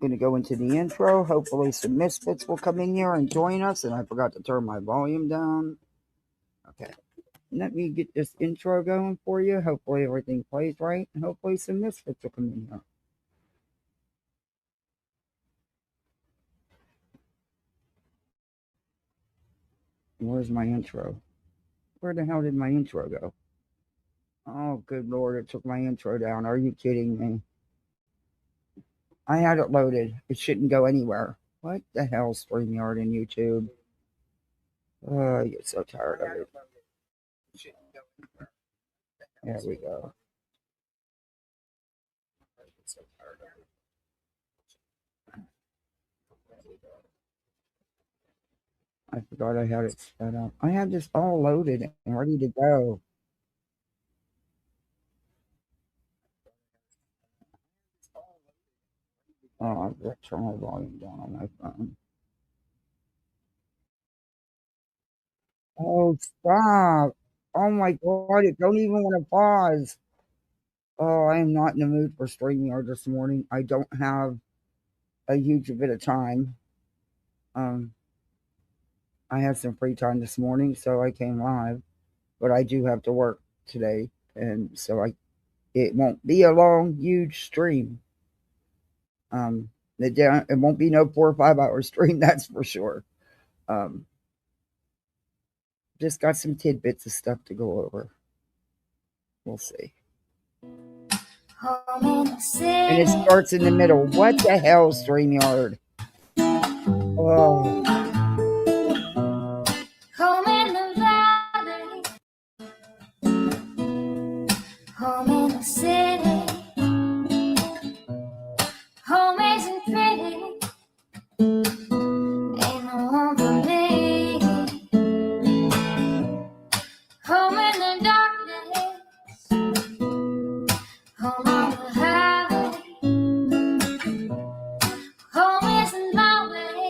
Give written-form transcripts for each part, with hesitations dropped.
going to go into the intro. Hopefully some misfits will come in here and join us. And I forgot to turn my volume down. Okay. Let me get this intro going for you. Hopefully everything plays right. And hopefully some misfits will come in here. Where's my intro? Where the hell did my intro go? Oh, good Lord, it took my intro down. Are you kidding me? I had it loaded. It shouldn't go anywhere. What the hell, StreamYard and YouTube? Oh, I get so tired of it. There we go. I forgot I had it set up. I had this all loaded and ready to go. Oh, I've got to turn my volume down on my phone. Oh, stop. Oh my God, it don't even want to pause. Oh, I am not in the mood for StreamYard this morning. I don't have a huge bit of time. I had some free time this morning, so I came live, but I do have to work today, and so it won't be a long, huge stream. It won't be no 4 or 5 hour stream, that's for sure. Just got some tidbits of stuff to go over. We'll see. And it starts in the middle. What the hell, StreamYard? Oh. Home in the valley, home in the city, home isn't pretty, ain't no home for me. Home in the darkness, home on the highway, home isn't my way,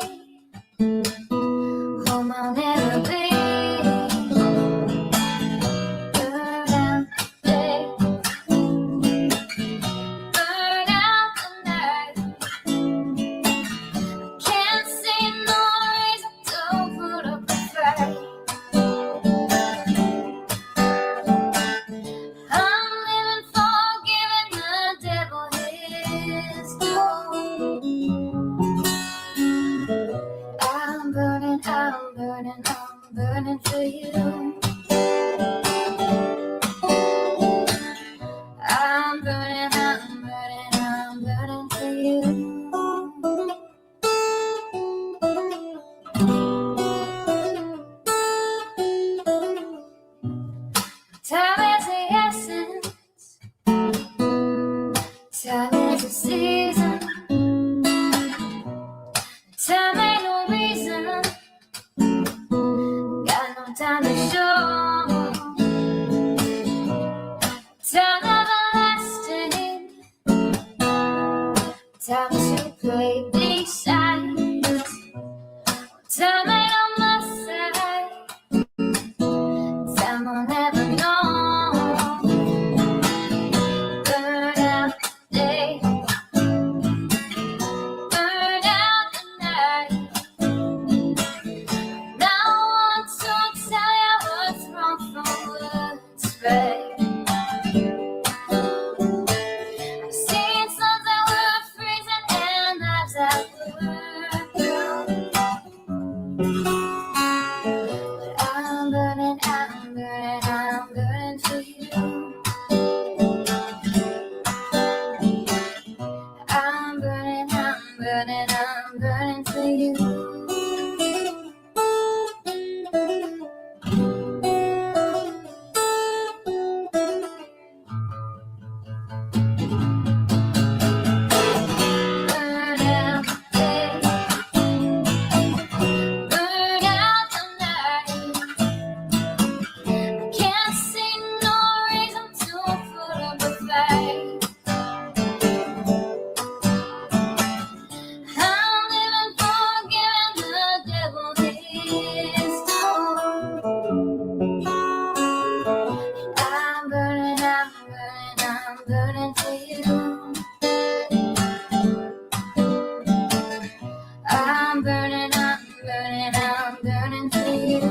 I'm burning for you.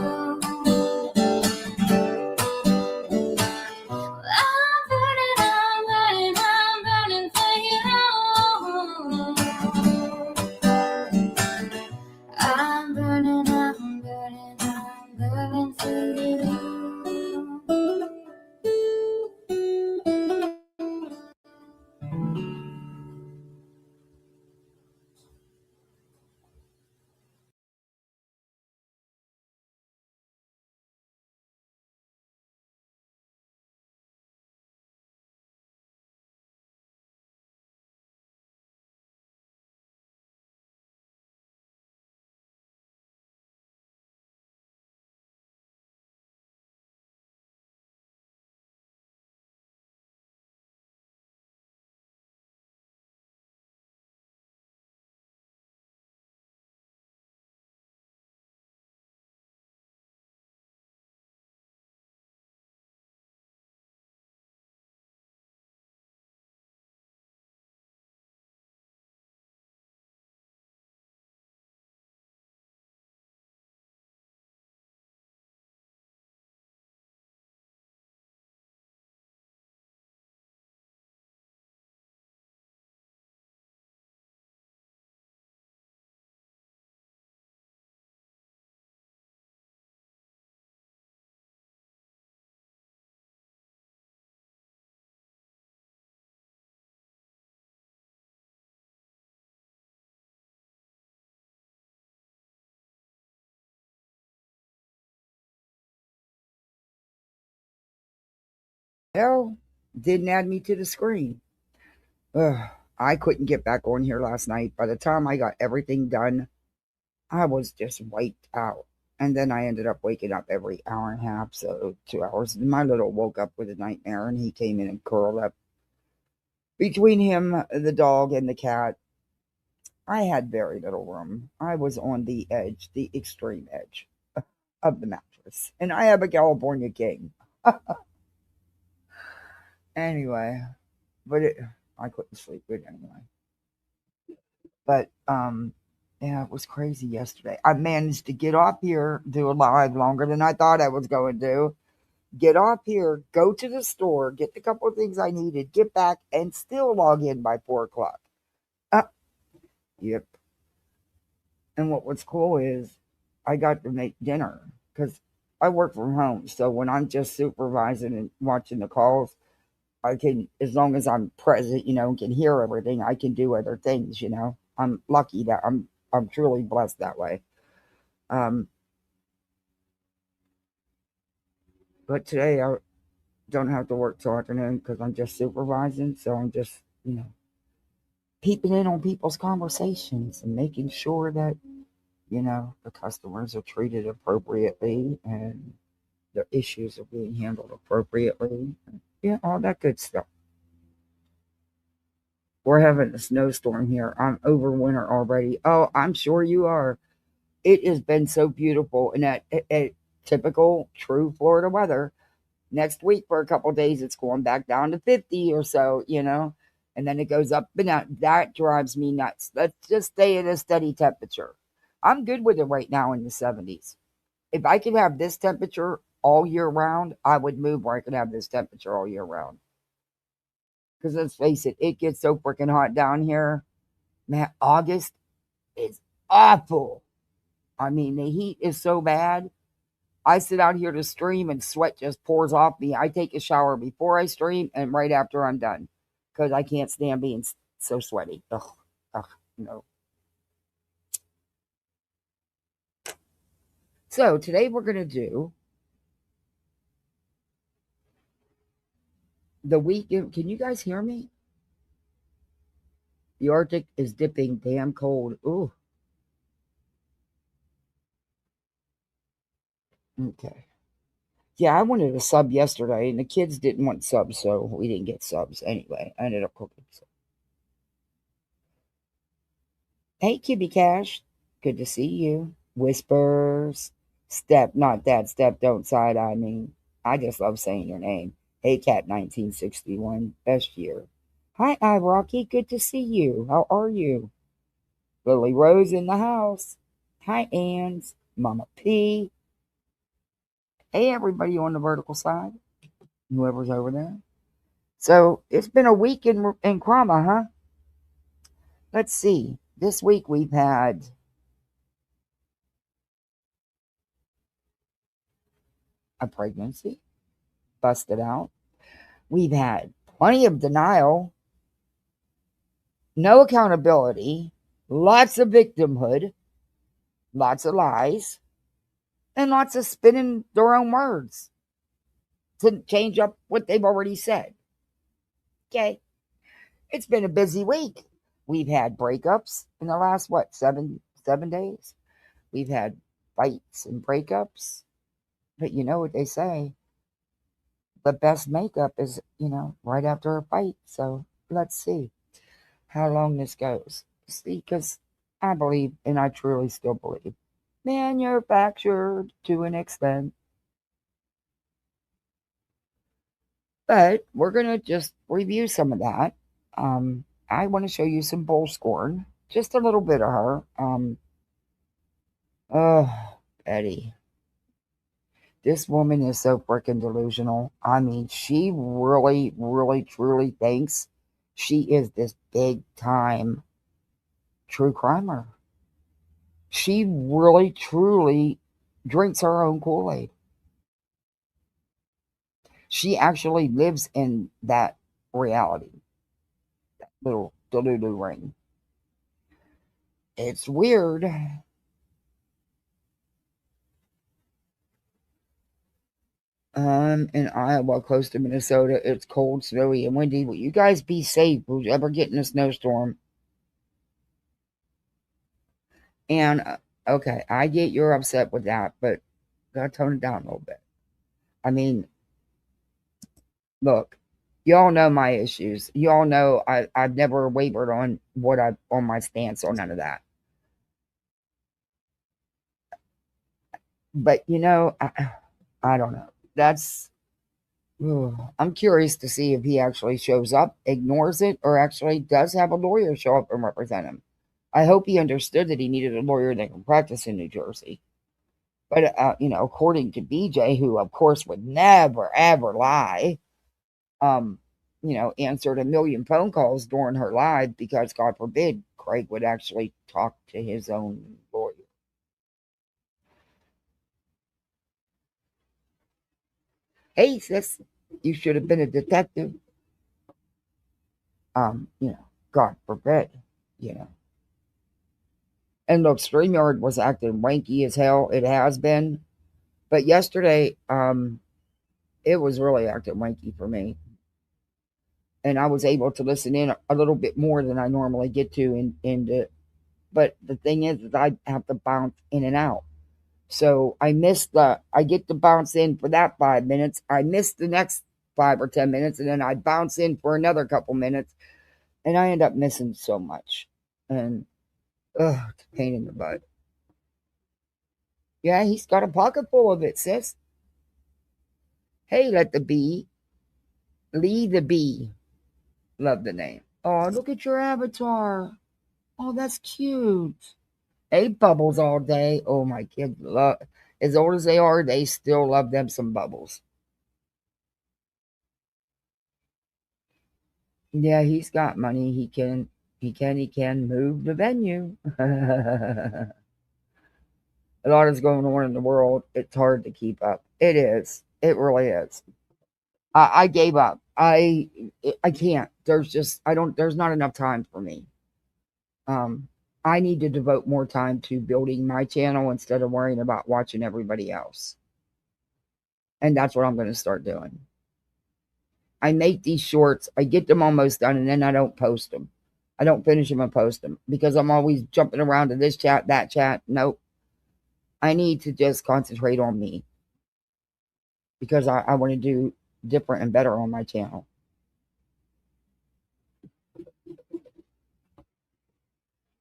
I'm burning for you. I'm burning for you. Hell, didn't add me to the screen. Ugh, I couldn't get back on here last night. By the time I got everything done, I was just wiped out. And then I ended up waking up every hour and a half, so 2 hours. My little woke up with a nightmare, and he came in and curled up between him, the dog, and the cat. I had very little room. I was on the edge, the extreme edge of the mattress. And I have a California king. Anyway, but I couldn't sleep good anyway. But yeah, it was crazy yesterday. I managed to get off here, do a live longer than I thought I was going to. Get off here, go to the store, get the couple of things I needed, get back, and still log in by 4 o'clock. Uh, yep. And what was cool is I got to make dinner because I work from home. So when I'm just supervising and watching the calls, I can, as long as I'm present, and can hear everything, I can do other things. I'm lucky that I'm truly blessed that way. Um, but today I don't have to work till afternoon because I'm just supervising. So I'm just, peeping in on people's conversations and making sure that, the customers are treated appropriately and their issues are being handled appropriately. Yeah, all that good stuff. We're having a snowstorm here. I'm over winter already. Oh, I'm sure you are. It has been so beautiful and at typical true Florida weather. Next week for a couple of days, it's going back down to 50 or so, and then it goes up and out. That drives me nuts. Let's just stay at a steady temperature. I'm good with it right now in the 70s. If I could have this temperature all year round, I would move where I could have this temperature all year round. Because let's face it, it gets so freaking hot down here. Man, August is awful. I mean, the heat is so bad. I sit out here to stream and sweat just pours off me. I take a shower before I stream and right after I'm done because I can't stand being so sweaty. Ugh, ugh, no. So today we're going to do the weekend. Can you guys hear me? The Arctic is dipping damn cold. Ooh, okay. Yeah, I wanted a sub yesterday, and the kids didn't want subs, so we didn't get subs. Anyway, I ended up cooking. Hey, Kibby Cash. Good to see you. Whispers. Step, not that step, don't side eye me. I just love saying your name. Hey, Cat 1961. Best year. Hi, Rocky. Good to see you. How are you? Lily Rose in the house. Hi, Ann's, Mama P. Hey, everybody on the vertical side, whoever's over there. So it's been a week in Crama, huh? Let's see. This week we've had a pregnancy busted out. We've had plenty of denial, no accountability, lots of victimhood, lots of lies, and lots of spinning their own words to change up what they've already said. Okay. It's been a busy week. We've had breakups in the last what, 7 days? We've had fights and breakups. But you know what they say? The best makeup is, right after a fight. So let's see how long this goes. See, because I believe, and I truly still believe, manufactured to an extent. But we're going to just review some of that. I want to show you some bull scorn, just a little bit of her. Oh, Betty. This woman is so freaking delusional. I mean, she really, really, truly thinks she is this big time true crimer. She really, truly drinks her own Kool Aid. She actually lives in that reality, that little delulu ring. It's weird. In Iowa, close to Minnesota, it's cold, snowy, and windy. Will you guys be safe? Who's ever getting a snowstorm? And okay, I get you're upset with that, but gotta tone it down a little bit. I mean, look, y'all know my issues. Y'all know I've never wavered on on my stance on none of that. But I don't know. That's I'm curious to see if he actually shows up, ignores it, or actually does have a lawyer show up and represent him. I hope he understood that he needed a lawyer that can practice in New Jersey. But according to BJ, who of course would never ever lie, um, answered a million phone calls during her live because God forbid Craig would actually talk to his own lawyer. Hey, sis, you should have been a detective. God forbid, you know. And look, StreamYard was acting wanky as hell. It has been. But yesterday, it was really acting wanky for me. And I was able to listen in a little bit more than I normally get to. But the thing is I have to bounce in and out. So I get to bounce in for that 5 minutes. I miss the next 5 or 10 minutes, and then I bounce in for another couple minutes, and I end up missing so much. And, it's a pain in the butt. Yeah, he's got a pocket full of it, sis. Hey, let the bee, Lee the bee. Love the name. Oh, look at your avatar. Oh, that's cute. Ate bubbles all day. Oh, my kids love, as old as they are, they still love them some bubbles. Yeah, he's got money. He can move the venue. A lot is going on in the world. It's hard to keep up. It is. It really is. I gave up. I can't. There's not enough time for me. Um I need to devote more time to building my channel instead of worrying about watching everybody else. And that's what I'm going to start doing. I make these shorts, I get them almost done, and then I don't post them. I don't finish them and post them because I'm always jumping around to this chat, that chat. Nope. I need to just concentrate on me because I want to do different and better on my channel.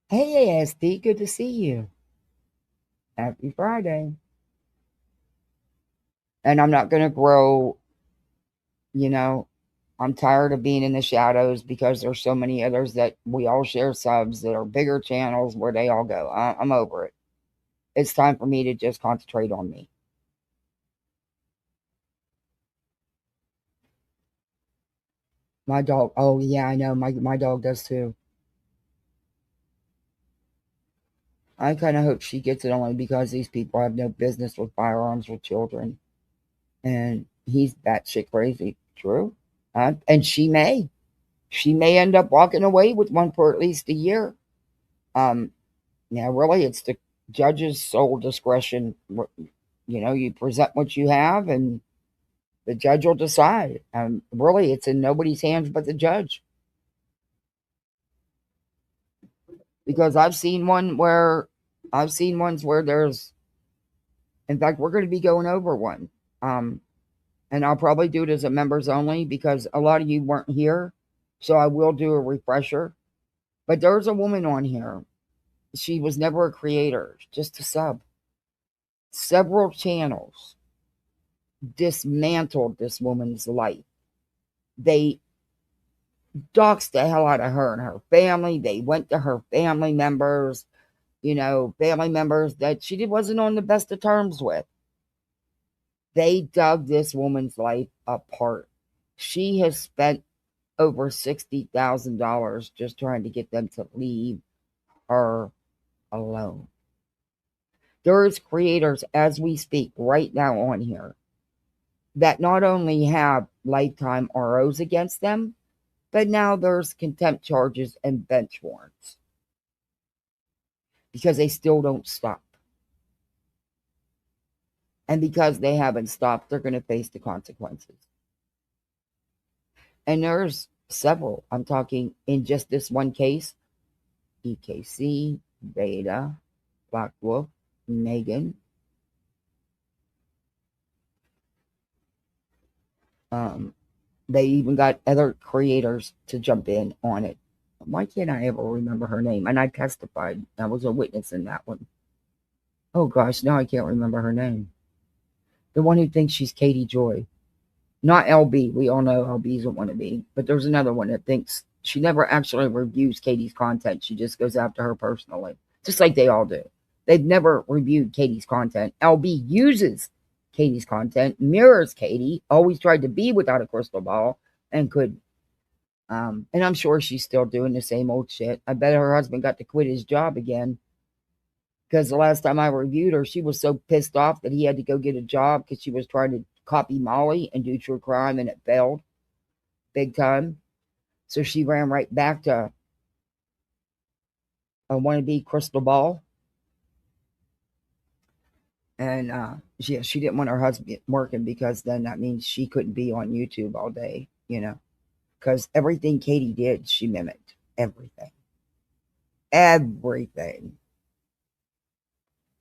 Hey, ASD, good to see you. Happy Friday. And I'm not going to grow, you know, I'm tired of being in the shadows because there's so many others that we all share subs that are bigger channels where they all go. I'm over it. It's time for me to just concentrate on me. My dog, oh yeah, I know, my dog does too. I kind of hope she gets it only because these people have no business with firearms with children. And he's batshit crazy. True. And she may end up walking away with one for at least a year. Um, Now, really, it's the judge's sole discretion. You present what you have, and the judge will decide. Really, it's in nobody's hands but the judge. Because I've seen ones where there's, in fact, we're going to be going over one. Um, and I'll probably do it as a members only because a lot of you weren't here. So I will do a refresher. But there's a woman on here. She was never a creator, just a sub. Several channels dismantled this woman's life. They doxed the hell out of her and her family. They went to her family members, family members that she wasn't on the best of terms with. They dug this woman's life apart. She has spent over $60,000 just trying to get them to leave her alone. There's creators as we speak right now on here that not only have lifetime ROs against them, but now there's contempt charges and bench warrants because they still don't stop. And because they haven't stopped, they're going to face the consequences. And there's several. I'm talking in just this one case, EKC, Beta, Black Wolf, Megan. They even got other creators to jump in on it. Why can't I ever remember her name? And I testified. I was a witness in that one. Oh gosh, now I can't remember her name. The one who thinks she's Katie Joy. Not LB. We all know LB's a wannabe. But there's another one that thinks she never actually reviews Katie's content. She just goes after her personally. Just like they all do. They've never reviewed Katie's content. LB uses Katie's content, mirrors Katie, always tried to be without a crystal ball and couldn't. And I'm sure she's still doing the same old shit. I bet her husband got to quit his job again because the last time I reviewed her, she was so pissed off that he had to go get a job because she was trying to copy Molly and do true crime, and it failed big time. So she ran right back to a wannabe crystal ball. And she didn't want her husband working because then that means she couldn't be on YouTube all day, because everything Katie did, she mimicked everything. Everything.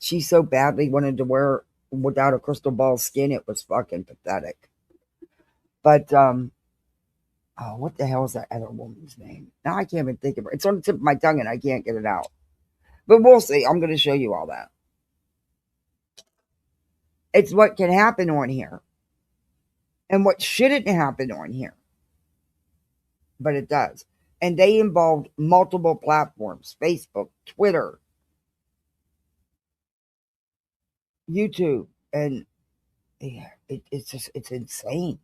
She so badly wanted to wear without a crystal ball skin, it was fucking pathetic. But what the hell is that other woman's name? Now I can't even think of her. It's on the tip of my tongue and I can't get it out. But we'll see. I'm going to show you all that. It's what can happen on here and what shouldn't happen on here. But it does. And they involved multiple platforms: Facebook, Twitter, YouTube. And yeah, it's insane.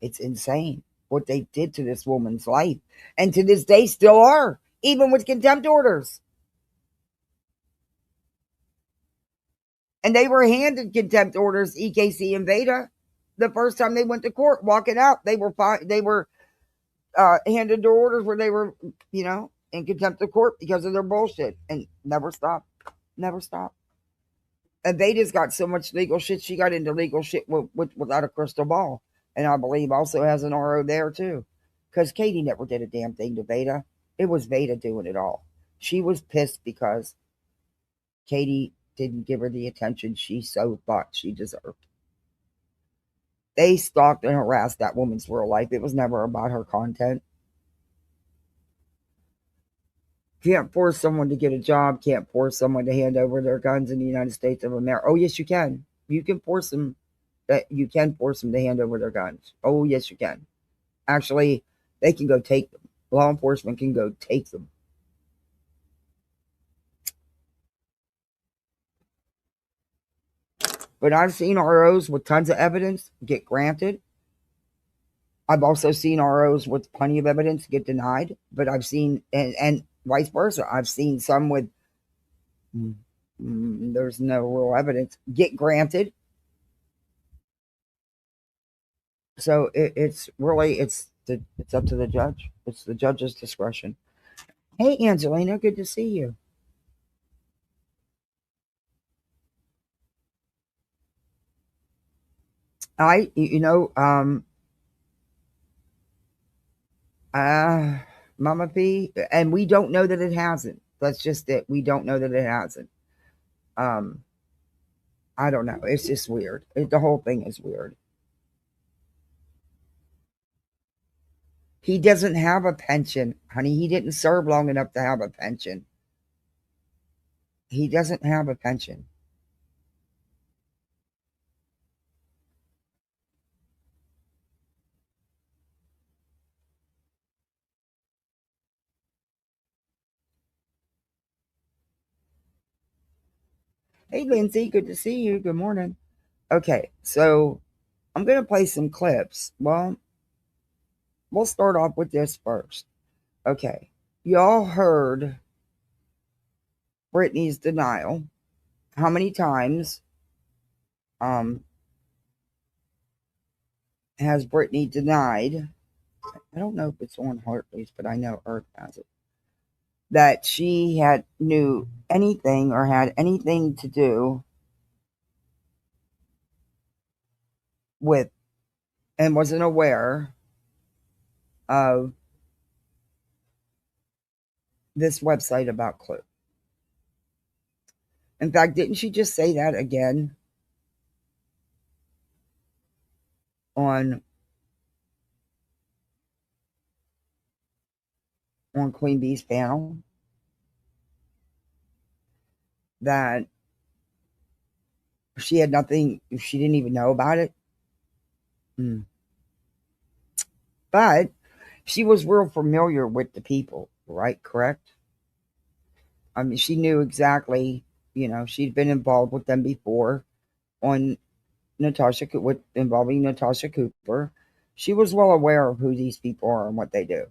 It's insane what they did to this woman's life. And to this day still are, even with contempt orders. And they were handed contempt orders, EKC and Veda, the first time they went to court. Walking out, they were handed their orders where they were, in contempt of court because of their bullshit, and never stopped. Never stopped. And Veda's got so much legal shit. She got into legal shit without a crystal ball, and I believe also has an RO there too, because Katie never did a damn thing to Veda. It was Veda doing it all. She was pissed because Katie didn't give her the attention she so thought she deserved. They stalked and harassed that woman's real life. It was never about her content. Can't force someone to get a job. Can't force someone to hand over their guns in the United States of America. Oh, yes, you can. You can force them. You can force them to hand over their guns. Oh, yes, you can. Actually, they can go take them. Law enforcement can go take them. But I've seen ROs with tons of evidence get granted. I've also seen ROs with plenty of evidence get denied. But I've seen, and vice versa, I've seen some with there's no real evidence get granted. So it's really it's up to the judge. It's the judge's discretion. Hey, Angelina, good to see you. Uh, Mama P, and we don't know that it hasn't. That's just it. We don't know that it hasn't. Um, I don't know. It's just weird. The whole thing is weird. He doesn't have a pension, honey. He didn't serve long enough to have a pension. He doesn't have a pension. Hey, Lindsay, good to see you. Good morning. Okay, so I'm going to play some clips. Well, we'll start off with this first. Okay, y'all heard Brittany's denial. How many times um, has Brittany denied? I don't know if it's on Hartley's, but I know Earth has it. That she had knew anything or had anything to do with and wasn't aware of this website about Clue. In fact, didn't she just say that again on Queen Bee's panel? That she had nothing, she didn't even know about it. But she was real familiar with the people, right? Correct? I mean, she knew exactly, she'd been involved with them before on involving Natasha Cooper. She was well aware of who these people are and what they do.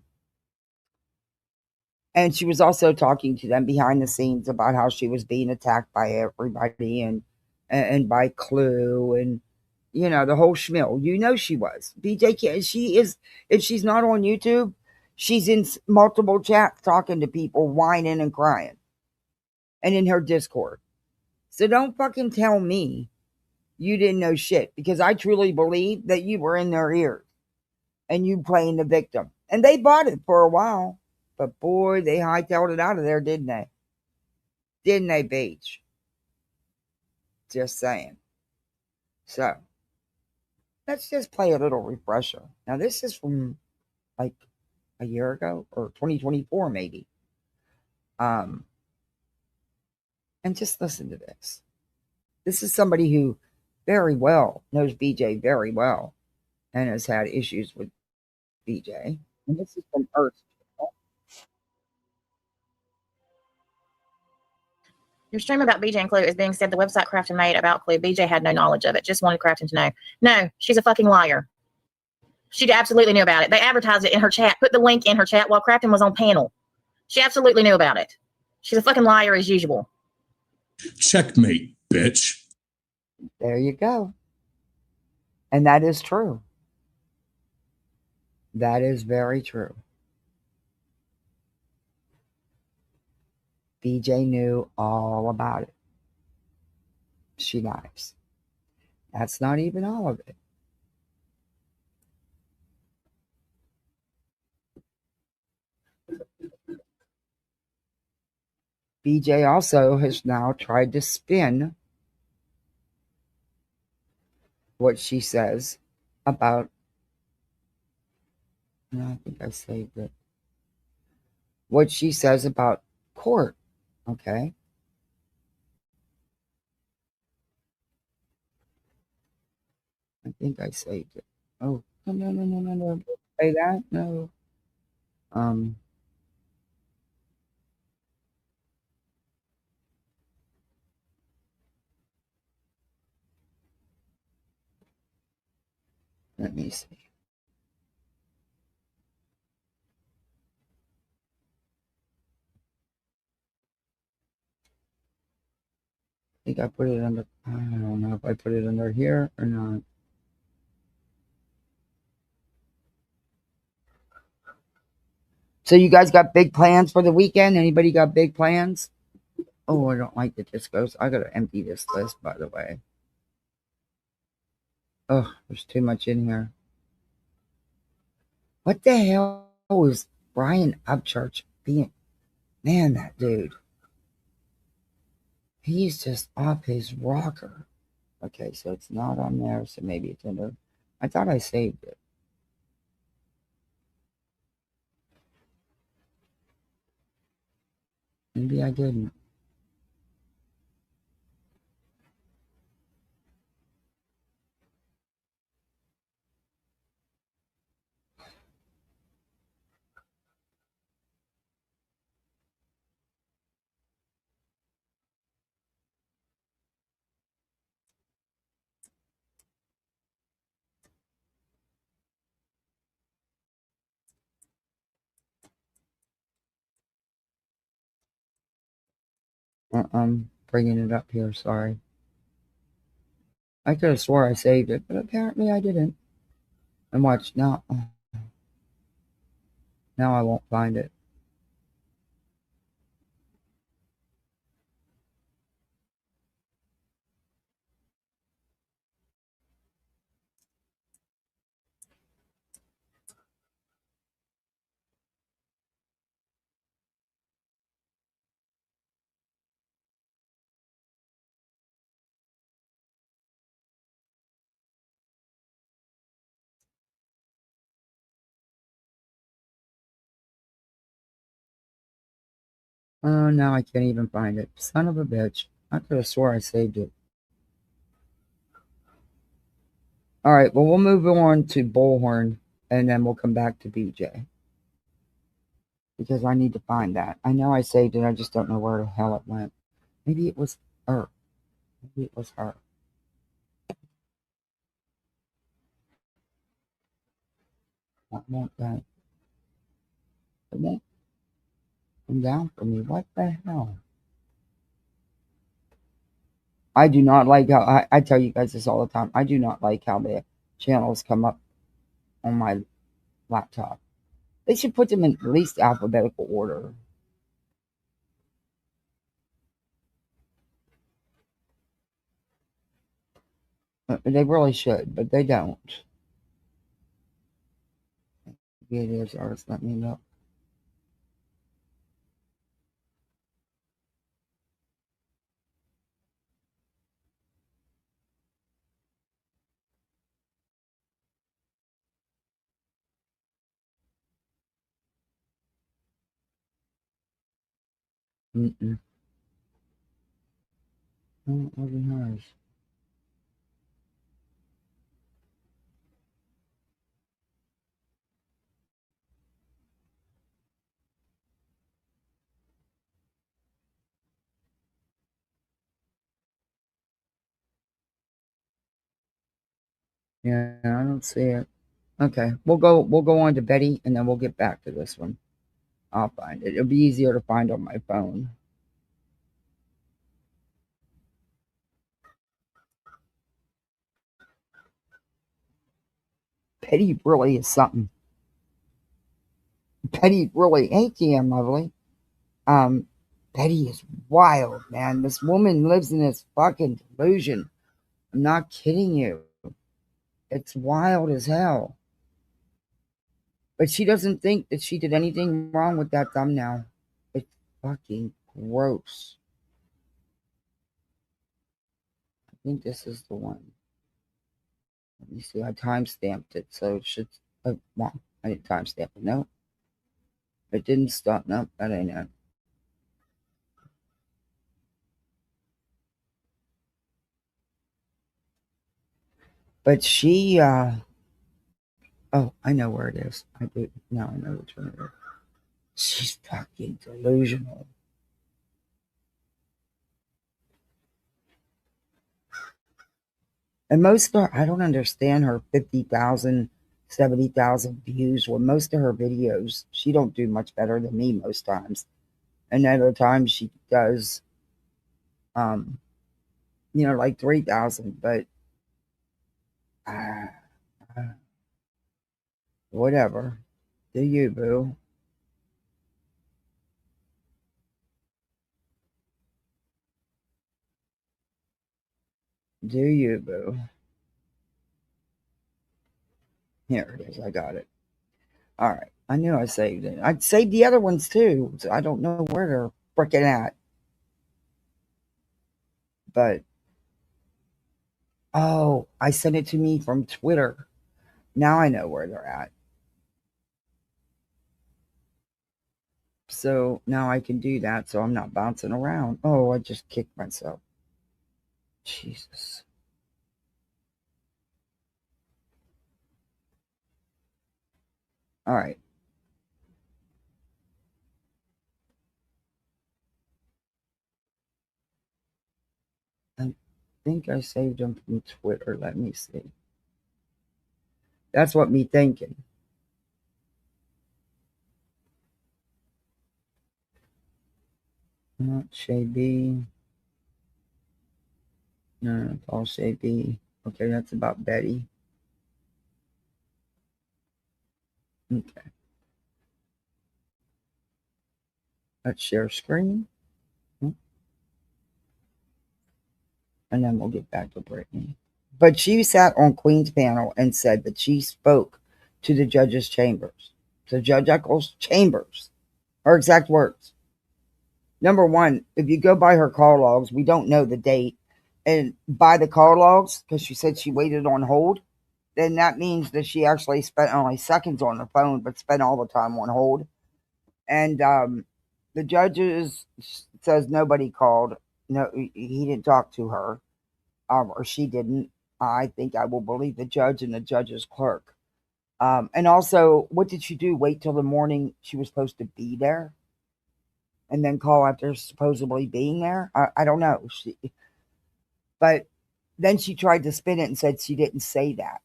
And she was also talking to them behind the scenes about how she was being attacked by everybody and by Clue and the whole schmill. She was. BJ, she is, if she's not on YouTube, she's in multiple chats talking to people, whining and crying. And in her Discord. So don't fucking tell me you didn't know shit, because I truly believe that you were in their ears and you playing the victim. And they bought it for a while. But boy, they hightailed it out of there, didn't they? Didn't they, Beach? Just saying. So, let's just play a little refresher. Now, this is from like a year ago or 2024, maybe. And just listen to this. This is somebody who very well knows BJ very well and has had issues with BJ. And this is from Earth. Your stream about BJ and Clue is being said the website Crafton made about Clue. BJ had no knowledge of it. Just wanted Crafton to know. No, she's a fucking liar. She absolutely knew about it. They advertised it in her chat. Put the link in her chat while Crafton was on panel. She absolutely knew about it. She's a fucking liar as usual. Checkmate, bitch. There you go. And that is true. That is very true. BJ knew all about it. She lies. That's not even all of it. BJ also has now tried to spin what she says about, I think I saved it. What she says about court. Okay. I think I saved it. Oh, no. Say that? No. Let me see. I think I put it under, I don't know if I put it under here or not. So you guys got big plans for the weekend? Anybody got big plans? Oh, I don't like the discos. I gotta empty this list, by the way. Oh, there's too much in here. What the hell is Brian Upchurch being? Man, that dude. He's just off his rocker. Okay, so it's not on there, so maybe it's under. I thought I saved it. Maybe I didn't. I'm bringing it up here, sorry. I could have swore I saved it, but apparently I didn't. And watch, now I won't find it. Oh, now I can't even find it. Son of a bitch. I could have swore I saved it. All right, well, we'll move on to Bullhorn, and then we'll come back to BJ. Because I need to find that. I know I saved it, I just don't know where the hell it went. Maybe it was her. Maybe it was her. That won't that. It won't come down for me. What the hell? I do not like how I tell you guys this all the time. I do not like how the channels come up on my laptop. They should put them in at least alphabetical order. They really should, but they don't. Maybe it is ours. Let me look. Mm-mm. Oh, it wasn't hers. Yeah, I don't see it. Okay, we'll go on to Betty, and then we'll get back to this one. I'll find it. It'll be easier to find on my phone. Betty really is something. Betty really, hey TM lovely. Um, Betty is wild, man. This woman lives in this fucking delusion. I'm not kidding you. It's wild as hell. But she doesn't think that she did anything wrong with that thumbnail. It's fucking gross. I think this is the one. Let me see. I timestamped it, so it should. Well, I didn't timestamp it. No, it didn't stop. No, that ain't it. But she. Oh, I know where it is. I do. Now I know which one it is. She's fucking delusional. And most of her, I don't understand her 50,000, 70,000 views. Well, most of her videos, she don't do much better than me most times. And other times she does, um, like 3,000. But uh, uh, whatever. Do you, boo? Do you, boo? Here it is. I got it. All right. I knew I saved it. I'd saved the other ones too. So I don't know where they're freaking at. But, oh, I sent it to me from Twitter. Now I know where they're at. So now I can do that so I'm not bouncing around. Oh, I just kicked myself. Jesus. All right. I think I saved them from Twitter. Let me see. That's what me thinking. Not Shay B. No, it's all Shay B. Okay, that's about Betty. Okay. Let's share screen. And then we'll get back to Brittany. But she sat on Queen's panel and said that she spoke to the judge's chambers, to Judge Eccles' chambers. Her exact words. Number one, if you go by her call logs, we don't know the date. And by the call logs, because she said she waited on hold, then that means that she actually spent only seconds on the phone, but spent all the time on hold. And the judges says nobody called. No, he didn't talk to her, or she didn't. I think I will believe the judge and the judge's clerk. And also, what did she do? Wait till the morning she was supposed to be there? And then call after supposedly being there? I don't know. But then she tried to spin it and said she didn't say that.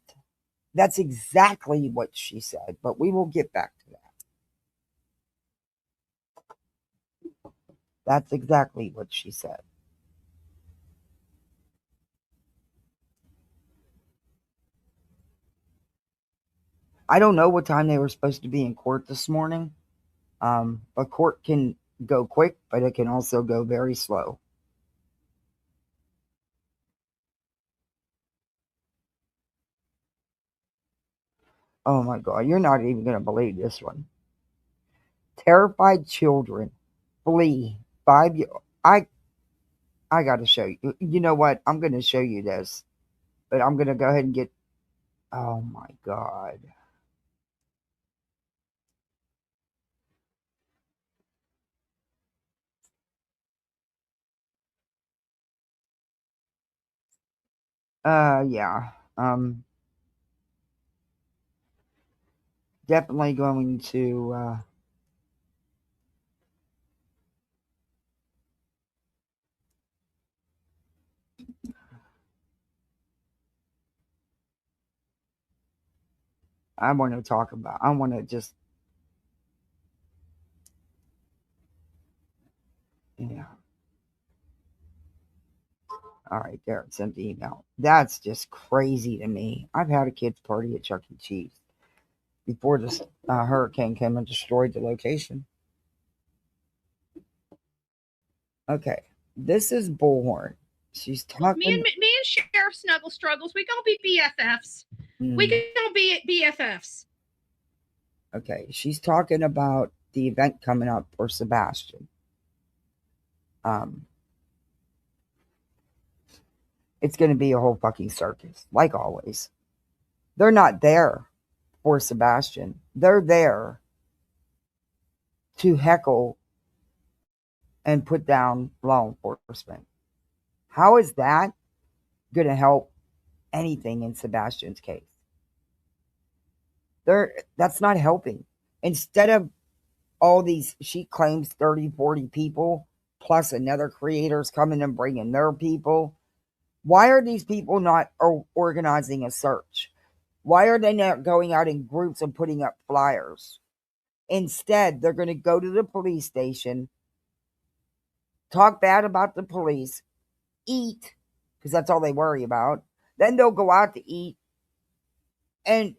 That's exactly what she said, but we will get back to that. That's exactly what she said. I don't know what time they were supposed to be in court this morning. But court can go quick, but it can also go very slow. Oh my God, you're not even going to believe this one. Terrified children flee 5 years. I got to show you. You know what? I'm going to show you this, but I'm going to go ahead and get. Oh my God. Yeah. Definitely going to. I want to talk about. I want to just. Yeah. All right, there. Sent the email. That's just crazy to me. I've had a kids' party at Chuck E. Cheese before this hurricane came and destroyed the location. Okay, this is Bullhorn. She's talking. Me and Sheriff Snuggle Struggles, we gonna be BFFs. We gonna be BFFs. Okay, she's talking about the event coming up for Sebastian. It's going to be a whole fucking circus, like always. They're not there for Sebastian. They're there to heckle and put down law enforcement. How is that going to help anything in Sebastian's case? That's not helping. Instead of all these, she claims 30, 40 people, plus another creator's coming and bringing their people. Why are these people not organizing a search? Why are they not going out in groups and putting up flyers? Instead, they're going to go to the police station, talk bad about the police, eat, because that's all they worry about. Then they'll go out to eat, and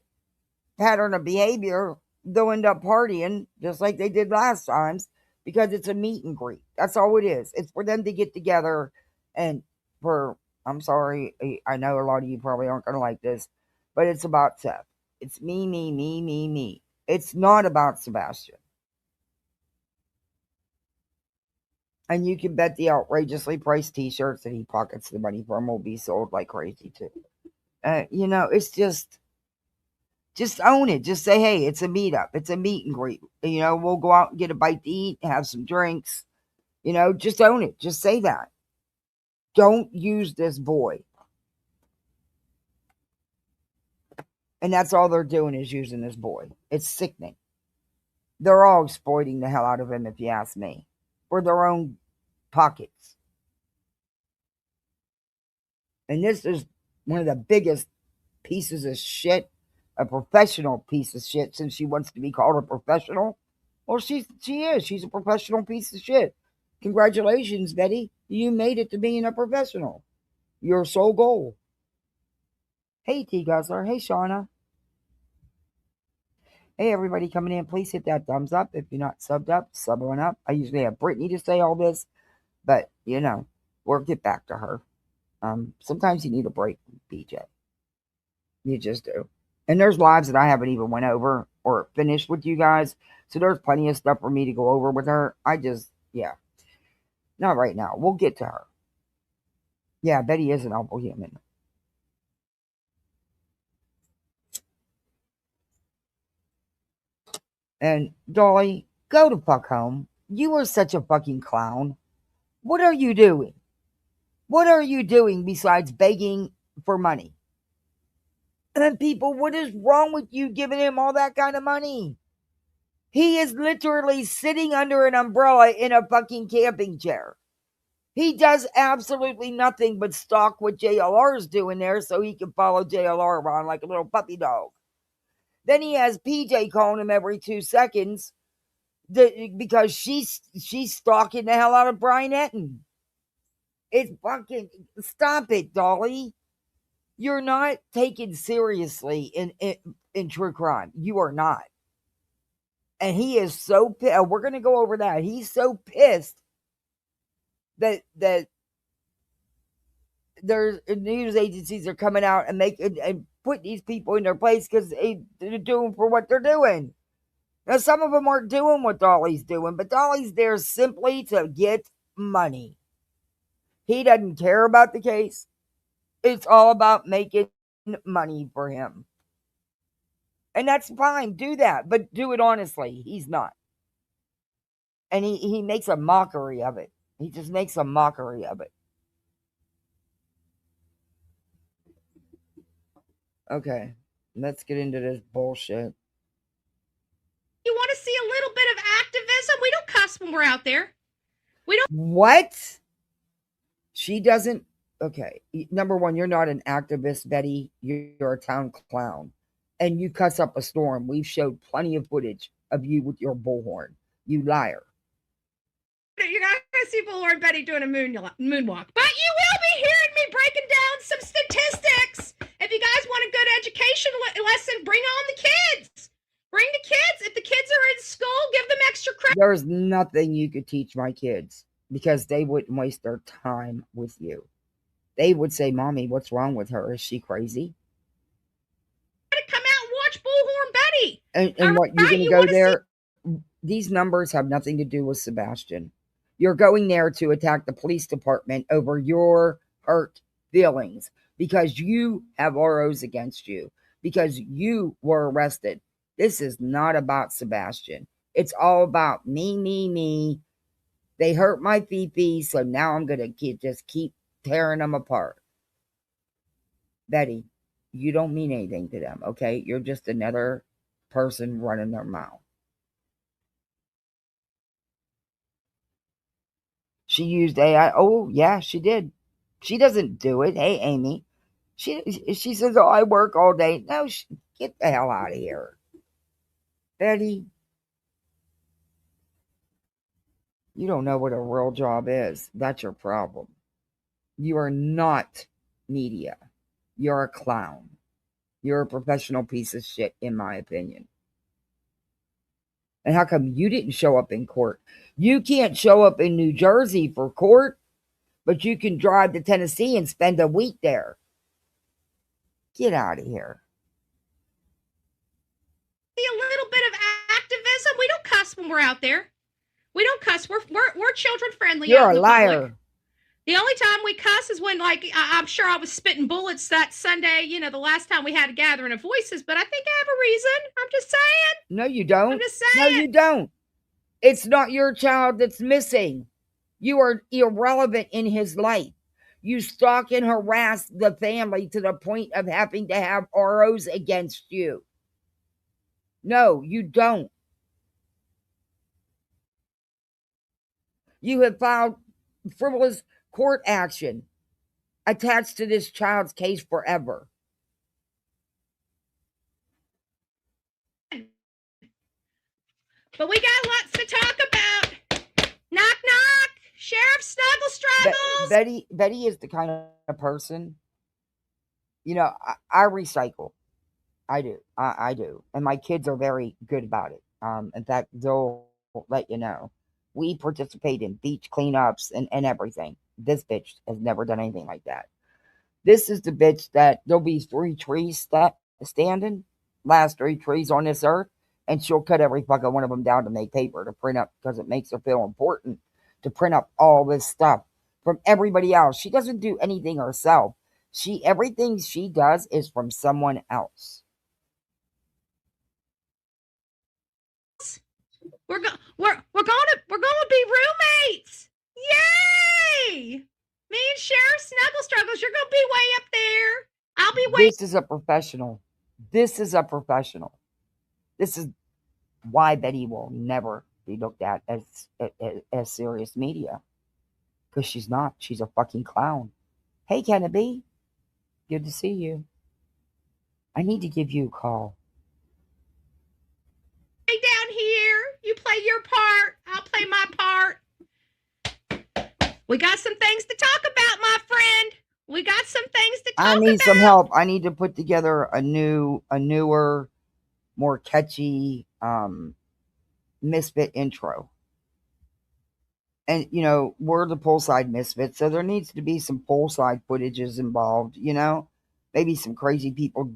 pattern of behavior, they'll end up partying just like they did last times because it's a meet and greet. That's all it is. It's for them to get together and I'm sorry, I know a lot of you probably aren't going to like this, but it's about Seth. It's me, me, me, me, me. It's not about Sebastian. And you can bet the outrageously priced t-shirts that he pockets the money from will be sold like crazy too. It's just own it. Just say, hey, it's a meetup. It's a meet and greet. We'll go out and get a bite to eat, have some drinks. Just own it. Just say that. Don't use this boy. And that's all they're doing is using this boy. It's sickening. They're all exploiting the hell out of him, if you ask me, for their own pockets. And this is one of the biggest pieces of shit, a professional piece of shit, since she wants to be called a professional. Well, she is. She's a professional piece of shit. Congratulations, Betty. You made it to being a professional. Your sole goal. Hey, T Guzzler. Hey, Shauna. Hey, everybody coming in. Please hit that thumbs up. If you're not subbed up, sub on up. I usually have Brittany to say all this, but, we'll get back to her. Sometimes you need a break, BJ. You just do. And there's lives that I haven't even went over or finished with you guys. So there's plenty of stuff for me to go over with her. Not right now. We'll get to her. Yeah, Betty is an awful human. And Dolly, go to fuck home. You are such a fucking clown. What are you doing? What are you doing besides begging for money? And then people, what is wrong with you giving him all that kind of money? He is literally sitting under an umbrella in a fucking camping chair. He does absolutely nothing but stalk what JLR is doing there so he can follow JLR around like a little puppy dog. Then he has PJ calling him every 2 seconds because she's stalking the hell out of Brian Etten. It's fucking, stop it, Dolly. You're not taken seriously in true crime. You are not. And he is so pissed. We're going to go over that. He's so pissed that there's news agencies are coming out and put these people in their place because they're doing for what they're doing. Now, some of them aren't doing what Dolly's doing, but Dolly's there simply to get money. He doesn't care about the case. It's all about making money for him. And that's fine. Do that, but do it honestly. He's not. And he makes a mockery of it. He just makes a mockery of it. Okay, let's get into this bullshit. You want to see a little bit of activism? We don't cuss when we're out there. We don't. What? She doesn't. Okay, number one, you're not an activist, Betty. You're a town clown. And you cuss up a storm. We've showed plenty of footage of you with your bullhorn. You liar. You're not going to see Bullhorn Betty doing a moonwalk. But you will be hearing me breaking down some statistics. If you guys want a good education lesson, bring on the kids. Bring the kids. If the kids are in school, give them extra credit. There's nothing you could teach my kids because they wouldn't waste their time with you. They would say, Mommy, what's wrong with her? Is she crazy? Come out and watch Bullhorn Betty. And what, you're going to go there? These numbers have nothing to do with Sebastian. You're going there to attack the police department over your hurt feelings because you have ROs against you, because you were arrested. This is not about Sebastian. It's all about me, me, me. They hurt my pee-pee, so now I'm going to just keep tearing them apart. Betty, you don't mean anything to them, okay? You're just another person running their mouth. She used AI. Oh, yeah, she did. She doesn't do it. Hey, Amy. She says, oh, I work all day. No, get the hell out of here. Betty, you don't know what a real job is. That's your problem. You are not media. You're a clown. You're a professional piece of shit, in my opinion. And how come you didn't show up in court? You can't show up in New Jersey for court, but you can drive to Tennessee and spend a week there. Get out of here. A little bit of activism. We don't cuss when we're out there. We don't cuss. We're children friendly. You're a liar. Public. The only time we cuss is when, like, I'm sure I was spitting bullets that Sunday, the last time we had a gathering of voices, but I think I have a reason. I'm just saying. No, you don't. I'm just saying. No, you don't. It's not your child that's missing. You are irrelevant in his life. You stalk and harass the family to the point of having to have ROs against you. No, you don't. You have filed frivolous court action attached to this child's case forever. But we got lots to talk about. Knock, knock. Sheriff Snuggle Struggles. Betty is the kind of person, I recycle. I do. I do. And my kids are very good about it. In fact, they'll let you know. We participate in beach cleanups and everything. This bitch has never done anything like that. This is the bitch that there'll be 3 trees standing, last 3 trees on this earth, and she'll cut every fucking one of them down to make paper to print up because it makes her feel important to print up all this stuff from everybody else. She doesn't do anything herself. Everything she does is from someone else. We're gonna be roommates. Yay! Me and Sheriff Snuggle Struggles. You're gonna be way up there. I'll be way. This is a professional. This is a professional. This is why Betty will never be looked at as serious media. Because she's not. She's a fucking clown. Hey, county.B. Good to see you. I need to give you a call. Down here. You play your part. I'll play my part. We got some things to talk about, my friend. We got some things to talk about. I need some help. I need to put together a newer, more catchy Misfit intro. And, we're the poolside Misfits, so there needs to be some poolside footages involved, Maybe some crazy people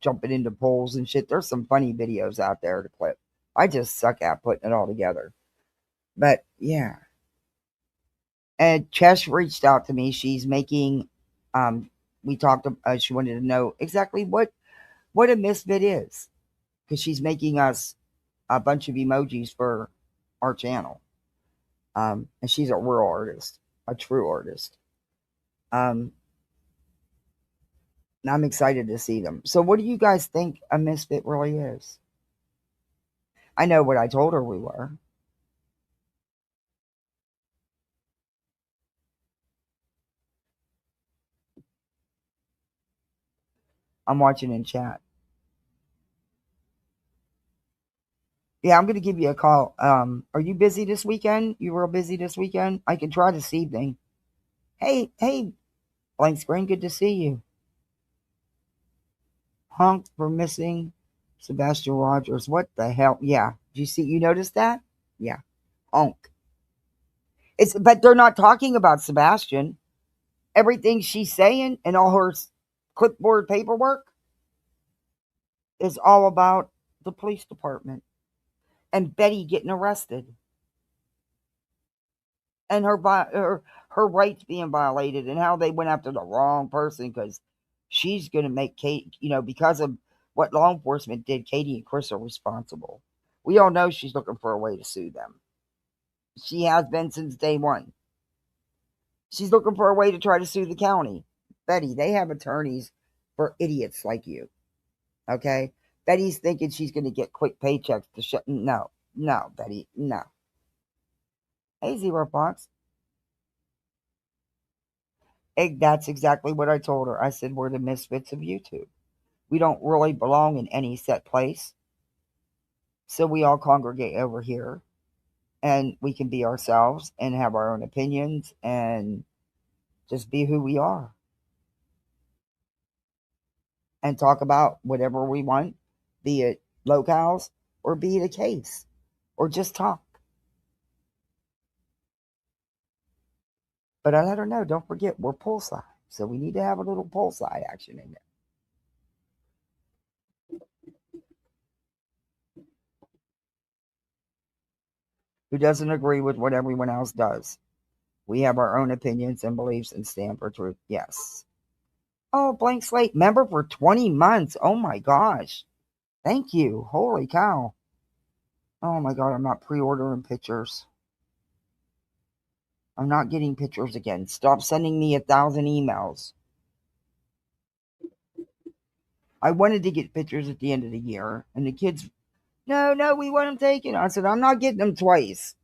jumping into pools and shit. There's some funny videos out there to clip. I just suck at putting it all together. But, yeah. And Chesh reached out to me. She's making, we talked, she wanted to know exactly what a Misfit is. Because she's making us a bunch of emojis for our channel. And she's a real artist, a true artist. And I'm excited to see them. So what do you guys think a Misfit really is? I know what I told her we were. I'm watching in chat. Yeah, I'm going to give you a call. Are you busy this weekend? You real busy this weekend? I can try this evening. Hey, blank screen, good to see you. Honk for missing Sebastian Rogers. What the hell? Yeah. You notice that? Yeah. Honk. But they're not talking about Sebastian. Everything she's saying and all her clipboard paperwork is all about the police department and Betty getting arrested and her rights being violated and how they went after the wrong person because she's going to make Kate, because of what law enforcement did, Katie and Chris are responsible. We all know she's looking for a way to sue them. She has been since day one. She's looking for a way to try to sue the county. Betty, they have attorneys for idiots like you. Okay? Betty's thinking she's going to get quick paychecks to shut. No, Betty, no. Hey, Zero Fox. That's exactly what I told her. I said, we're the misfits of YouTube. We don't really belong in any set place. So we all congregate over here and we can be ourselves and have our own opinions and just be who we are and talk about whatever we want, be it locales or be it a case or just talk. But I let her know, don't forget, we're poolside. So we need to have a little poolside action in there. Who doesn't agree with what everyone else does? We have our own opinions and beliefs and stand for truth. Yes. Oh, blank slate member for 20 months. Oh my gosh. Thank you. Holy cow. Oh my God, I'm not pre-ordering pictures. I'm not getting pictures again. Stop sending me 1,000 emails. I wanted to get pictures at the end of the year, and the kids, no, we want them taken. I said, I'm not getting them twice.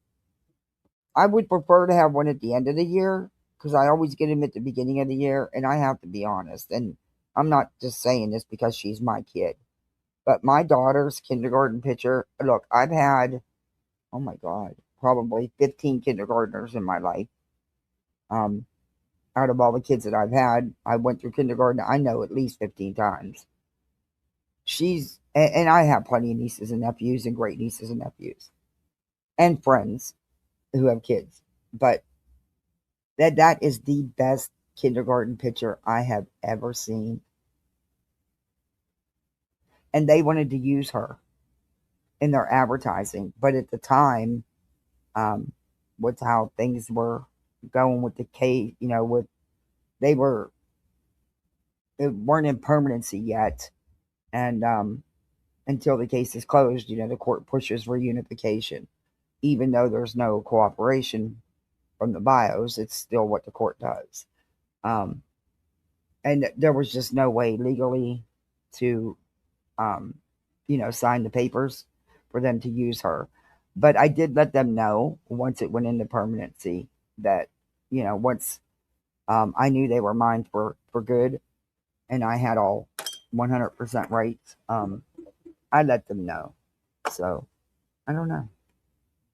I would prefer to have one at the end of the year because I always get them at the beginning of the year, and I have to be honest. And I'm not just saying this because she's my kid, but my daughter's kindergarten picture. Look, I've had, oh my God, probably 15 kindergartners in my life. Out of all the kids that I've had, I went through kindergarten, I know, at least 15 times. And I have plenty of nieces and nephews and great nieces and nephews and friends who have kids. But that is the best kindergarten picture I have ever seen. And they wanted to use her in their advertising. But at the time, with how things were going with the case, they weren't in permanency yet. And until the case is closed, the court pushes reunification. Even though there's no cooperation from the bios, it's still what the court does. And there was just no way legally to, sign the papers for them to use her. But I did let them know once it went into permanency that, once I knew they were mine for good and I had all 100% rights, I let them know. So I don't know.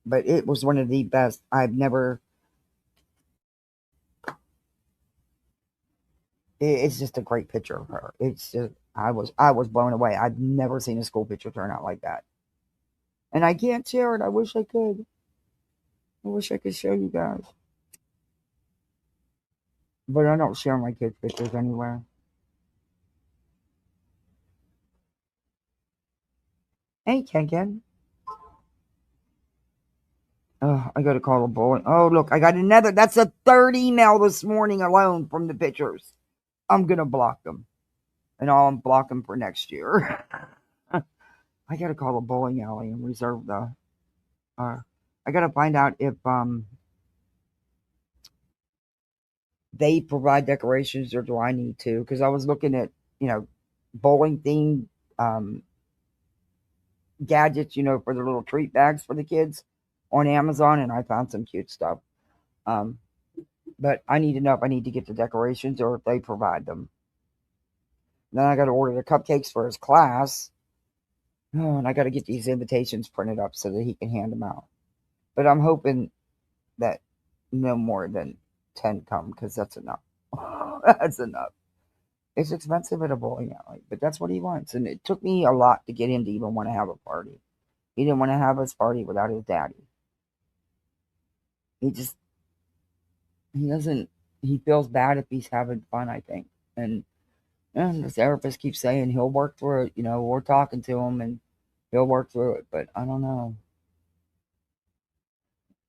But it was one of the best. I've never. It's just a great picture of her. It's just I was blown away. I've never seen a school picture turn out like that. And I can't share it. I wish I could. I wish I could show you guys. But I don't share my kids' pictures anywhere. Hey, Ken. Oh, I gotta call a boy. Oh, look, I got another. That's a third email this morning alone from the pictures. I'm gonna block them. And I'll unblock them for next year. I gotta call a bowling alley and reserve the. I gotta find out if they provide decorations or do I need to? Because I was looking at bowling themed gadgets, for the little treat bags for the kids on Amazon, and I found some cute stuff. But I need to know if I need to get the decorations or if they provide them. Then I got to order the cupcakes for his class. Oh, and I got to get these invitations printed up so that he can hand them out. But I'm hoping that no more than 10 come because that's enough. That's enough. It's expensive at a bowling alley, but that's what he wants. And it took me a lot to get him to even want to have a party. He didn't want to have his party without his daddy. He doesn't, he feels bad if he's having fun, I think. And the therapist keeps saying he'll work through it. We're talking to him and he'll work through it, but I don't know.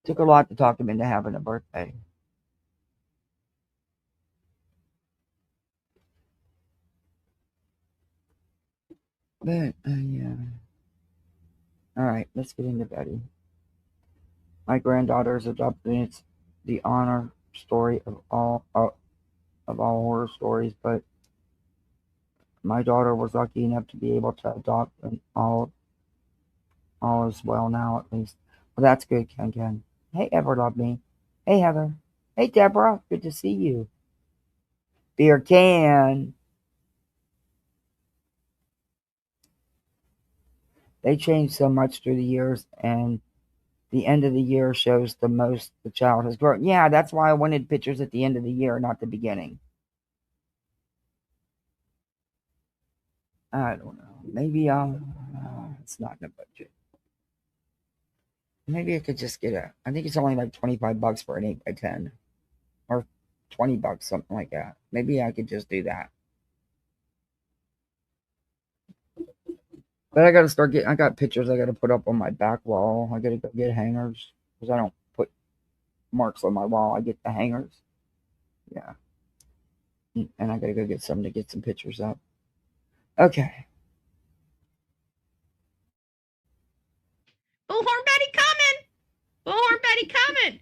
It took a lot to talk him into having a birthday. But, yeah. All right, let's get into Betty. My granddaughter is adopted. It's the honor story of all horror stories, but my daughter was lucky enough to be able to adopt, and all is well now, at least. Well, that's good, Ken. Hey, Ever Love Me. Hey, Heather. Hey, Deborah. Good to see you. Beer can. They change so much through the years, and the end of the year shows the most the child has grown. Yeah, that's why I wanted pictures at the end of the year, not the beginning. I don't know. Maybe it's not in the budget. Maybe I could just get I think it's only like $25 for an 8x10, or $20, something like that. Maybe I could just do that. But I gotta start getting. I got pictures I gotta put up on my back wall. I gotta go get hangers because I don't put marks on my wall. I get the hangers. Yeah, and I gotta go get some to get some pictures up. Okay. Bullhorn Betty coming. Bullhorn Betty coming.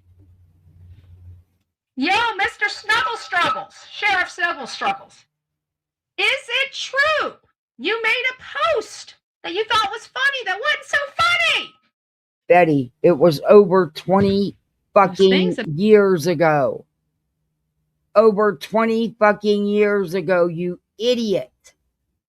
Yo, Mr. Snuggle Struggles, Sheriff Snuggle Struggles. Is it true you made a post that you thought was funny that wasn't so funny? Betty, it was over 20 fucking Things- years ago. Over 20 fucking years ago, you idiot.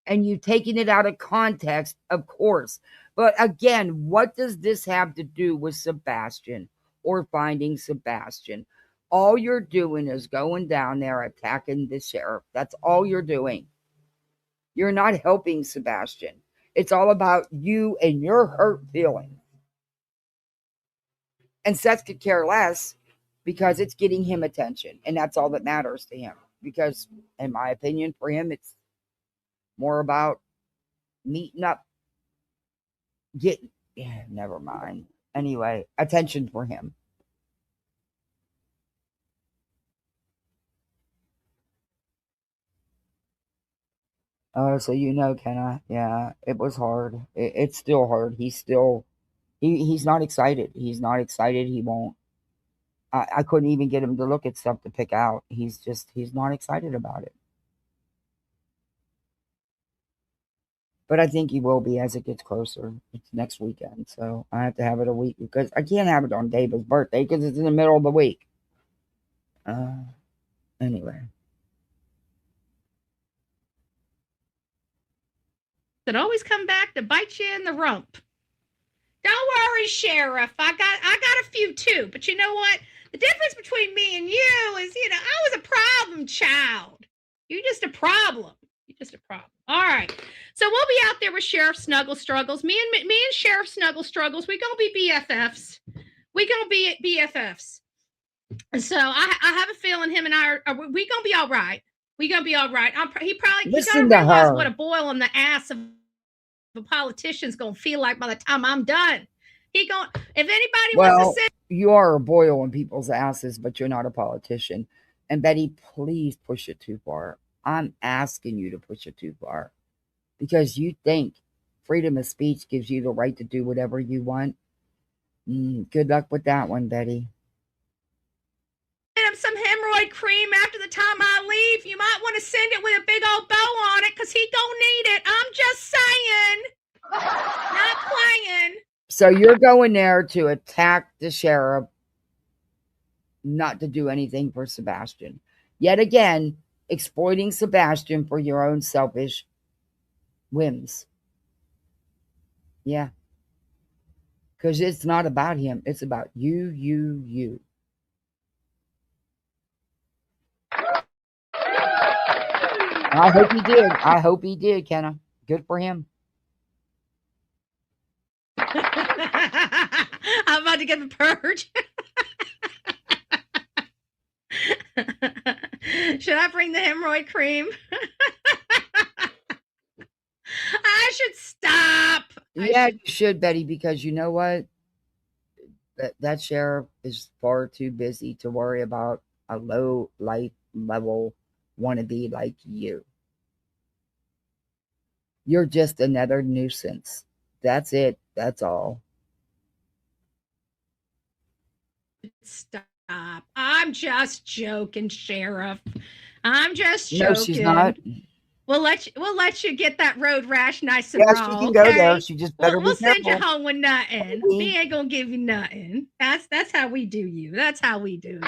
And you've taken it out of context, of course. But again, what does this have to do with Sebastian or finding Sebastian? All you're doing is going down there attacking the sheriff. That's all you're doing. You're not helping Sebastian. It's all about you and your hurt feelings. And Seth could care less because it's getting him attention. And that's all that matters to him. Because, in my opinion, for him, it's more about meeting up. Never mind. Anyway, attention for him. Oh, so you know, Kenna, yeah, it was hard. It's still hard. He's not excited. He's not excited. He won't. I couldn't even get him to look at stuff to pick out. He's not excited about it. But I think he will be as it gets closer. It's next weekend, so I have to have it a week because I can't have it on David's birthday because it's in the middle of the week. Anyway. That always come back to bite you in the rump. Don't worry, Sheriff. I got a few too, but you know what? The difference between me and you is, I was a problem child. You're just a problem. You're just a problem. All right. So we'll be out there with Sheriff Snuggle Struggles. Me and Sheriff Snuggle Struggles. We're gonna be BFFs. We're gonna be BFFs. And so I have a feeling him and I are we gonna be all right. We're gonna be all right. He Listen gotta to realize her. what a boil in the ass of a politician's gonna feel like by the time I'm done. If anybody wants to say you are a boil on people's asses, but you're not a politician. And Betty, please push it too far. I'm asking you to push it too far. Because you think freedom of speech gives you the right to do whatever you want. Good luck with that one, Betty. him some hemorrhoid cream after the time I leave. You might want to send it with a big old bow on it because he don't need it. I'm just saying. Not playing. So you're going there to attack the sheriff, not to do anything for Sebastian. Yet again, exploiting Sebastian for your own selfish whims. Yeah. Because it's not about him. It's about you. I hope he did. I hope he did, Kenna. Good for him. I'm about to get the purge. Should I bring the hemorrhoid cream? I should stop. You should, Betty, because you know what? That sheriff is far too busy to worry about a low life level wannabe like you. You're just another nuisance. That's it. That's all. Stop. I'm just joking, Sheriff. I'm just joking. No, she's not. We'll let you get that road rash nice and Yeah, raw. she can go okay? there. She just better We'll be send you careful. home with nothing. We ain't gonna give you nothing. That's how we do you. That's how we do you.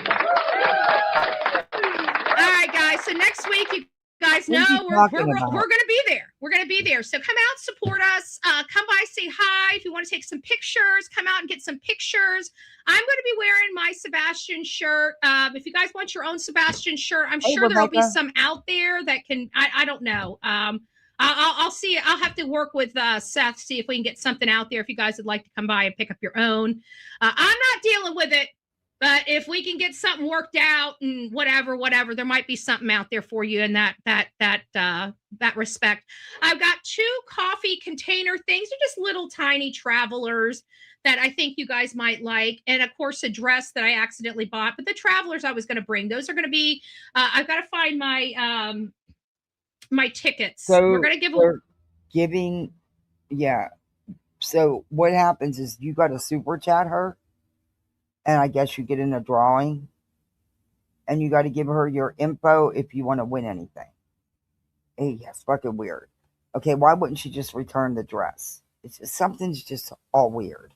right, guys. So next week, you guys What are you know we're talking going about? to be there. We're going to be there. So come out, support us. Come by, say hi. If you want to take some pictures, come out and get some pictures. I'm going to be wearing my Sebastian shirt. If you guys want your own Sebastian shirt, I'm Hey, sure there'll be Rebecca. some out there that can. I don't know. I'll see. I'll have to work with Seth, see if we can get something out there. If you guys would like to come by and pick up your own, I'm not dealing with it. But if we can get something worked out and whatever, there might be something out there for you in that respect. I've got 2 coffee container things. They're just little tiny travelers that I think you guys might like. And of course, a dress that I accidentally bought. But the travelers I was going to bring, those are going to be, I've got to find my my tickets. So We're going to give they're giving, yeah. So what happens is you got to super chat her, and I guess you get in a drawing, and you got to give her your info if you want to win anything. Hey, that's fucking weird. Okay, why wouldn't she just return the dress? It's just, something's just all weird.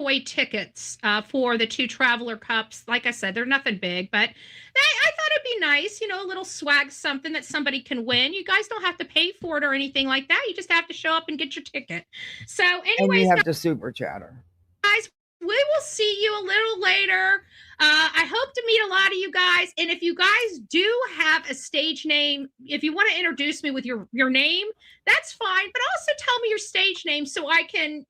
away tickets for the 2 traveler cups. Like I said, they're nothing big, but I thought it'd be nice, a little swag, something that somebody can win. You guys don't have to pay for it or anything like that. You just have to show up and get your ticket. So And you anyways, have to super chat her. guys, we will see you a little later. I hope to meet a lot of you guys. And if you guys do have a stage name, if you want to introduce me with your name, that's fine. But also tell me your stage name so I can,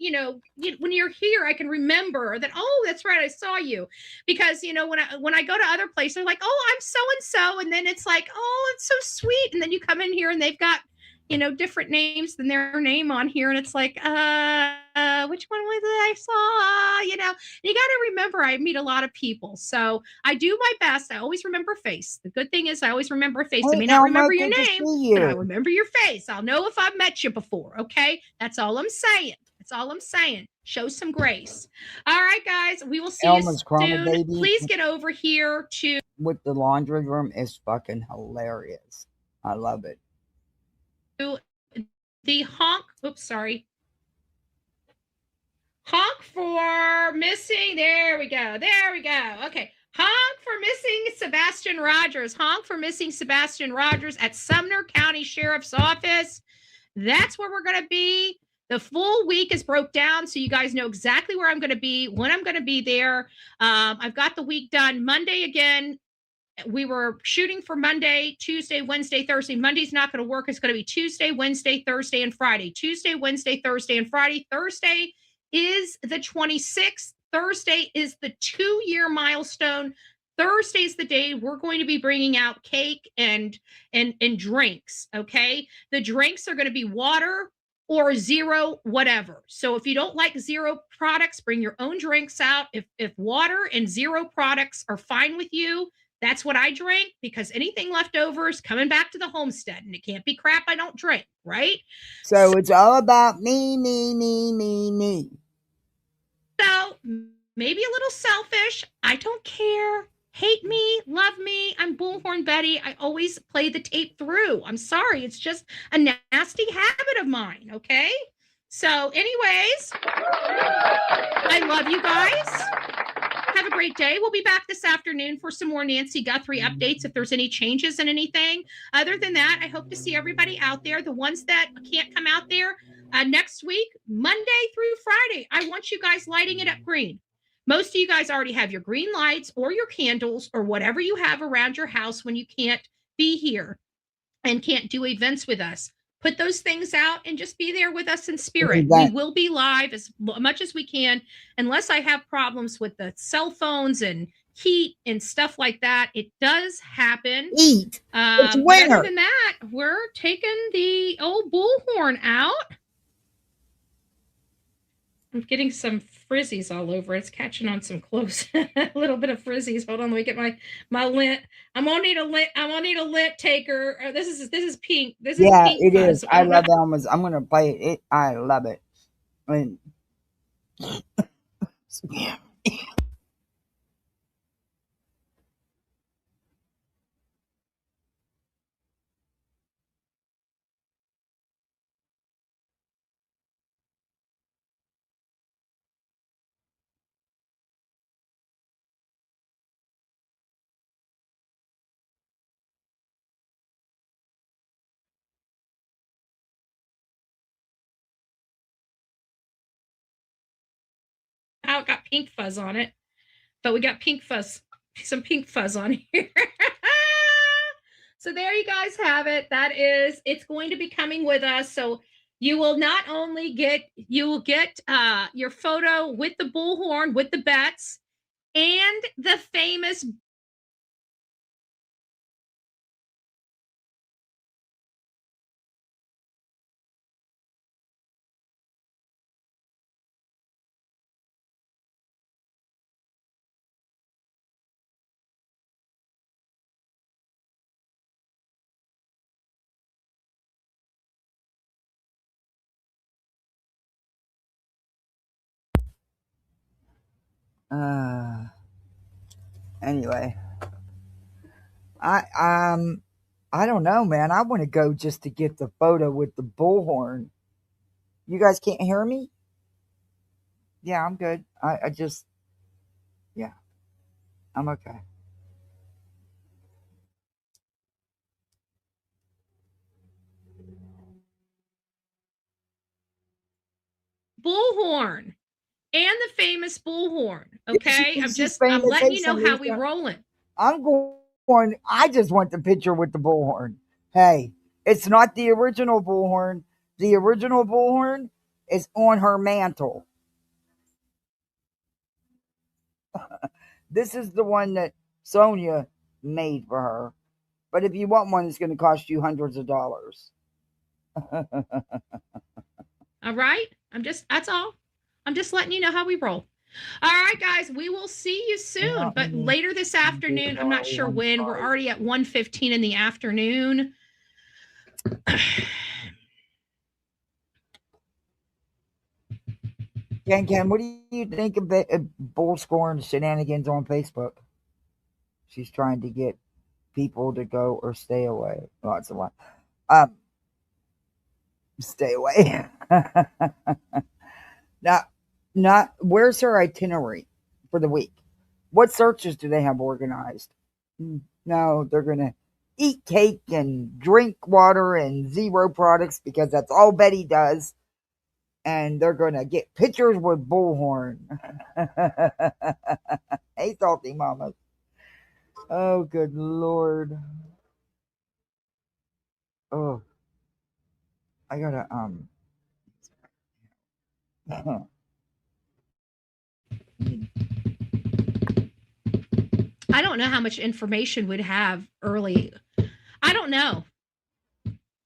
when you're here, I can remember that, oh, that's right, I saw you. Because, when I go to other places, they're like, oh, I'm so-and-so. And then it's like, oh, it's so sweet. And then you come in here and they've got, different names than their name on here. And it's like, which one was it I saw? You got to remember, I meet a lot of people. So I do my best. I always remember face. The good thing is I always remember a face. I may not remember your name, but I remember your face. I'll know if I've met you before. Okay. That's all I'm saying. Show some grace. All right, guys. We will see Elma's you Crama soon. baby Please get over here to with the laundry room is fucking hilarious. I love it. the honk. Oops, sorry. Honk for missing. There we go. Okay. Honk for missing Sebastian Rogers. Honk for missing Sebastian Rogers at Sumner County Sheriff's Office. That's where we're going to be. The full week is broke down, so you guys know exactly where I'm going to be, when I'm going to be there. I've got the week done. Monday again, we were shooting for Monday, Tuesday, Wednesday, Thursday. Monday's not going to work. It's going to be Tuesday, Wednesday, Thursday, and Friday. Tuesday, Wednesday, Thursday, and Friday. Thursday is the 26th. Thursday is the 2-year milestone. Thursday's the day we're going to be bringing out cake and drinks. Okay, the drinks are going to be water or zero, whatever. So if you don't like zero products, bring your own drinks out. If water and zero products are fine with you, that's what I drink, because anything left over is coming back to the homestead, and it can't be crap I don't drink, right? So it's all about me, me, me, me, me. So maybe a little selfish. I don't care. Hate me, love me. I'm Bullhorn Betty. I always play the tape through. I'm sorry. It's just a nasty habit of mine. Okay. So, anyways, I love you guys. Have a great day. We'll be back this afternoon for some more Nancy Guthrie updates if there's any changes in anything. Other than that, I hope to see everybody out there. The ones that can't come out there next week, Monday through Friday, I want you guys lighting it up green. Most of you guys already have your green lights or your candles or whatever you have around your house when you can't be here and can't do events with us. Put those things out and just be there with us in spirit. We will be live as much as we can, unless I have problems with the cell phones and heat and stuff like that. It does happen. It's winter. But other than that, we're taking the old bullhorn out. I'm getting some frizzies all over. It's catching on some clothes. A little bit of frizzies. Hold on, let me get my lint. I'm gonna need a lint taker. This is pink. This is pink. It is. I love Elma's. I'm gonna play it. I love it. And it got pink fuzz on it, but we got pink fuzz, some pink fuzz on here. So there you guys have it. It's going to be coming with us. So you will not only get, your photo with the bullhorn, with the bets, and the famous Anyway, I don't know, man. I want to go just to get the photo with the bullhorn. You guys can't hear me? Yeah, I'm good. I just, yeah, I'm okay. bullhorn and the famous bullhorn. Okay, I'm She's letting famous. you know how we rolling. I'm going. I just want the picture with the bullhorn. Hey, it's not the original bullhorn. The original bullhorn is on her mantle. This is the one that Sonia made for her. But if you want one, it's going to cost you hundreds of dollars. All right, that's all. I'm just letting you know how we roll. All right, guys, we will see you soon, but later this afternoon. I'm not sure when. We're already at 1:15 in the afternoon. Ken, what do you think of bull scoring shenanigans on Facebook? She's trying to get people to go or stay away. Lots of one. Stay away. Now, where's her itinerary for the week? What searches do they have organized? No, they're gonna eat cake and drink water and zero products because that's all Betty does. And they're gonna get pictures with bullhorn. Hey, salty mamas. Oh, good Lord. Oh, I gotta I don't know how much information we'd have early. I don't know.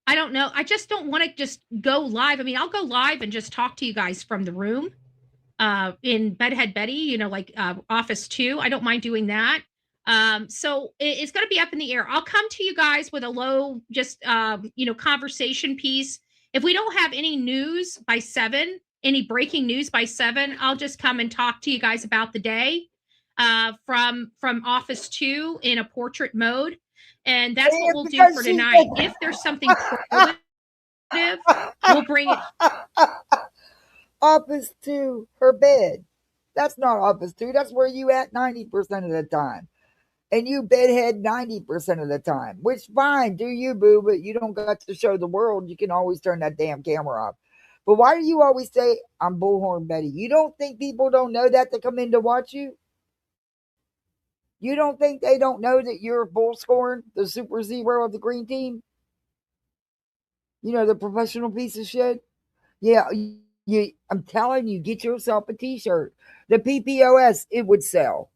I just don't want to just go live. I mean, I'll go live and just talk to you guys from the room in Bedhead Betty, like Office 2. I don't mind doing that. So it's going to be up in the air. I'll come to you guys with a low, just, conversation piece. If we don't have any news by 7, any breaking news by 7, I'll just come and talk to you guys about the day from Office 2 in a portrait mode. And that's what we'll do for tonight. If there's something probative, we'll bring it. Office 2, her bed. That's not Office 2. That's where you at 90% of the time. And you bedhead 90% of the time. Which, fine, do you, boo, but you don't got to show the world. You can always turn that damn camera off. But why do you always say, I'm Bullhorn Betty? You don't think people don't know that to come in to watch you? You don't think they don't know that you're Bull Scorn, the super zero of the green team? The professional piece of shit? Yeah, I'm telling you, get yourself a t-shirt. The PPOS, it would sell.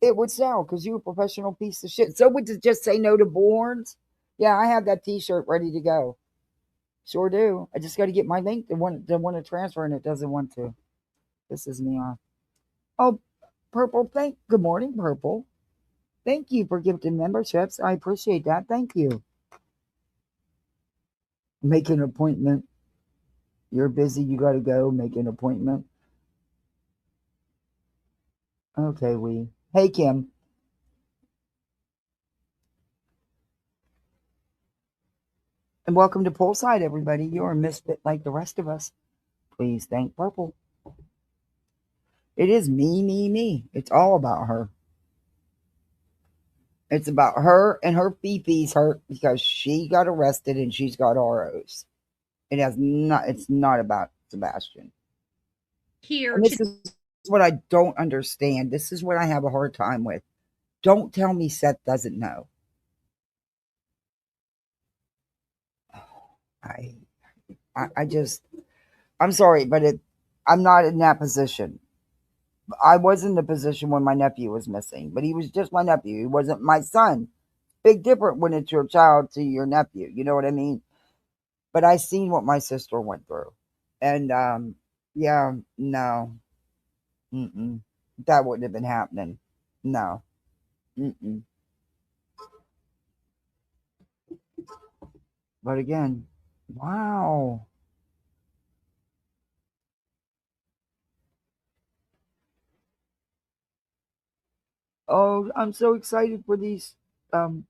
It would sell because you're a professional piece of shit. So would you just say no to bullhorns? Yeah, I have that t-shirt ready to go. Sure do. I just got to get my link to want to transfer, and it doesn't want to. This is me off. Oh, Purple, good morning, Purple. Thank you for gifting memberships. I appreciate that. Thank you. Make an appointment. You're busy. You got to go. Make an appointment. Okay, Hey, Kim. And welcome to Poolside, everybody. You're a misfit like the rest of us. Please thank Purple. It is me. It's all about her. It's about her, and her Fifi's hurt because she got arrested and she's got ROs. It's not about Sebastian. Here this is what I don't understand. This is what I have a hard time with. Don't tell me Seth doesn't know. I just, I'm sorry, but I'm not in that position. I was in the position when my nephew was missing, but he was just my nephew. He wasn't my son. Big difference when it's your child to your nephew. You know what I mean? But I seen what my sister went through, and yeah, no, that wouldn't have been happening. No, mm-mm. But again, wow. Oh, I'm so excited for these um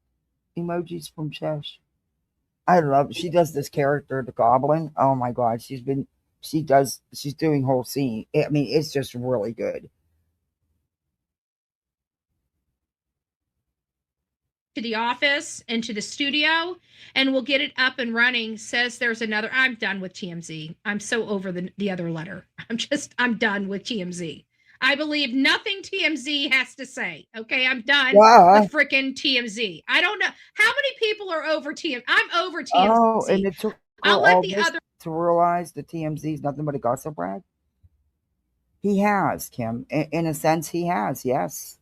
emojis from Chesh. I love she does this character, the Goblin. Oh my god, she's doing whole scene. I mean, it's just really good. To the office and to the studio, and we'll get it up and running. Says there's another. I'm done with TMZ. I'm so over the other letter. I'm done with TMZ. I believe nothing TMZ has to say. Okay, I'm done Yeah. with freaking TMZ. I don't know how many people are over TMZ. I'm over TMZ. Oh, and it took her I'll let all the this other. to realize the TMZ is nothing but a gossip rag. He has, Kim. In a sense, he has. Yes.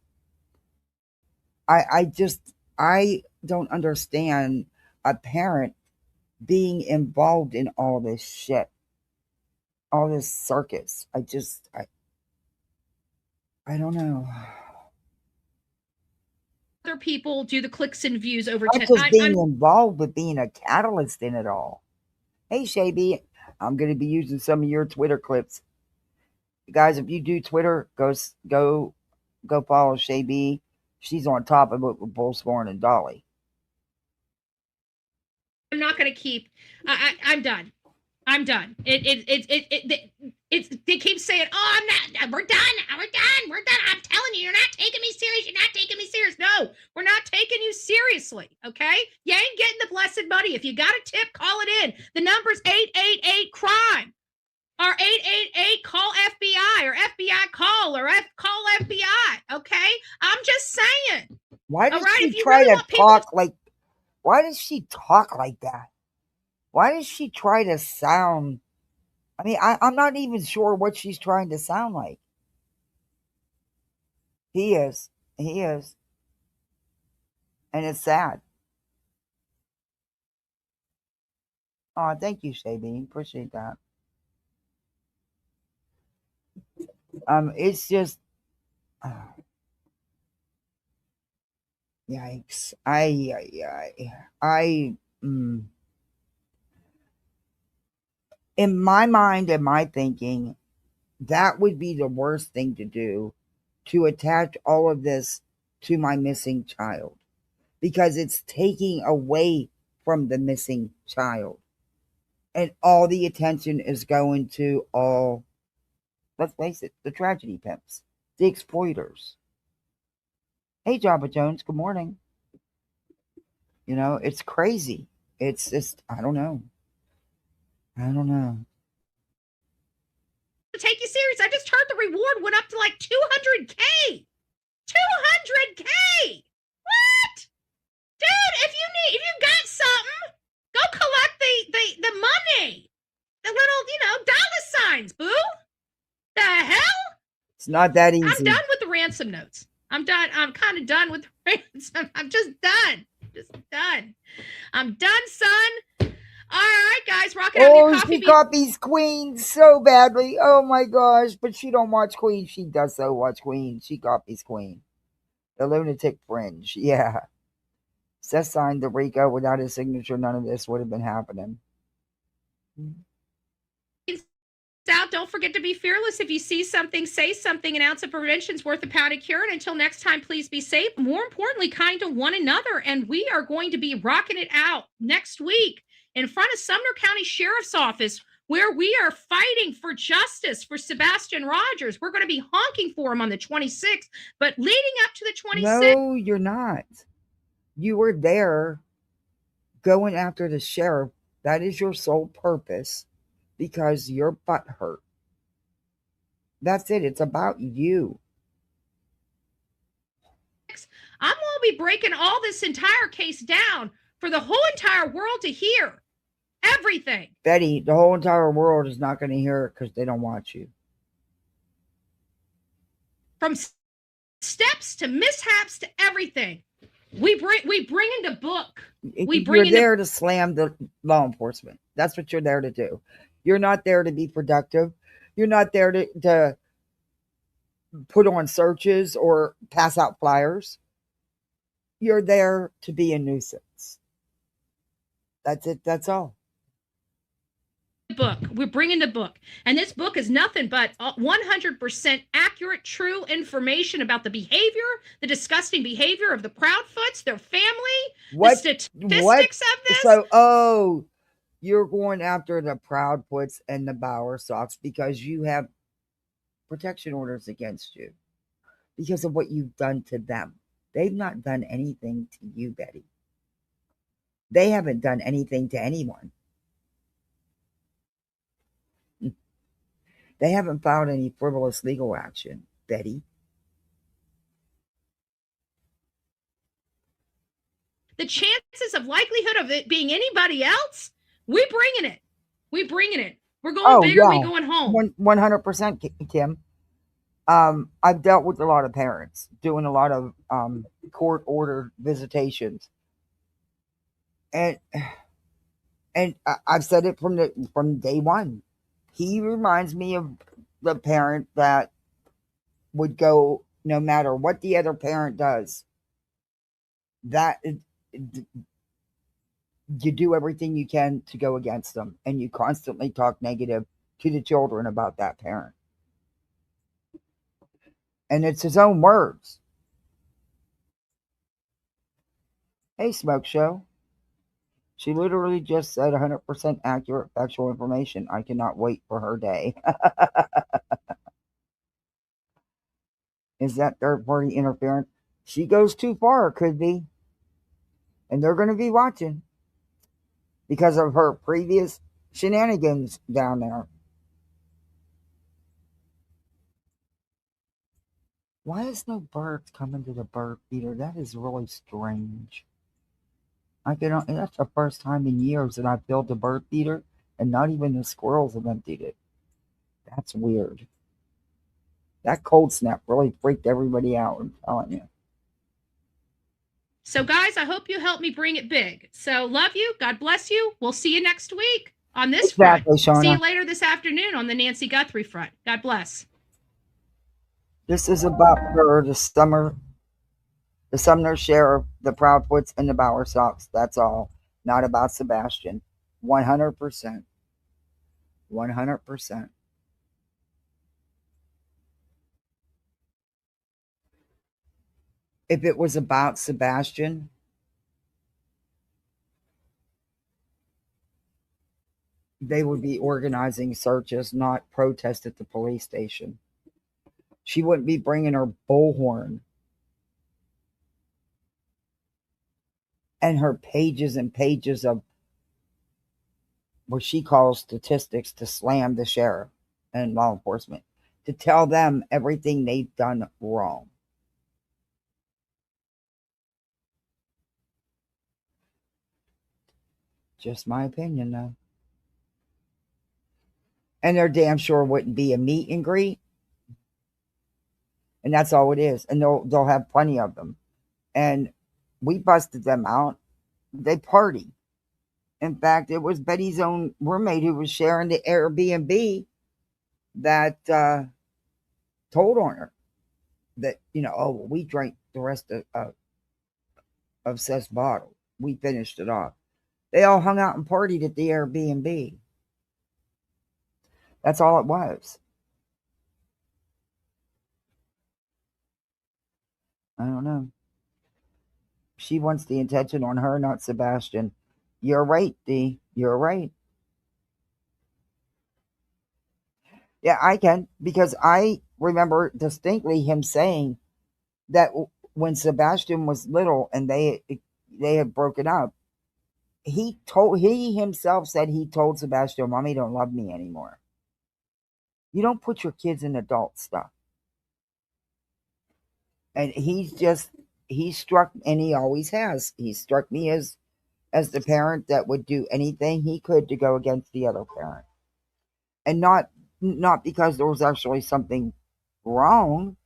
I just I don't understand a parent being involved in all this shit, all this circus. I don't know. Other people do the clicks and views over Not 10. just being I'm involved, but being a catalyst in it all. Hey, Shaby, I'm going to be using some of your Twitter clips, guys. If you do Twitter, go follow Shaby. She's on top of it with Bullscorn and Dolly. not going to keep. I'm done. I'm done. They keep saying, "Oh, I'm not. We're done. We're done. We're done." I'm telling you, you're not taking me serious. You're not taking me serious. No, we're not taking you seriously. Okay, you ain't getting the blessed money. If you got a tip, call it in. The number's 888 crime or 888 call FBI or FBI call or call FBI. Okay, I'm just saying. Why does Right, she if you try really to want people talk like? Why does she talk like that? Why does she try to sound? I mean, I'm not even sure what she's trying to sound like. He is. He is. And it's sad. Oh, thank you, Shaby. Appreciate that. It's just yikes. I in my mind and my thinking, that would be the worst thing to do, to attach all of this to my missing child, because it's taking away from the missing child. And all the attention is going to all, let's face it, the tragedy pimps, the exploiters. Hey, Jabba Jones, good morning. You know, it's crazy. It's just, I don't know. I don't know. to take you serious. I just heard the reward went up to like 200K. 200K. What? Dude, if you got something, go collect the money. The little, dollar signs, boo. The hell? It's not that easy. I'm done with the ransom notes. I'm done. I'm kind of done with the ransom. I'm just done. Just done. I'm done, son. All right, guys, rocking out your coffee. She copies Queen so badly. Oh my gosh! But she don't watch Queen. She does so watch Queen. She copies Queen. The lunatic fringe. Yeah. Seth signed the Rico. Without his signature, none of this would have been happening. Out. Don't forget to be fearless. If you see something, say something. An ounce of prevention is worth a pound of cure. And until next time, please be safe. More importantly, kind to one another. And we are going to be rocking it out next week in front of Sumner County Sheriff's Office, where we are fighting for justice for Sebastian Rogers. We're going to be honking for him on the 26th. But leading up to the 26th. No, you're not. You were there going after the sheriff. That is your sole purpose, because your butt hurt. That's it. It's about you. I'm going to be breaking all this entire case down for the whole entire world to hear. Everything. Betty, the whole entire world is not going to hear it because they don't watch you. From steps to mishaps to everything. We bring in the book. You're there to slam the law enforcement. That's what you're there to do. You're not there to be productive. You're not there to put on searches or pass out flyers. You're there to be a nuisance. That's it. That's all. Book. We're bringing the book. And this book is nothing but 100% accurate, true information about the behavior, the disgusting behavior of the Proudfoots, their family, the statistics of this. So, you're going after the Proudfoots and the Bower Sox because you have protection orders against you because of what you've done to them. They've not done anything to you, Betty. They haven't done anything to anyone. They haven't filed any frivolous legal action, Betty. The chances of likelihood of it being anybody else, we're bringing it. We're bringing it. We're going big or we're going home. 100%, Kim. I've dealt with a lot of parents doing a lot of court ordered visitations, and I've said it from day one. He reminds me of the parent that would go no matter what the other parent does. That you do everything you can to go against them, and you constantly talk negative to the children about that parent. And it's his own words. Hey, Smoke Show. She literally just said 100% accurate factual information. I cannot wait for her day. Is that third-party interference? She goes too far, it could be. And they're going to be watching because of her previous shenanigans down there. Why is no birds coming to the bird feeder? That is really strange. That's the first time in years that I've filled the bird feeder and not even the squirrels have emptied it. That's weird. That cold snap really freaked everybody out, I'm telling you. So, guys, I hope you help me bring it big. So, love you. God bless you. We'll see you next week on this front. Shauna. See you later this afternoon on the Nancy Guthrie front. God bless. This is about her, the Sumner sheriff, the Proudfoots, and the Bower Sox. That's all. Not about Sebastian. 100%. 100%. If it was about Sebastian, they would be organizing searches, not protest at the police station. She wouldn't be bringing her bullhorn and her pages and pages of what she calls statistics to slam the sheriff and law enforcement, to tell them everything they've done wrong. Just my opinion, though. And there damn sure wouldn't be a meet and greet. And that's all it is. And they'll have plenty of them. And we busted them out. They party. In fact, it was Betty's own roommate who was sharing the Airbnb that told on her that, we drank the rest of Seth's bottle. We finished it off. They all hung out and partied at the Airbnb. That's all it was. I don't know. She wants the attention on her, not Sebastian. You're right, Dee. You're right. Yeah, I can, because I remember distinctly him saying that when Sebastian was little and they had broken up, he himself said he told Sebastian, "Mommy don't love me anymore." You don't put your kids in adult stuff. And he struck, and he always has. He struck me as the parent that would do anything he could to go against the other parent. And not because there was actually something wrong,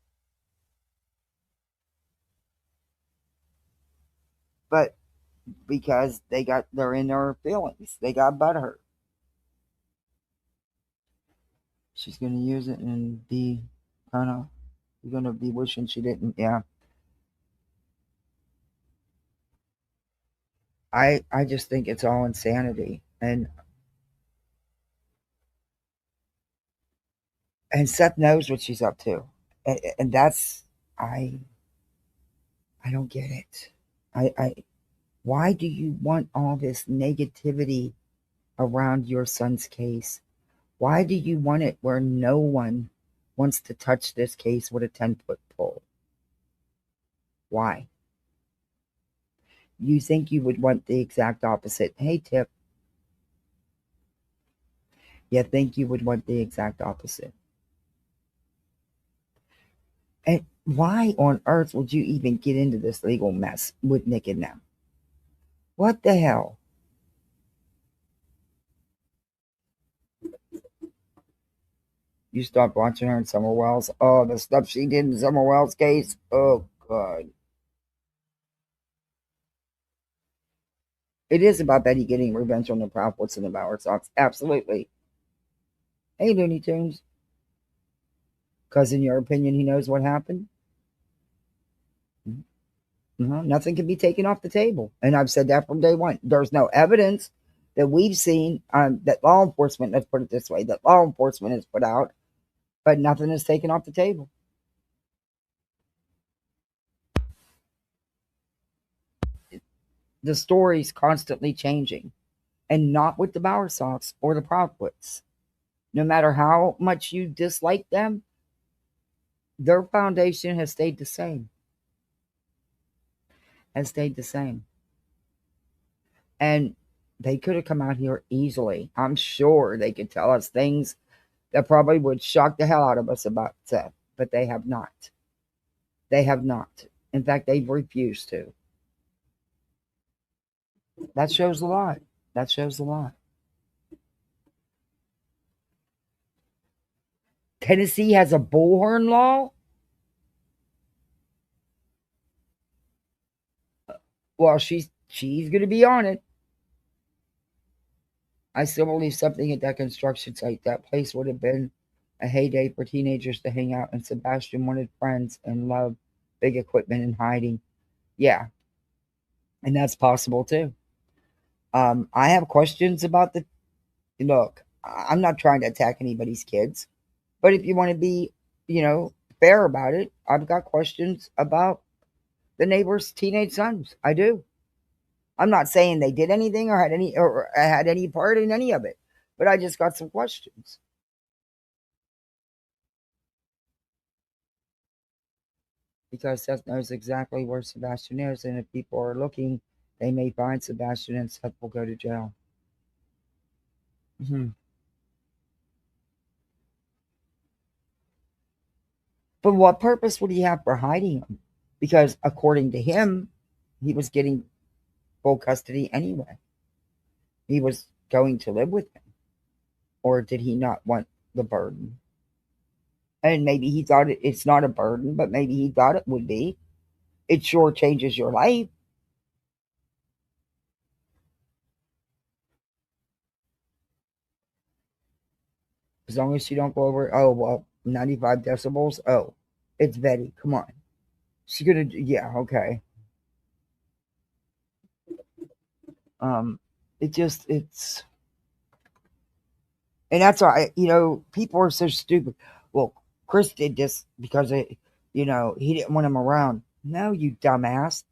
but because they're in their feelings. They got butthurt. She's gonna use it and be kind of, you're gonna be wishing she didn't. Yeah. I just think it's all insanity. And Seth knows what she's up to. And that's, I I don't get it. I why do you want all this negativity around your son's case? Why do you want it where no one wants to touch this case with a 10-foot pole? Why? You think you would want the exact opposite. Hey, Tip. You think you would want the exact opposite. And why on earth would you even get into this legal mess with Nick and them? What the hell? You stopped watching her in Summer Wells. Oh, the stuff she did in Summer Wells' case. Oh, God. It is about Betty getting revenge on the Proudfoots and the Bower Sox. Absolutely. Hey, Looney Tunes. Because in your opinion, he knows what happened? Nothing can be taken off the table. And I've said that from day one. There's no evidence that we've seen that law enforcement, let's put it this way, that law enforcement has put out, but nothing is taken off the table. The story's constantly changing, and not with the Bower Sox or the Proudfoots. No matter how much you dislike them, their foundation has stayed the same. And they could have come out here easily. I'm sure they could tell us things that probably would shock the hell out of us about Seth, but they have not. They have not. In fact, they've refused to. That shows a lot. Tennessee has a bullhorn law? Well, she's going to be on it. I still believe something at that construction site. That place would have been a heyday for teenagers to hang out, and Sebastian wanted friends and love, big equipment and hiding. Yeah, and that's possible too. I have questions about the look. I'm not trying to attack anybody's kids, but if you want to be, fair about it, I've got questions about the neighbor's teenage sons. I do. I'm not saying they did anything or had any part in any of it, but I just got some questions. Because Seth knows exactly where Sebastian is, and if people are looking, they may find Sebastian, and Seth will go to jail. But what purpose would he have for hiding him? Because according to him, he was getting full custody anyway. He was going to live with him. Or did he not want the burden? And maybe he thought it's not a burden, but maybe he thought it would be. It sure changes your life. As long as you don't go over, 95 decibels. Oh, it's Betty. Come on. She's going to, yeah, okay. It's, and that's why, people are so stupid. Well, Chris did this because, he didn't want him around. No, you dumbass.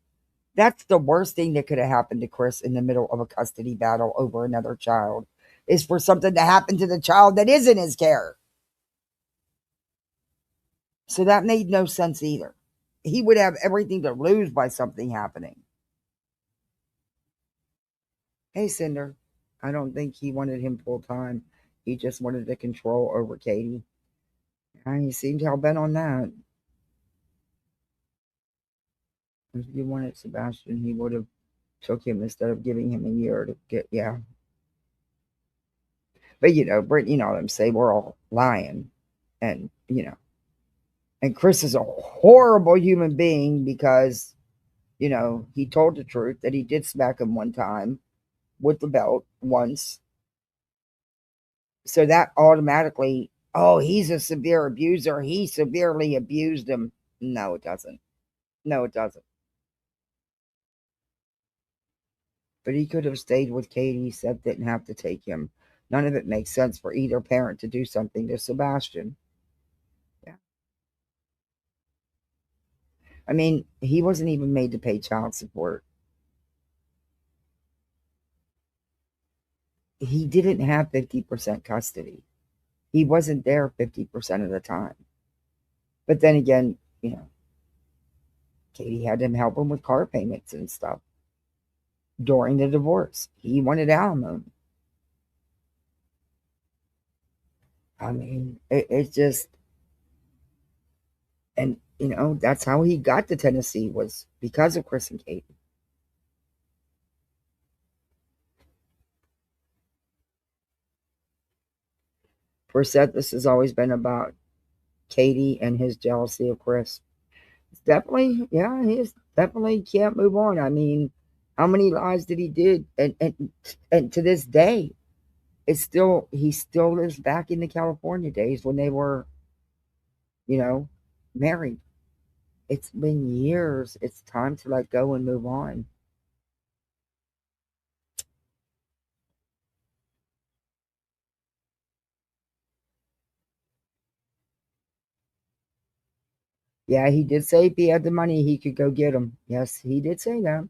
That's the worst thing that could have happened to Chris in the middle of a custody battle over another child, is for something to happen to the child that is in his care. So that made no sense either. He would have everything to lose by something happening. Hey, Cinder. I don't think he wanted him full time. He just wanted the control over Katie. And he seemed hell bent on that. If he wanted Sebastian, he would have took him instead of giving him a year to get, yeah. But Britt, them say we're all lying. And, and Chris is a horrible human being because, he told the truth that he did smack him one time with the belt once. So that automatically, oh, he's a severe abuser. He severely abused him. No, it doesn't. No, it doesn't. But he could have stayed with Katie. Seth didn't have to take him. None of it makes sense for either parent to do something to Sebastian. Yeah. I mean, he wasn't even made to pay child support. He didn't have 50% custody. He wasn't there 50% of the time. But then again, Katie had him help him with car payments and stuff during the divorce. He wanted alimony. I mean, it's just, and that's how he got to Tennessee, was because of Chris and Katie. For Seth, this has always been about Katie and his jealousy of Chris. It's definitely, yeah, he definitely can't move on. I mean, how many lies did he did? And to this day, he still lives back in the California days when they were, married. It's been years. It's time to let go and move on. Yeah, he did say if he had the money, he could go get them. Yes, he did say that.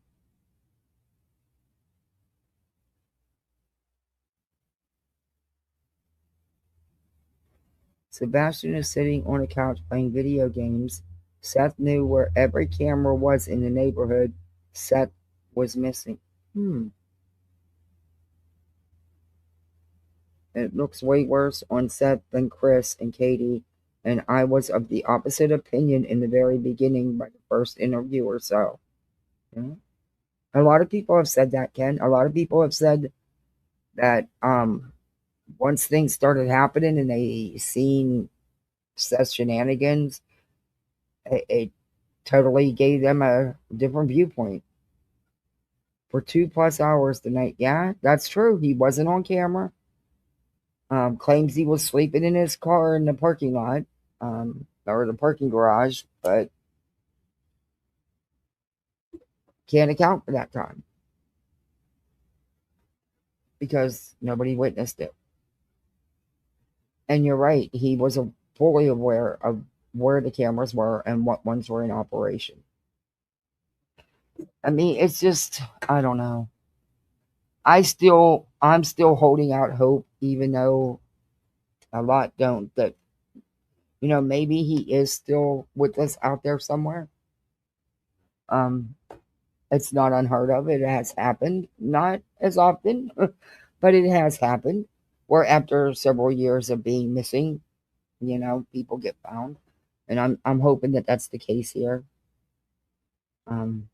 Sebastian is sitting on a couch playing video games. Seth knew where every camera was in the neighborhood. Seth was missing. It looks way worse on Seth than Chris and Katie, and I was of the opposite opinion in the very beginning by the first interview or so. Yeah. A lot of people have said that, Ken. A lot of people have said that once things started happening and they seen Seth's shenanigans, it totally gave them a different viewpoint. For 2+ hours the night, yeah, that's true. He wasn't on camera. Claims he was sleeping in his car in the parking lot, or the parking garage, but can't account for that time because nobody witnessed it. And you're right, he was fully aware of where the cameras were and what ones were in operation. I mean, it's just, I don't know. I'm still holding out hope, even though a lot don't, that maybe he is still with us out there somewhere. It's not unheard of. It has happened, not as often, but it has happened where after several years of being missing, people get found, and I'm hoping that that's the case here. And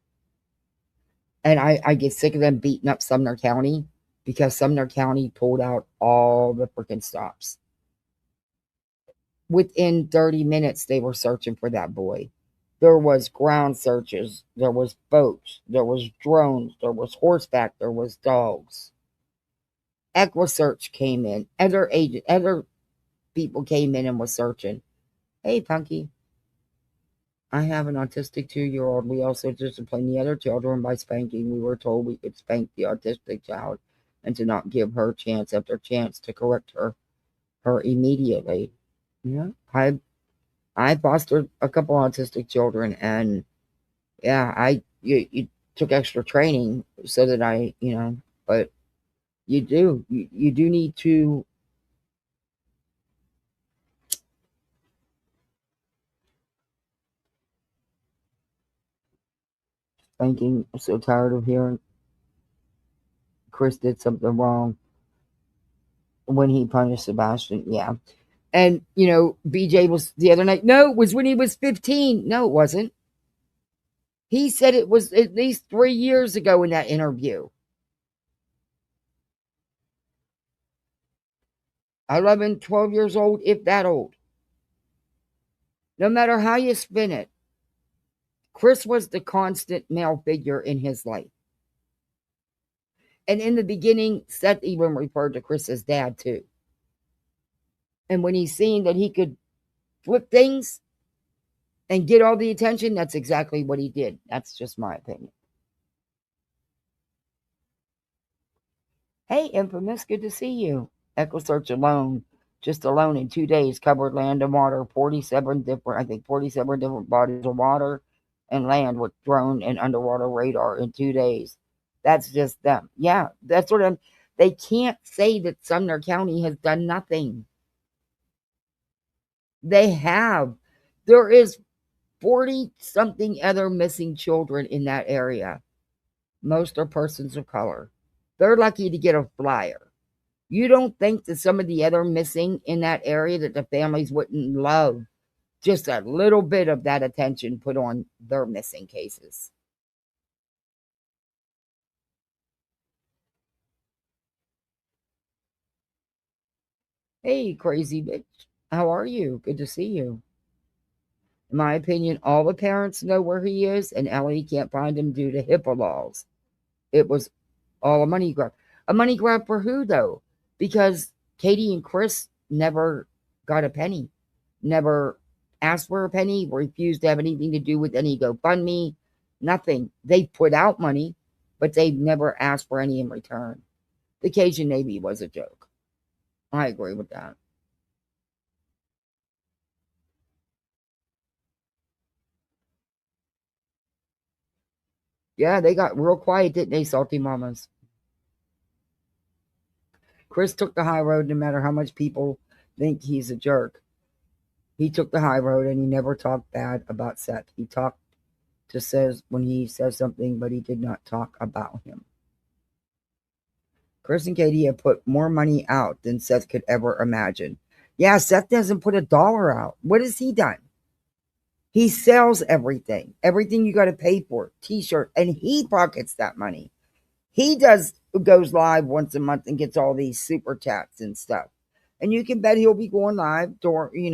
I get sick of them beating up Sumner County because Sumner County pulled out all the freaking stops. Within 30 minutes, they were searching for that boy. There was ground searches, there was boats, there was drones, there was horseback, there was dogs. EquiSearch came in. Other people came in and was searching. Hey, Punky. I have an autistic 2-year-old. We also discipline the other children by spanking. We were told we could spank the autistic child and to not give her chance after chance to correct her immediately. Yeah, I fostered a couple autistic children, and yeah, you took extra training so that I, but you do need to thinking. I'm so tired of hearing Chris did something wrong when he punished Sebastian. Yeah, And, BJ was the other night. No, it was when he was 15. No, it wasn't. He said it was at least 3 years ago in that interview. 11, 12 years old, if that old. No matter how you spin it, Chris was the constant male figure in his life. And in the beginning, Seth even referred to Chris as dad too. And when he's seen that he could flip things and get all the attention, that's exactly what he did. That's just my opinion. Hey, Infamous, good to see you. Echo search alone, just alone in 2 days, covered land and water, 47 different bodies of water and land with drone and underwater radar in 2 days. That's just them. Yeah, that's what they can't say that Sumner County has done nothing. They have. There is 40-something other missing children in that area. Most are persons of color. They're lucky to get a flyer. You don't think that some of the other missing in that area that the families wouldn't love just a little bit of that attention put on their missing cases? Hey, crazy bitch. How are you? Good to see you. In my opinion, all the parents know where he is, and Ellie can't find him due to HIPAA laws. It was all a money grab. A money grab for who, though? Because Katie and Chris never got a penny. Never asked for a penny, refused to have anything to do with any GoFundMe, nothing. They put out money, but they never asked for any in return. The Cajun Navy was a joke. I agree with that. Yeah, they got real quiet, didn't they, salty mamas? Chris took the high road no matter how much people think he's a jerk. He took the high road and he never talked bad about Seth. He talked to Seth when he says something, but he did not talk about him. Chris and Katie have put more money out than Seth could ever imagine. Yeah, Seth doesn't put $1 out. What has he done? He sells everything. Everything you got to pay for. T-shirt. And he pockets that money. He goes live once a month and gets all these super chats and stuff. And you can bet he'll be going live during,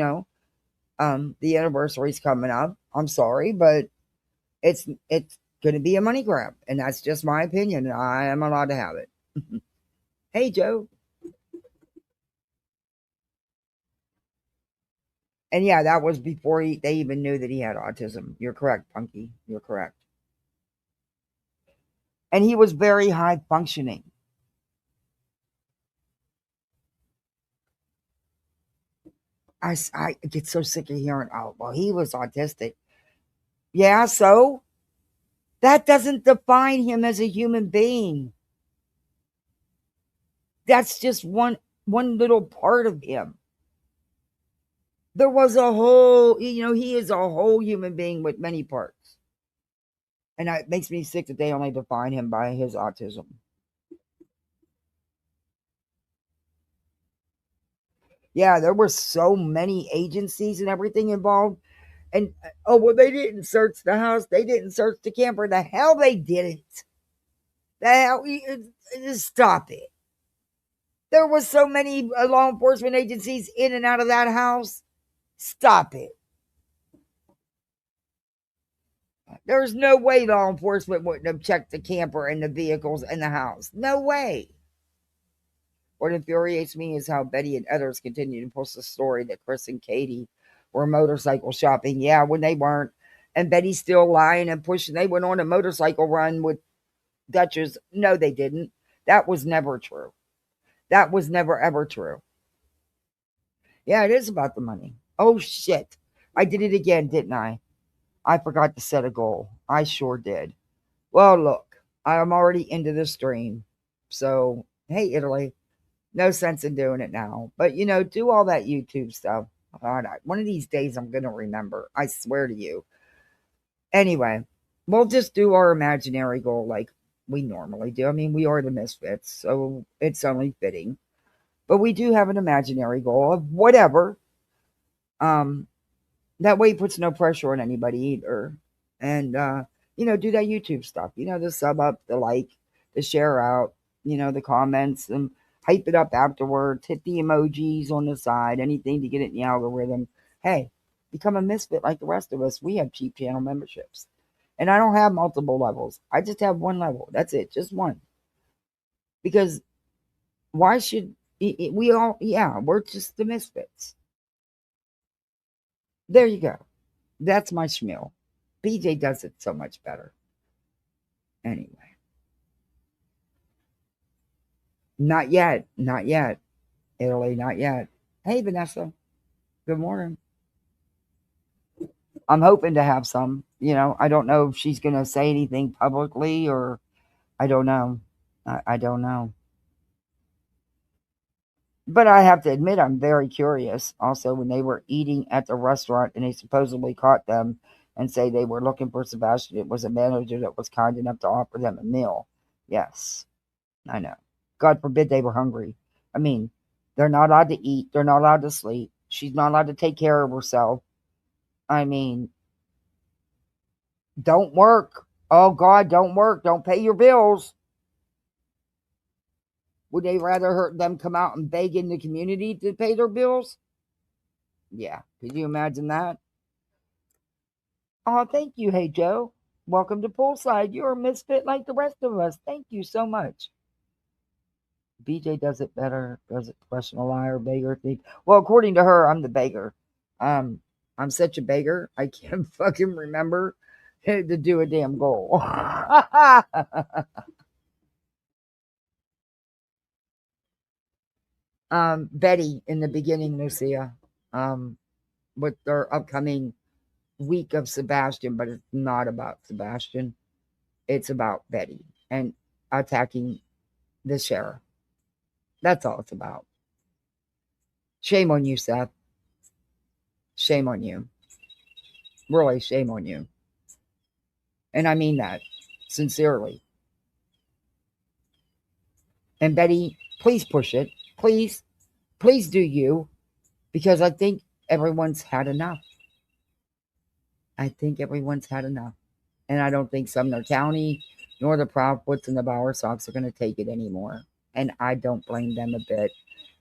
the anniversary's coming up. I'm sorry, but it's going to be a money grab. And that's just my opinion. I am allowed to have it. Hey, Joe. And yeah, that was before they even knew that he had autism. You're correct, Punky. You're correct. And he was very high functioning. I get so sick of hearing, oh, well, he was autistic. Yeah, so that doesn't define him as a human being. That's just one little part of him. There was a whole, he is a whole human being with many parts. And it makes me sick that they only define him by his autism. Yeah, there were so many agencies and everything involved. And, oh, well, they didn't search the house. They didn't search the camper. The hell they didn't. The hell, just stop it. There was so many law enforcement agencies in and out of that house. Stop it. There's no way law enforcement wouldn't have checked the camper and the vehicles and the house. No way. What infuriates me is how Betty and others continue to post the story that Chris and Katie were motorcycle shopping. Yeah, when they weren't. And Betty's still lying and pushing. They went on a motorcycle run with Duchess. No, they didn't. That was never true. That was never, ever true. Yeah, it is about the money. Oh, shit. I did it again, didn't I? I forgot to set a goal. I sure did. Well, look, I'm already into the stream. So, hey, Italy, no sense in doing it now. But, do all that YouTube stuff. All right, one of these days I'm going to remember. I swear to you. Anyway, we'll just do our imaginary goal like we normally do. I mean, we are the misfits, so it's only fitting. But we do have an imaginary goal of whatever That way it puts no pressure on anybody either. And do that YouTube stuff. The sub up, the like, the share out, the comments, and hype it up afterwards. Hit the emojis on the side, anything to get it in the algorithm. Hey, become a misfit like the rest of us. We have cheap channel memberships. And I don't have multiple levels. I just have one level. That's it, just one. Because why should we all, we're just the misfits. There you go. That's my schmeal. BJ does it so much better. Anyway. Not yet. Not yet. Italy, not yet. Hey, Vanessa. Good morning. I'm hoping to have some. I don't know if she's going to say anything publicly or I don't know. I don't know. But I have to admit, I'm very curious. Also, when they were eating at the restaurant and they supposedly caught them and say they were looking for Sebastian, it was a manager that was kind enough to offer them a meal. Yes, I know. God forbid they were hungry. I mean, they're not allowed to eat. They're not allowed to sleep. She's not allowed to take care of herself. I mean, don't work. Oh, God, don't work. Don't pay your bills. Would they rather them come out and beg in the community to pay their bills? Yeah. Could you imagine that? Oh, thank you. Hey, Joe. Welcome to Poolside. You're a misfit like the rest of us. Thank you so much. BJ does it better. Does it question a liar, beggar, thief? Well, according to her, I'm the beggar. I'm such a beggar. I can't fucking remember to do a damn goal. Betty in the beginning, Lucia, with their upcoming week of Sebastian, but it's not about Sebastian. It's about Betty and attacking the sheriff. That's all it's about. Shame on you, Seth. Shame on you. Really, shame on you. And I mean that sincerely. And Betty, please push it. Please do you. Because I think everyone's had enough. I think everyone's had enough. And I don't think Sumner County nor the Proudfoots and the Bower Sox are going to take it anymore. And I don't blame them a bit.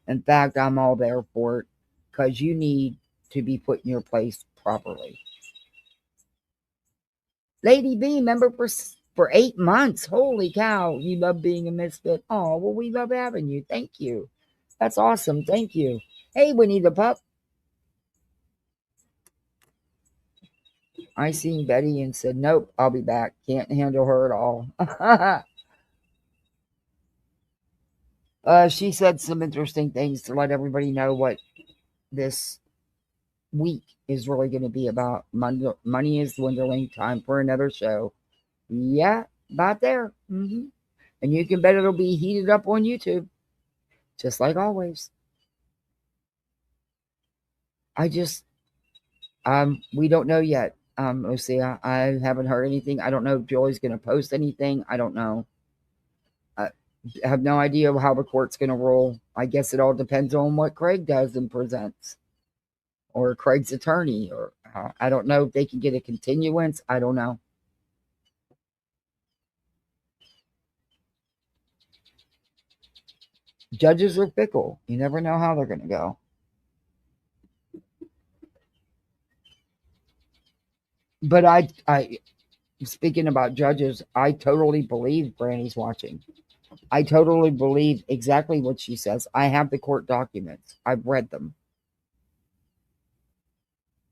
In fact, I'm all there for it because you need to be put in your place properly. Lady B, member for 8 months. Holy cow. You love being a misfit. Oh, well, we love having you. Thank you. That's awesome. Thank you. Hey, Winnie the Pup. I seen Betty and said, nope, I'll be back. Can't handle her at all. She said some interesting things to let everybody know what this week is really going to be about. Money is dwindling. Time for another show. Yeah, about there. And you can bet it'll be heated up on YouTube. Just like always. We don't know yet, Lucia. I haven't heard anything. I don't know if Joy's going to post anything. I don't know. I have no idea how the court's going to roll. I guess it all depends on what Craig does and presents. Or Craig's attorney. Or I don't know if they can get a continuance. I don't know. Judges are fickle. You never know how they're going to go. But I speaking about judges, I totally believe Granny's watching. I totally believe exactly what she says. I have the court documents. I've read them.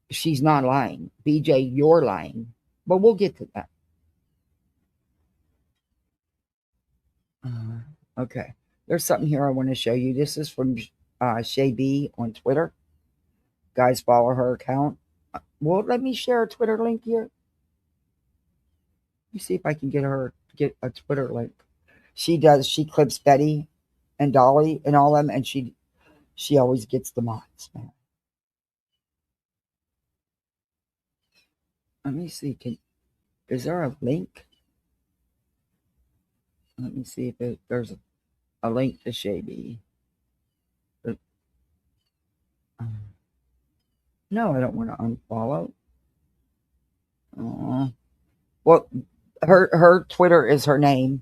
She's not lying. BJ, you're lying. But we'll get to that. Okay. There's something here I want to show you. This is from Shay B on Twitter. Guys, follow her account. Well, let me share a Twitter link here. Let me see if I can get a Twitter link. She clips Betty and Dolly and all them, and she always gets the mods, man. Let me see. Is there a link? Let me see if there's a link to Shay B. No, I don't want to unfollow. Well, her Twitter is her name.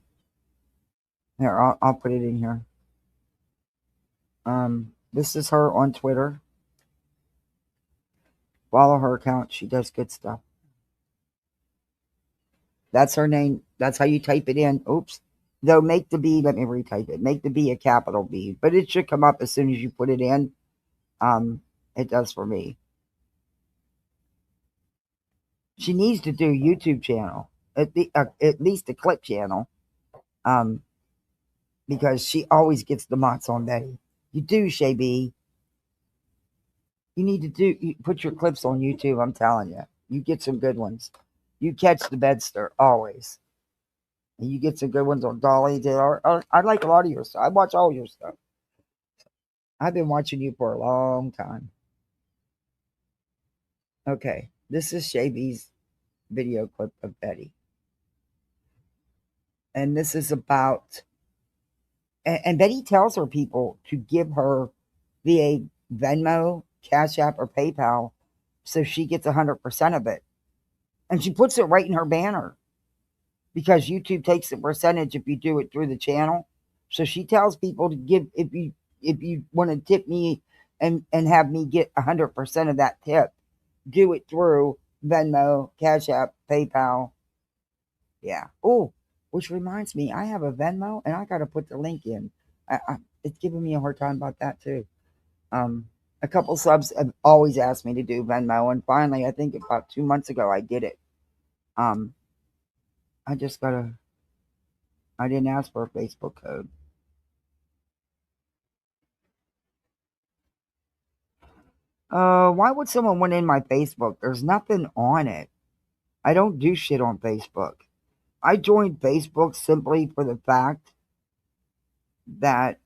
Here, I'll put it in here. This is her on Twitter. Follow her account. She does good stuff. That's her name. That's how you type it in. Oops. Though make the B, let me retype it. Make the B a capital B. But it should come up as soon as you put it in. It does for me. She needs to do a YouTube channel. At least a clip channel. Because she always gets the mutts on Betty. You do, Shay B. You need to put your clips on YouTube, I'm telling you. You get some good ones. You catch the bedster, always. And you get some good ones on Dolly. I like a lot of your stuff. I watch all your stuff. I've been watching you for a long time. Okay, this is Shay B's video clip of Betty. And this is about... And Betty tells her people to give her via Venmo, Cash App, or PayPal so she gets 100% of it. And she puts it right in her banner because YouTube takes a percentage if you do it through the channel. So she tells people to give, if you want to tip me and have me get 100% of that tip, do it through Venmo, Cash App, PayPal. Yeah. Oh, which reminds me, I have a Venmo and I got to put the link in. It's giving me a hard time about that too. A couple subs have always asked me to do Venmo, and finally, I think about 2 months ago, I did it. I just gotta. I didn't ask for a Facebook code. Why would someone want in my Facebook? There's nothing on it. I don't do shit on Facebook. I joined Facebook simply for the fact that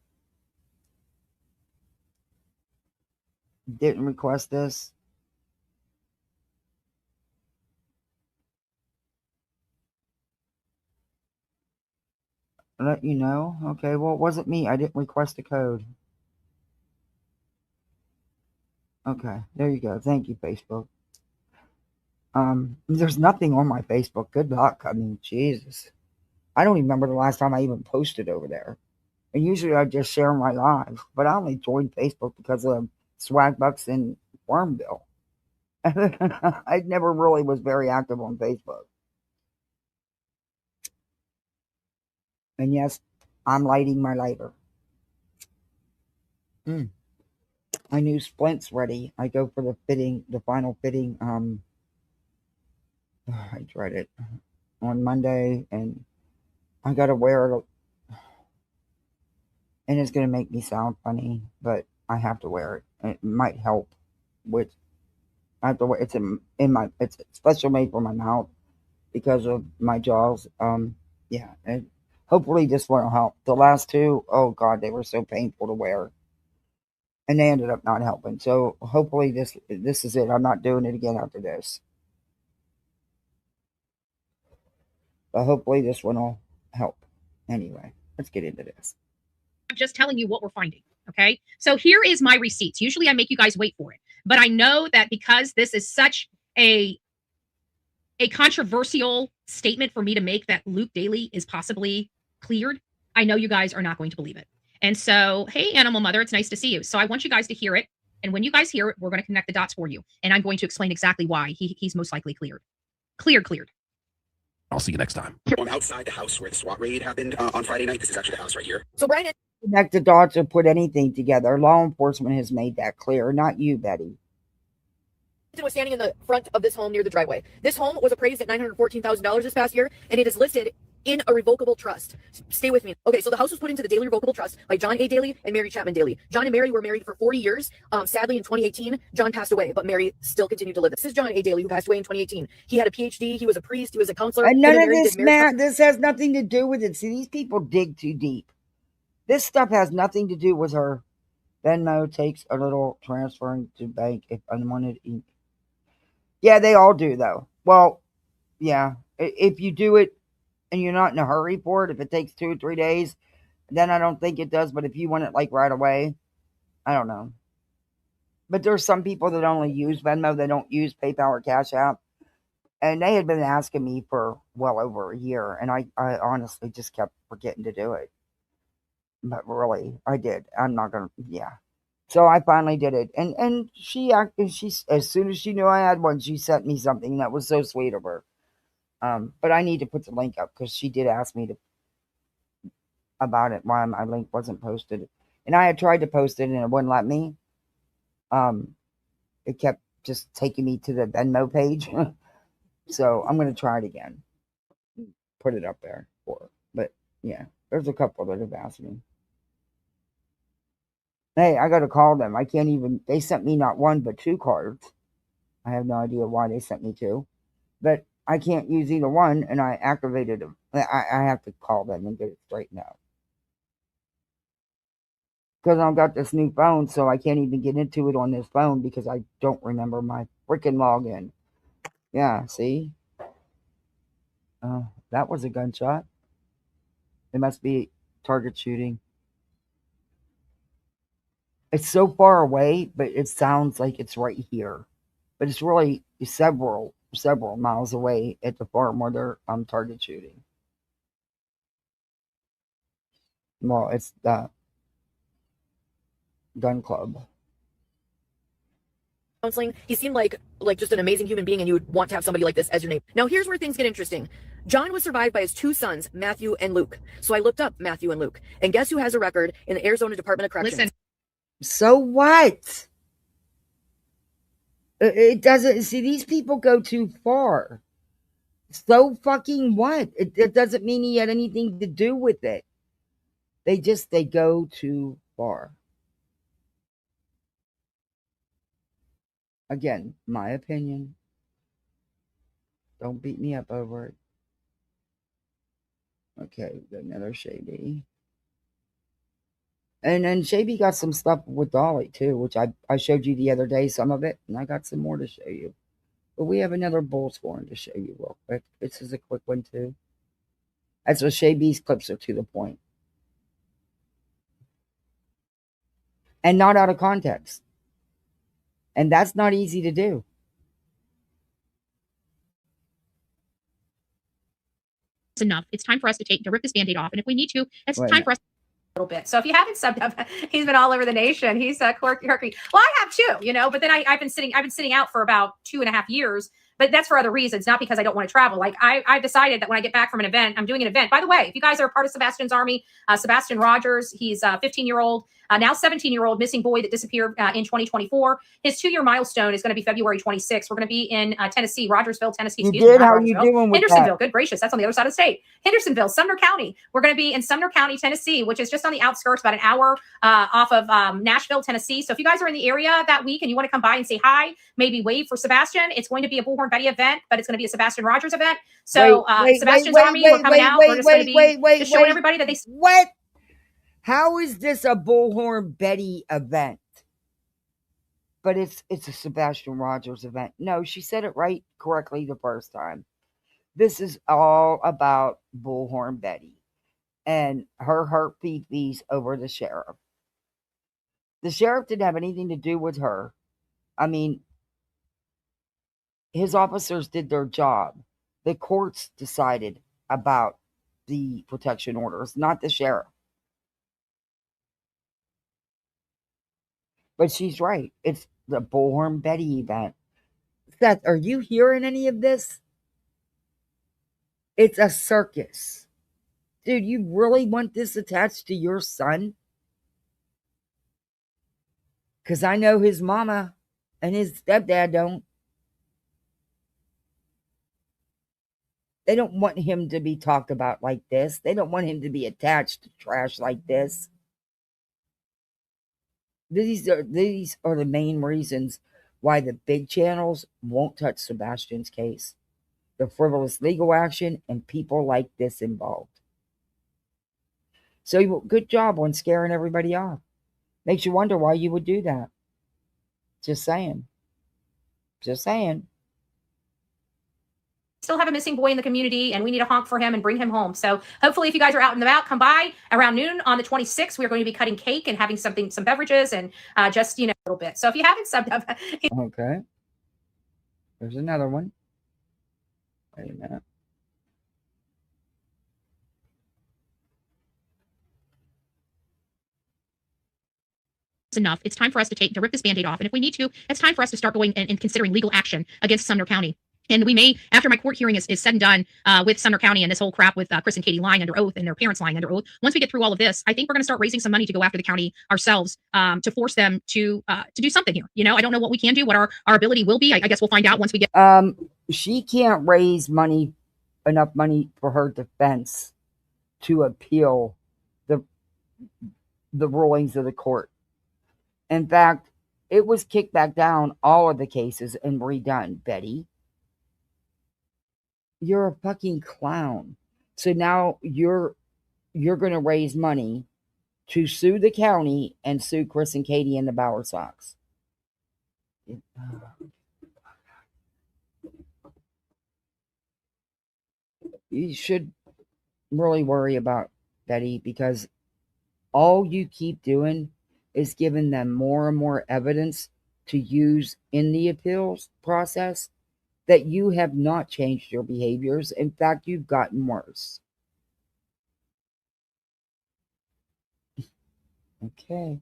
didn't request this. Let you know. Okay, well, it wasn't me. I didn't request a code. Okay, there you go. Thank you, Facebook. There's nothing on my Facebook. Good luck. I mean, Jesus. I don't even remember the last time I even posted over there. And usually I just share my lives, but I only joined Facebook because of Swag Bucks and Farmville. I never really was very active on Facebook. And yes, I'm lighting my lighter. My new splint's ready. I go for the final fitting. I tried it on Monday, and I gotta wear it. And it's gonna make me sound funny, but I have to wear it. It might help with. I have to wear it's it's special made for my mouth because of my jaws. Yeah, and hopefully this one will help. The last two, oh god, they were so painful to wear, and they ended up not helping. So hopefully this is it. I'm not doing it again after this. But hopefully this one will help. Anyway, let's get into this. I'm just telling you what we're finding. Okay. So here is my receipts. Usually I make you guys wait for it, but I know that because this is such a controversial statement for me to make that Luke Daly is possibly cleared, I know you guys are not going to believe it. And so, hey, Animal Mother, it's nice to see you. So I want you guys to hear it. And when you guys hear it, we're going to connect the dots for you. And I'm going to explain exactly why he's most likely cleared. Cleared. I'll see you next time. I'm outside the house where the SWAT raid happened on Friday night. This is actually the house right here. So Brandon, Connect the dots or put anything together. Law enforcement has made that clear, not you, Betty. Was standing in the front of this home near the driveway. This home was appraised at $914,000 this past year, and it is listed in a revocable trust. Stay with me. Okay, so the house was put into the Daly Revocable Trust by John A. Daly and Mary Chapman Daly. John and Mary were married for 40 years. Sadly, in 2018, John passed away, but Mary still continued to live. This is John A. Daly, who passed away in 2018. He had a PhD. He was a priest. He was a counselor. And none of this, Matt, this has nothing to do with it. See, these people dig too deep. This stuff has nothing to do with her. Venmo takes a little transferring to bank if unwanted. Yeah, they all do, though. Well, yeah. If you do it and you're not in a hurry for it, if it takes 2 or 3 days, then I don't think it does. But if you want it like right away, I don't know. But there's some people that only use Venmo. They don't use PayPal or Cash App. And they had been asking me for well over a year. And I honestly just kept forgetting to do it. But really, I did. I'm not going to, yeah. So I finally did it. And she as soon as she knew I had one, she sent me something. That was so sweet of her. But I need to put the link up because she did ask me about it, why my link wasn't posted. And I had tried to post it and it wouldn't let me. It kept just taking me to the Venmo page. So I'm going to try it again. Put it up there for her. But yeah, there's a couple that have asked me. Hey, I got to call them. I can't even, they sent me not one, but 2 cards. I have no idea why they sent me 2. But I can't use either one, and I activated them. I have to call them and get it straightened out. Because I've got this new phone, so I can't even get into it on this phone because I don't remember my freaking login. Yeah, see? That was a gunshot. It must be target shooting. It's so far away, but it sounds like it's right here. But it's really several miles away at the farm where they're target shooting. Well, it's the gun club. Counseling. He seemed like just an amazing human being, and you would want to have somebody like this as your neighbor. Now, here's where things get interesting. John was survived by his 2 sons, Matthew and Luke. So I looked up Matthew and Luke, and guess who has a record in the Arizona Department of Corrections? Listen. So what? It doesn't, see, these people go too far. So fucking what? It doesn't mean he had anything to do with it. They go too far. Again, my opinion. Don't beat me up over it. Okay, we got another Shady. And then Shaby got some stuff with Dolly too, which I showed you the other day, some of it, and I got some more to show you. But we have another bull scoring to show you real quick. This is a quick one too. That's what Shaby's clips are to the point. And not out of context. And that's not easy to do. It's enough. It's time for us to rip this Band-Aid off. And if we need to, it's time for us Little bit. So if you haven't subbed up, he's been all over the nation. He's quirky. Well, I have too, but then I've been sitting out for about 2.5 years, but that's for other reasons, not because I don't want to travel. Like I've decided that when I get back from an event, I'm doing an event. By the way, if you guys are a part of Sebastian's army, Sebastian Rogers, he's a 15-year-old, now 17-year-old missing boy that disappeared in 2024. His 2-year milestone is going to be February 26th. We're going to be in Tennessee, Rogersville, Tennessee. You did? How are you doing with Hendersonville, that? good gracious. That's on the other side of the state. Hendersonville, Sumner County. We're going to be in Sumner County, Tennessee, which is just on the outskirts, about an hour off of Nashville, Tennessee. So if you guys are in the area that week and you want to come by and say hi, maybe wave for Sebastian, it's going to be a Bullhorn Betty event, but it's going to be a Sebastian Rogers event. So Sebastian's army, we're coming out. We're just going to be just showing everybody that they... What? How is this a Bullhorn Betty event? But it's a Sebastian Rogers event. No, she said it right correctly the first time. This is all about Bullhorn Betty and her hurt fees over the sheriff. The sheriff didn't have anything to do with her. I mean, his officers did their job. The courts decided about the protection orders, not the sheriff. But she's right. It's the Bullhorn Betty event. Seth, are you hearing any of this? It's a circus. Dude, you really want this attached to your son? Because I know his mama and his stepdad don't. They don't want him to be talked about like this. They don't want him to be attached to trash like this. These are the main reasons why the big channels won't touch Sebastian's case. The frivolous legal action and people like this involved. So good job on scaring everybody off. Makes you wonder why you would do that. Just saying. Just saying. still have a missing boy in the community, and we need to honk for him and bring him home. So hopefully, if you guys are out and about, come by around noon on the 26th. We are going to be cutting cake and having some beverages, and just, a little bit. So if you haven't subbed up, Okay. There's another one. Wait a minute. enough. It's time for us to rip this Band-Aid off. And if we need to, it's time for us to start going and considering legal action against Sumner County. And we may, after my court hearing is said and done with Sumner County and this whole crap with Chris and Katie lying under oath and their parents lying under oath, once we get through all of this, I think we're going to start raising some money to go after the county ourselves to force them to do something here. I don't know what we can do, what our ability will be. I guess we'll find out once we get. She can't raise enough money for her defense to appeal the rulings of the court. In fact, it was kicked back down, all of the cases, and redone, Betty. You're a fucking clown. So now you're going to raise money to sue the county and sue Chris and Katie and the Bower Sox. You should really worry about Betty, because all you keep doing is giving them more and more evidence to use in the appeals process that you have not changed your behaviors. In fact, you've gotten worse. Okay.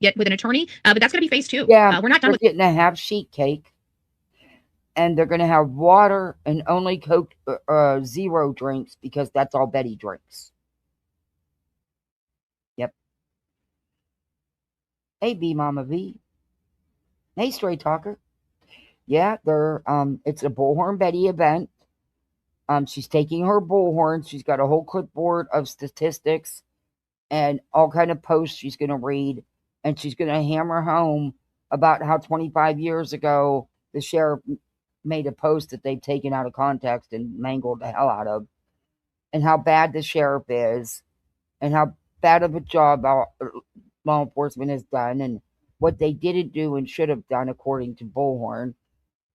Get with an attorney, but that's going to be phase 2. Yeah, we're not done they're with getting a half sheet cake, and they're going to have water and only Coke zero drinks, because that's all Betty drinks. Yep. Hey, B Mama V. Hey, Stray Talker. Yeah, they're it's a Bullhorn Betty event. She's taking her bullhorn. She's got a whole clipboard of statistics and all kind of posts she's going to read, and she's going to hammer home about how 25 years ago the sheriff made a post that they've taken out of context and mangled the hell out of, and how bad the sheriff is, and how bad of a job law enforcement has done, and what they didn't do and should have done according to Bullhorn,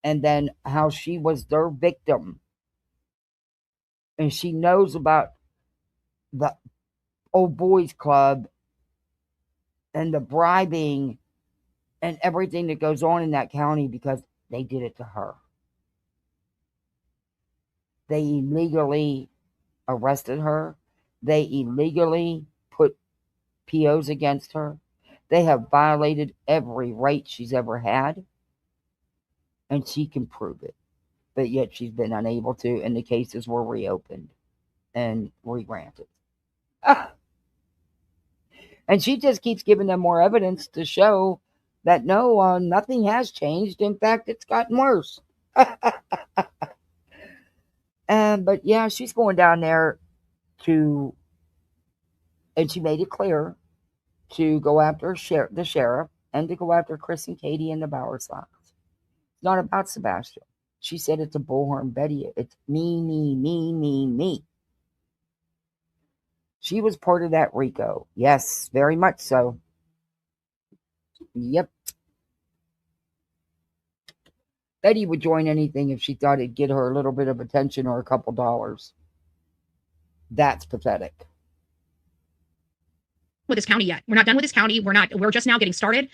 and then how she was their victim, and she knows about the old boys club and the bribing and everything that goes on in that county, because they did it to her. They illegally arrested her. They illegally put POs against her. They have violated every right she's ever had, and she can prove it. But yet she's been unable to, and the cases were reopened and re-granted. And she just keeps giving them more evidence to show that no, nothing has changed. In fact, it's gotten worse. But yeah, she's going down there and she made it clear to go after the sheriff and to go after Chris and Katie and the Bower Sox. It's not about Sebastian. She said it's a Bullhorn Betty. It's me, me, me, me, me. She was part of that RICO. Yes, very much so. Yep. Betty would join anything if she thought it'd get her a little bit of attention or a couple dollars. That's pathetic. with this county yet. We're not done with this county. We're just now getting started.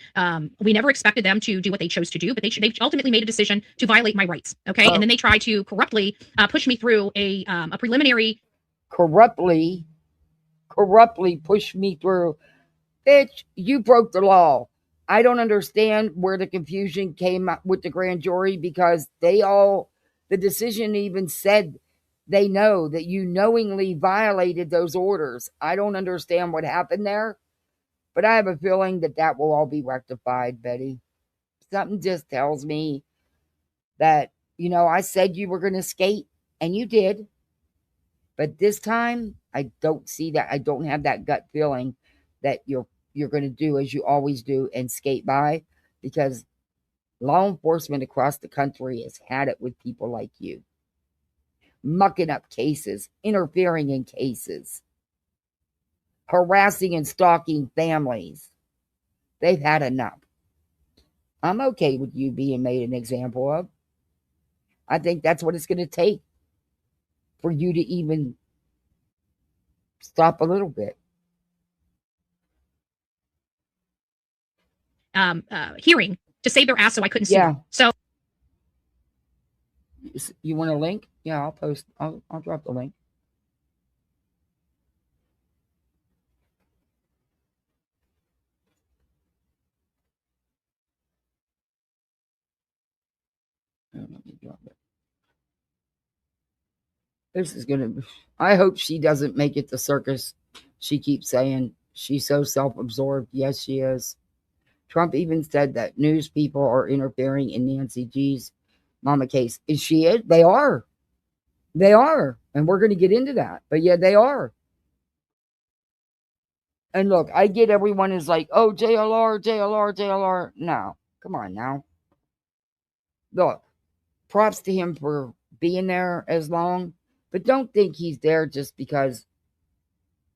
We never expected them to do what they chose to do, but they ultimately made a decision to violate my rights. Okay. And then they try to corruptly push me through a preliminary. Corruptly push me through. Bitch, you broke the law. I don't understand where the confusion came with the grand jury, because the decision even said they know that you knowingly violated those orders. I don't understand what happened there, but I have a feeling that will all be rectified, Betty. Something just tells me that, I said you were going to skate, and you did. But this time, I don't see that. I don't have that gut feeling that you're going to do as you always do and skate by, because law enforcement across the country has had it with people like you. Mucking up cases, interfering in cases, harassing and stalking families. They've had enough. I'm okay with you being made an example of. I think that's what it's going to take for you to even stop a little bit. Hearing to save their ass so I couldn't sue. Yeah. So You want a link? Yeah, I'll post. I'll drop the link. Let me drop it. This is gonna. I hope she doesn't make it the circus. She keeps saying she's so self-absorbed. Yes, she is. Trump even said that news people are interfering in Nancy G's mama case. Is she it? They are. They are. And we're going to get into that. But yeah, they are. And look, I get everyone is like, oh, JLR, JLR, JLR. No, come on now. Look, props to him for being there as long. But don't think he's there just because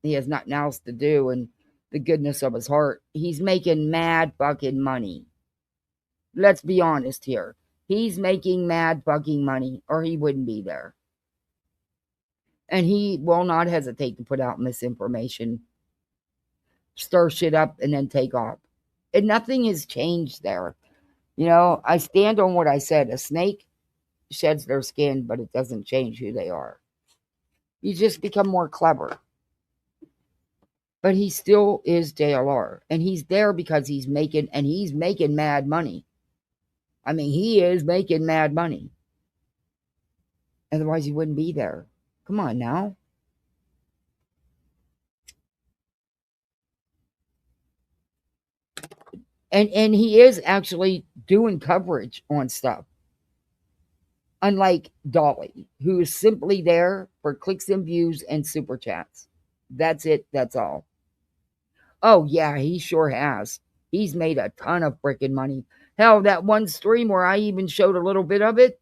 he has nothing else to do and the goodness of his heart. He's making mad fucking money. Let's be honest here. He's making mad fucking money or he wouldn't be there. And he will not hesitate to put out misinformation, stir shit up, and then take off. And nothing has changed there. You know, I stand on what I said. A snake sheds their skin, but it doesn't change who they are. You just become more clever. But he still is JLR. And he's there because he's making mad money. I mean, he is making mad money. Otherwise, he wouldn't be there. Come on now. And he is actually doing coverage on stuff. Unlike Dolly, who is simply there for clicks and views and super chats. That's it. That's all. Oh, yeah, he sure has. He's made a ton of freaking money. Hell, that one stream where I even showed a little bit of it,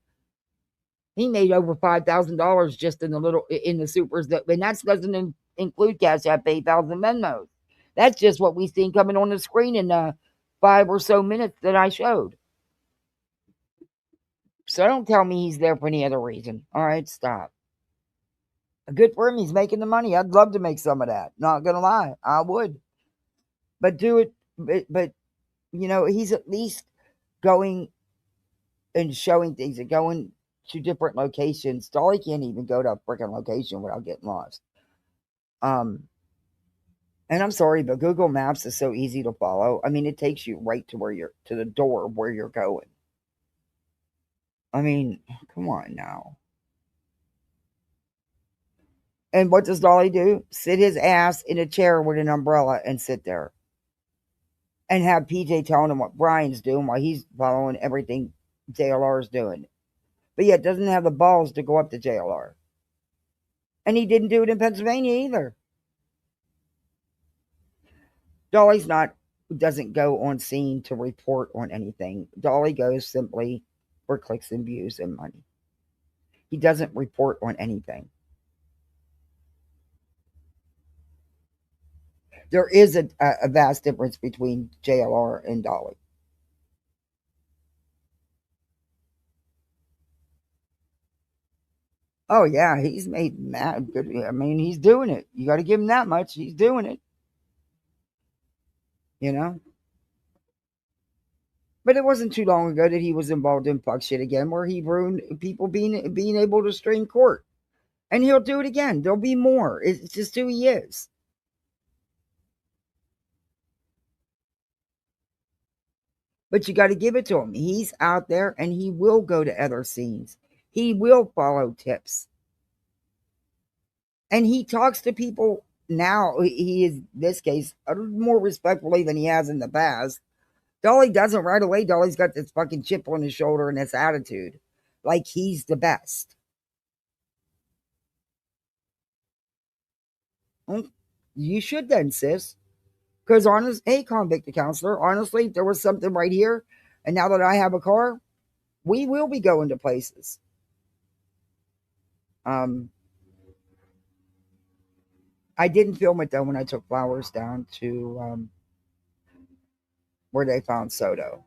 he made over $5,000 just in the supers. And that doesn't include Cash App, PayPal, and Venmos. That's just what we seen coming on the screen in the 5 or so minutes that I showed. So don't tell me he's there for any other reason. All right, stop. Good for him. He's making the money. I'd love to make some of that. Not going to lie. I would. But do it. But, you know, he's at least going and showing things and going to different locations. Dolly can't even go to a freaking location without getting lost. And I'm sorry, but Google Maps is so easy to follow. I mean, it takes you right to to the door where you're going. I mean, come on now. And what does Dolly do? Sit his ass in a chair with an umbrella and sit there. And have PJ telling him what Brian's doing while he's following everything JLR is doing. But yet doesn't have the balls to go up to JLR. And he didn't do it in Pennsylvania either. Dolly's doesn't go on scene to report on anything. Dolly goes simply for clicks and views and money. He doesn't report on anything. There is a vast difference between JLR and Dolly. Oh, yeah, he's made mad good. I mean, he's doing it. You got to give him that much. He's doing it. You know? But it wasn't too long ago that he was involved in fuck shit again, where he ruined people being able to stream court. And he'll do it again. There'll be more. It's just who he is. But you got to give it to him. He's out there and he will go to other scenes. He will follow tips. And he talks to people now. He is, in this case, a little more respectfully than he has in the past. Dolly doesn't right away. Dolly's got this fucking chip on his shoulder and this attitude. Like he's the best. Well, you should then, sis. Because hey, convict counselor, honestly, if there was something right here, and now that I have a car, we will be going to places. I didn't film it though when I took Flowers down to where they found Soto.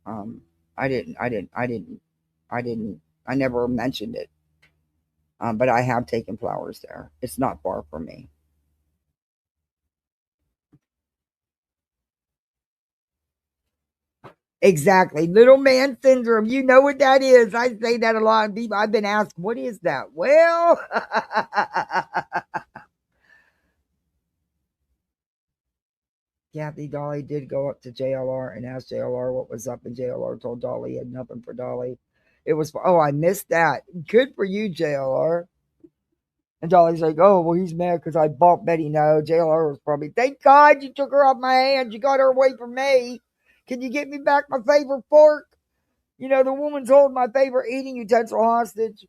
I didn't I never mentioned it. But I have taken flowers there. It's not far from me. Exactly. Little man syndrome. You know what that is. I say that a lot. And people, I've been asked, what is that? Well, Kathy Dolly did go up to JLR and ask JLR what was up. And JLR told Dolly he had nothing for Dolly. It was, oh, I missed that. Good for you, JLR. And Dolly's like, oh, well, he's mad because I bumped Betty. No, JLR was probably, thank God you took her off my hands. You got her away from me. Can you get me back my favorite fork? You know, the woman's holding my favorite eating utensil hostage.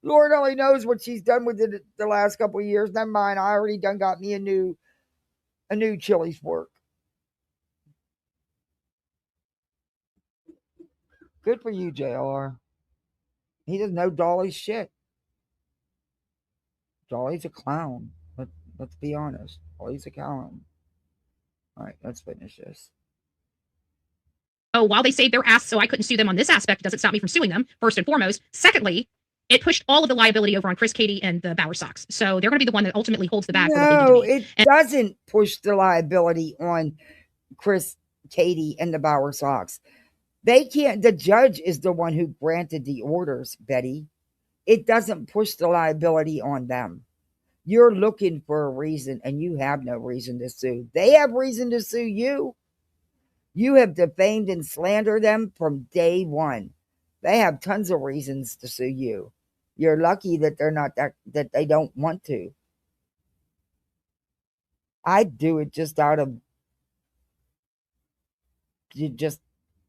Lord only knows what she's done with it the last couple of years. Never mind, I already done got me a new Chili's fork. Good for you, JLR. He doesn't know Dolly's shit. Dolly's a clown. Let's be honest. Dolly's a clown. All right, let's finish this. Oh, while they saved their ass so I couldn't sue them on this aspect, doesn't stop me from suing them, first and foremost. Secondly, it pushed all of the liability over on Chris, Katie, and the Bauer Sox. So they're going to be the one that ultimately holds the bag. No, it doesn't push the liability on Chris, Katie, and the Bauer Sox. They can't, the judge is the one who granted the orders, Betty. It doesn't push the liability on them. You're looking for a reason, and you have no reason to sue. They have reason to sue you. You have defamed and slandered them from day one. They have tons of reasons to sue you. You're lucky that they're not that they don't want to. I'd do it just out of just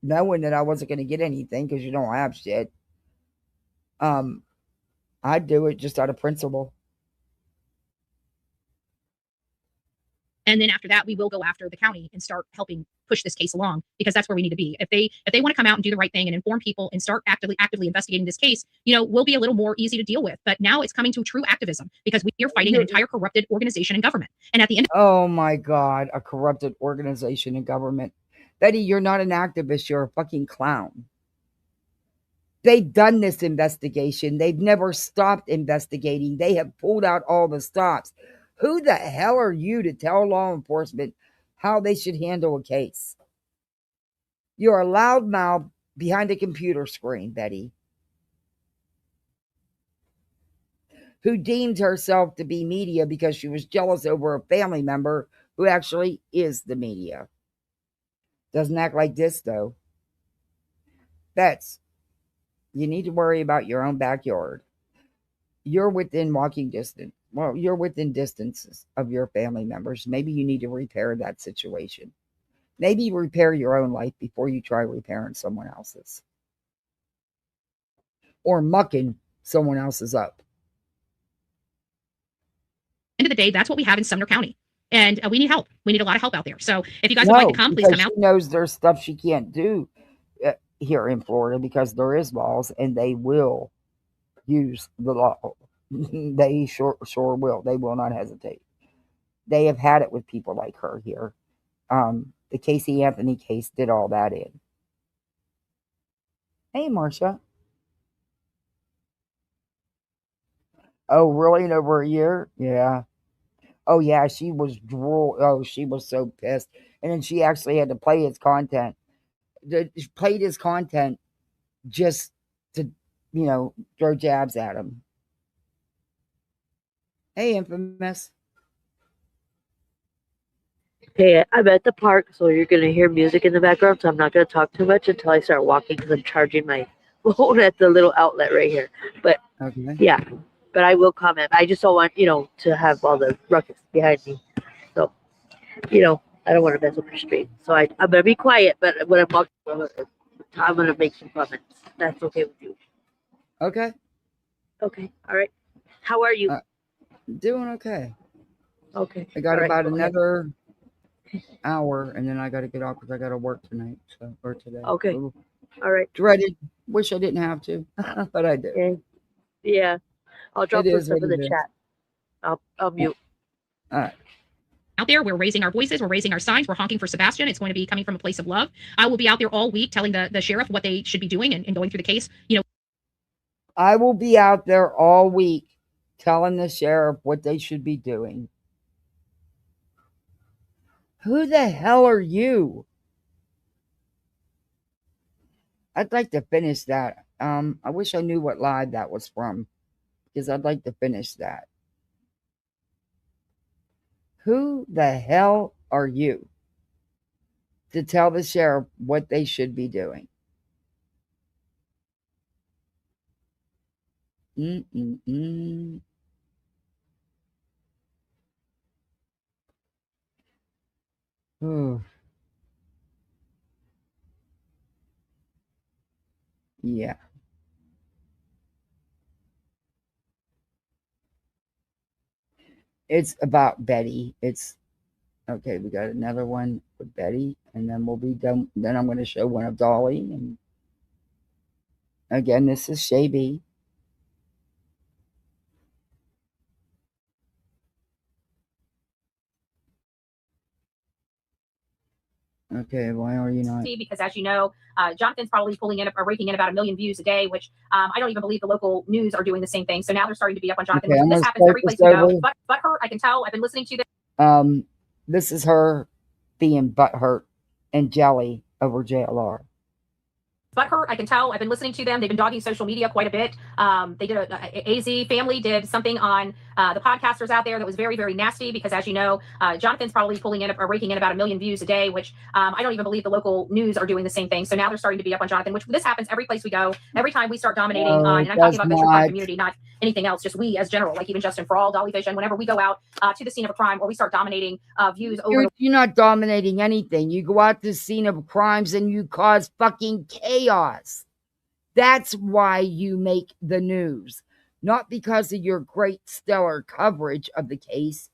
knowing that I wasn't going to get anything because you don't have shit. I'd do it just out of principle. And then after that, we will go after the county and start helping push this case along, because that's where we need to be. If they want to come out and do the right thing and inform people and start actively investigating this case, we'll be a little more easy to deal with. But now it's coming to true activism because we are fighting an entire corrupted organization and government. And at the end, oh my God, a corrupted organization and government. Betty, you're not an activist. You're a fucking clown. They've done this investigation. They've never stopped investigating. They have pulled out all the stops. Who the hell are you to tell law enforcement how they should handle a case? You're a loudmouth behind a computer screen, Betty, who deemed herself to be media because she was jealous over a family member who actually is the media. Doesn't act like this, though. You need to worry about your own backyard. You're within walking distance. Well, you're within distances of your family members. Maybe you need to repair that situation. Maybe repair your own life before you try repairing someone else's. Or mucking someone else's up. end of the day, that's what we have in Sumner County. And we need help. We need a lot of help out there. So if you guys would like to come, please come out. She knows there's stuff she can't do here in Florida because there is laws and they will use the law. They sure will. They will not hesitate. They have had it with people like her here. The Casey Anthony case did all that in. Hey, Marcia. Oh, really? In over a year? Yeah. Oh, yeah, she was drool. Oh, she was so pissed. And then she actually had to play his content. Played his content just to, throw jabs at him. Hey, Infamous. Hey, I'm at the park, so you're going to hear music in the background, so I'm not going to talk too much until I start walking because I'm charging my phone at the little outlet right here. But, okay. Yeah, but I will comment. I just don't want, to have all the ruckus behind me. So, I don't want to mess up your stream. So I'm going to be quiet, but when I'm walking, I'm going to make some comments. That's okay with you. Okay. Okay. All right. How are you? Doing okay. Okay. I got all about right, another hour, and then I got to get off because I got to work tonight or today. Okay. Ooh. All right. Dreaded. Wish I didn't have to, but I do. Okay. Yeah. I'll drop some stuff in the chat. I'll mute. All right. Out there, we're raising our voices, we're raising our signs, we're honking for Sebastian. It's going to be coming from a place of love. I will be out there all week telling the sheriff what they should be doing and going through the case. I will be out there all week telling the sheriff what they should be doing. Who the hell are you? I'd like to finish that. I wish I knew what live that was from, because I'd like to finish that. Who the hell are you to tell the sheriff what they should be doing? Ooh. Yeah. It's about Betty. It's okay. We got another one with Betty, and then we'll be done. Then I'm going to show one of Dolly. And again, this is Shabby. Okay, why are you not? Because as you know, Jonathan's probably pulling in or raking in about 1 million views a day, which I don't even believe the local news are doing the same thing. So now they're starting to be up on Jonathan. Okay, This happens every place we go. But her, I can tell. I've been listening to this. This is her being butthurt and jelly over JLR. Butthurt, I can tell. I've been listening to them. They've been dogging social media quite a bit. They did AZ family did something on the podcasters out there that was very, very nasty because, as you know, Jonathan's probably pulling in or raking in about 1 million views a day, which I don't even believe the local news are doing the same thing. So now they're starting to be up on Jonathan, which this happens every place we go. Every time we start dominating on, and I'm talking about the true crime community, not anything else, just we as general, like even Justin for All, Dolly Vision, whenever we go out to the scene of a crime or we start dominating views over. You're not dominating anything. You go out to the scene of crimes and you cause fucking chaos. That's why you make the news. Not because of your great stellar coverage of the case,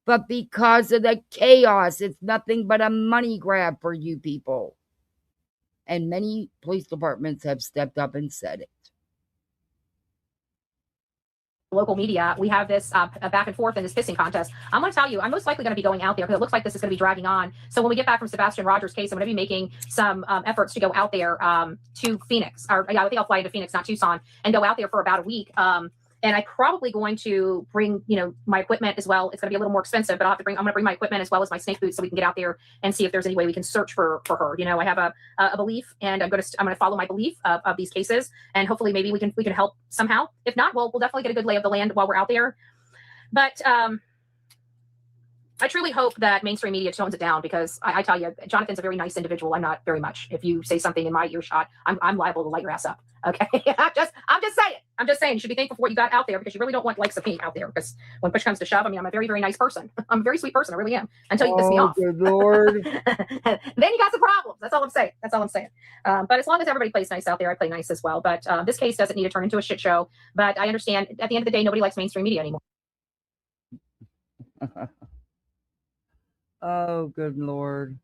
but because of the chaos. It's nothing but a money grab for you people. And many police departments have stepped up and said it. Local media, we have this back and forth in this pissing contest. I'm going to tell you, I'm most likely going to be going out there because it looks like this is going to be dragging on. So when we get back from Sebastian Rogers' case, I'm going to be making some efforts to go out there to Phoenix. Or I think I'll fly to Phoenix, not Tucson, and go out there for about a week. And I'm probably going to bring, my equipment as well. It's going to be a little more expensive, but I'm going to bring my equipment as well as my snake boots so we can get out there and see if there's any way we can search for her. I have a belief, and I'm going to follow my belief of these cases, and hopefully maybe we can help somehow. If not, we'll definitely get a good lay of the land while we're out there. But I truly hope that mainstream media tones it down because I tell you, Jonathan's a very nice individual. I'm not very much. If you say something in my earshot, I'm liable to light your ass up. Okay, I'm just saying. You should be thankful for what you got out there because you really don't want likes of me out there. Because when push comes to shove, I'm a very, very nice person. I'm a very sweet person. I really am. Until you piss me off. Good Lord. Then you got some problems. That's all I'm saying. But as long as everybody plays nice out there, I play nice as well. But this case doesn't need to turn into a shit show. But I understand at the end of the day, nobody likes mainstream media anymore. Oh, good Lord.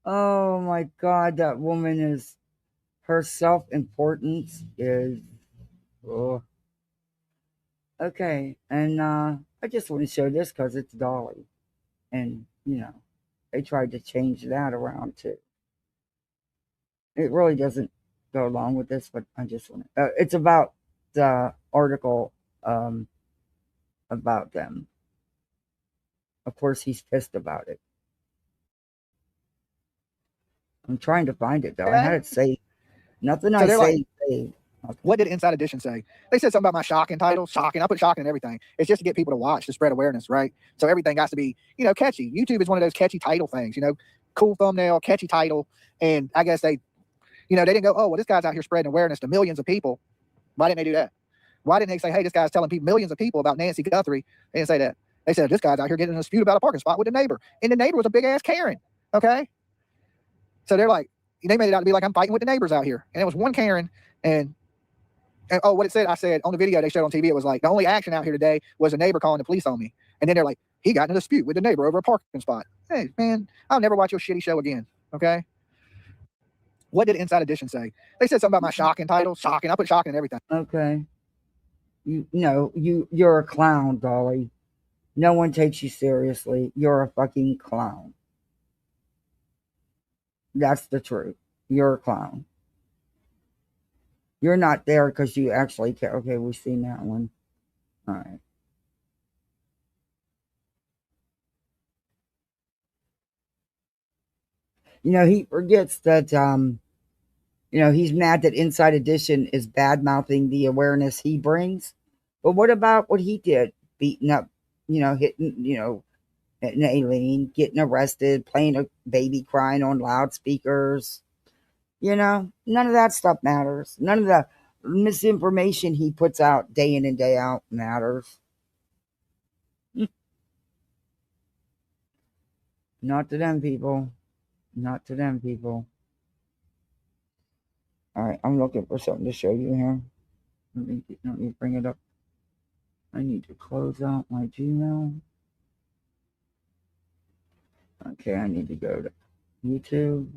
Oh, my God. That woman is, her self-importance is, oh. Okay. And I just want to show this because it's Dolly. And, they tried to change that around too. It really doesn't go along with this, but I just want to, it's about the article about them. Of course, he's pissed about it. I'm trying to find it, though. I had it saved. Nothing I say. Okay. What did Inside Edition say? They said something about my shocking title. Shocking. I put shocking and everything. It's just to get people to watch, to spread awareness, right? So everything has to be, catchy. YouTube is one of those catchy title things, cool thumbnail, catchy title. And I guess they didn't go, oh, well, this guy's out here spreading awareness to millions of people. Why didn't they do that? Why didn't they say, hey, this guy's telling millions of people about Nancy Guthrie? They didn't say that. They said, this guy's out here getting in a dispute about a parking spot with a neighbor. And the neighbor was a big-ass Karen, okay? So they're like, they made it out to be like I'm fighting with the neighbors out here. And it was one Karen, and oh, what it said, I said, on the video they showed on TV, it was like, the only action out here today was a neighbor calling the police on me. And then they're like, he got in a dispute with the neighbor over a parking spot. Hey, man, I'll never watch your shitty show again, okay? What did Inside Edition say? They said something about my shocking title. Shocking. I put shocking and everything. Okay. You're a clown, Dolly. No one takes you seriously. You're a fucking clown. That's the truth. You're a clown. You're not there because you actually care. Okay, we've seen that one. All right. He forgets that, he's mad that Inside Edition is bad mouthing the awareness he brings. But what about what he did? Beating up, hitting Aileen, getting arrested, playing a baby crying on loudspeakers. None of that stuff matters. None of the misinformation he puts out day in and day out matters. Not to them people. Not to them people. All right, I'm looking for something to show you here. Let me bring it up. I need to close out my Gmail. Okay, I need to go to YouTube.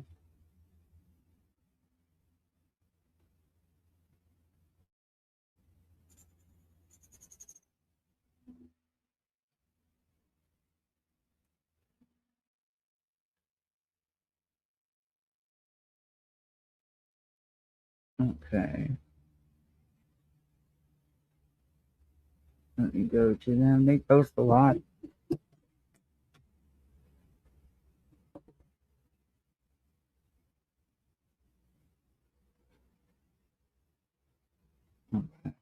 Okay. Let me go to them. They post a lot. Okay.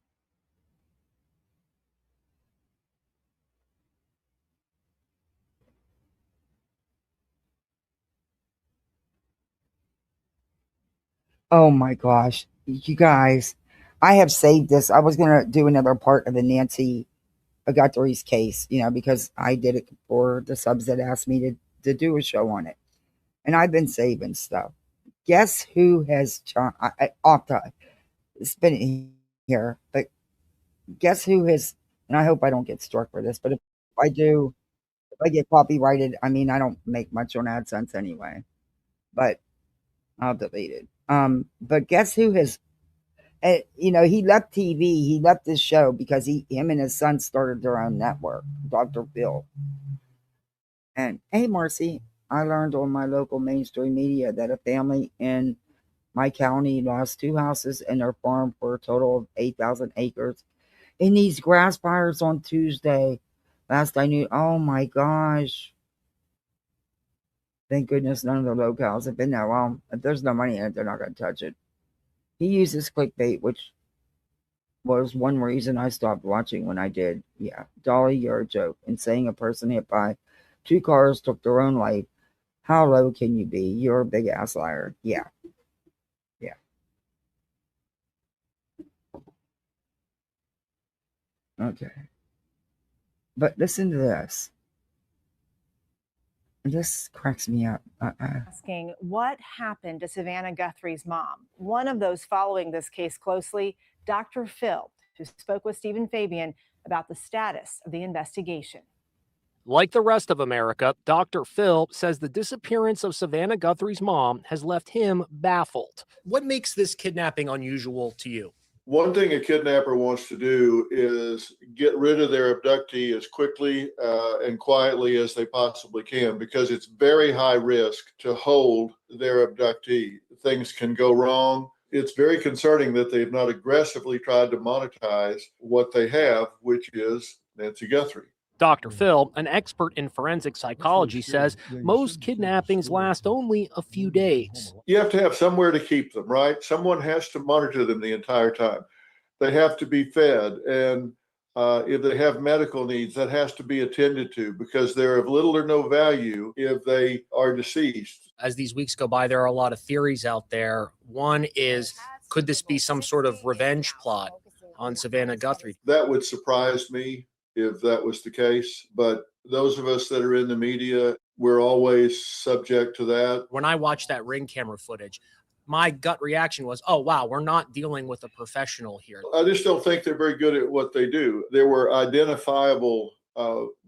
Oh my gosh. You guys, I have saved this. I was going to do another part of the Nancy Guthrie's case, because I did it for the subs that asked me to do a show on it. And I've been saving stuff. Guess who has off the spinning here, but guess who has, and I hope I don't get struck for this, but if I do, if I get copyrighted, I mean, I don't make much on AdSense anyway, but I'll delete it. But guess who has, he left TV, he left this show because him and his son started their own network, Dr. Phil. And hey, Marcy, I learned on my local mainstream media that a family in my county lost 2 houses and their farm for a total of 8,000 acres in these grass fires on Tuesday. Last I knew, oh my gosh. Thank goodness none of the Lolcows have been there. Well, if there's no money in it, they're not going to touch it. He uses clickbait, which was one reason I stopped watching when I did. Yeah, Dolly, you're a joke. And saying a person hit by 2 cars took their own life. How low can you be? You're a big ass liar. Yeah. Yeah. Okay. But listen to this. This cracks me up. Asking what happened to Savannah Guthrie's mom. One of those following this case closely, Dr. Phil, who spoke with Stephen Fabian about the status of the investigation. Like the rest of America, Dr. Phil says the disappearance of Savannah Guthrie's mom has left him baffled. What makes this kidnapping unusual to you? One thing a kidnapper wants to do is get rid of their abductee as quickly and quietly as they possibly can, because it's very high risk to hold their abductee. Things can go wrong. It's very concerning that they've not aggressively tried to monetize what they have, which is Nancy Guthrie. Dr. Phil, an expert in forensic psychology, says most kidnappings last only a few days. You have to have somewhere to keep them, right? Someone has to monitor them the entire time. They have to be fed. And if they have medical needs, that has to be attended to, because they're of little or no value if they are deceased. As these weeks go by, there are a lot of theories out there. One is, could this be some sort of revenge plot on Savannah Guthrie? That would surprise me if that was the case. But those of us that are in the media, we're always subject to that. When I watched that Ring camera footage, my gut reaction was, oh, wow, we're not dealing with a professional here. I just don't think they're very good at what they do. There were identifiable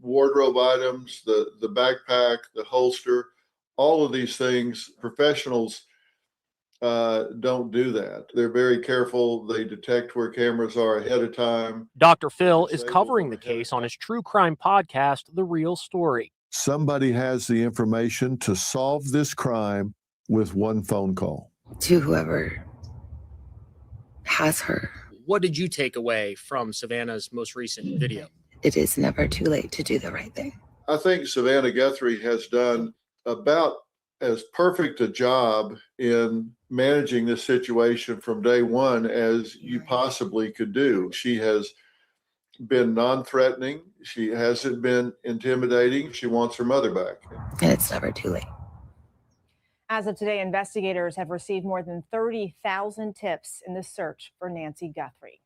wardrobe items, the backpack, the holster, all of these things. Professionals don't do that. They're very careful. They detect where cameras are ahead of time. Dr. Phil is covering the case on his true crime podcast, The Real Story. Somebody has the information to solve this crime with one phone call. To whoever has her. What did you take away from Savannah's most recent video? It is never too late to do the right thing. I think Savannah Guthrie has done about as perfect a job in managing this situation from day one as you possibly could do. She has been non-threatening. She hasn't been intimidating. She wants her mother back. And it's never too late. As of today, investigators have received more than 30,000 tips in the search for Nancy Guthrie.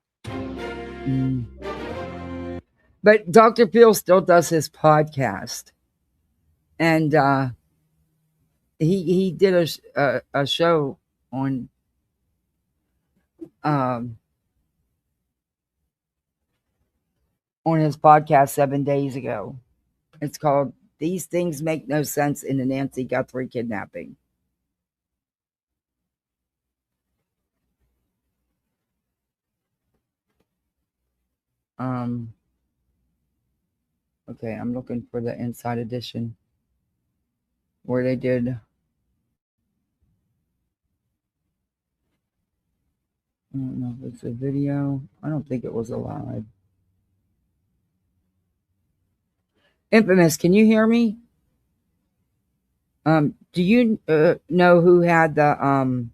But Dr. Phil still does his podcast. And he did a show on his podcast 7 days ago. It's called These Things Make No Sense in the Nancy Guthrie Kidnapping. Okay, I'm looking for the Inside Edition where they did. I don't know if it's a video. I don't think it was a live. Infamous, can you hear me? Do you know who had the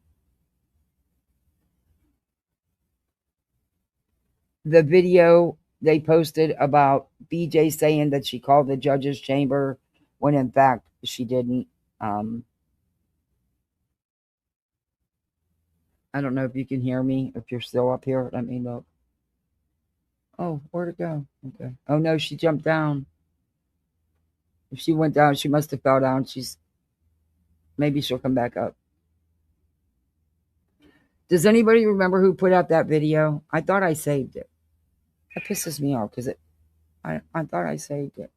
video they posted about BJ saying that she called the judge's chamber when in fact she didn't? I don't know if you can hear me, if you're still up here. Let me look. Oh, where'd it go? Okay. Oh no, she jumped down. If she went down, she must have fell down. Maybe she'll come back up. Does anybody remember who put out that video? I thought I saved it. That pisses me off because I thought I saved it.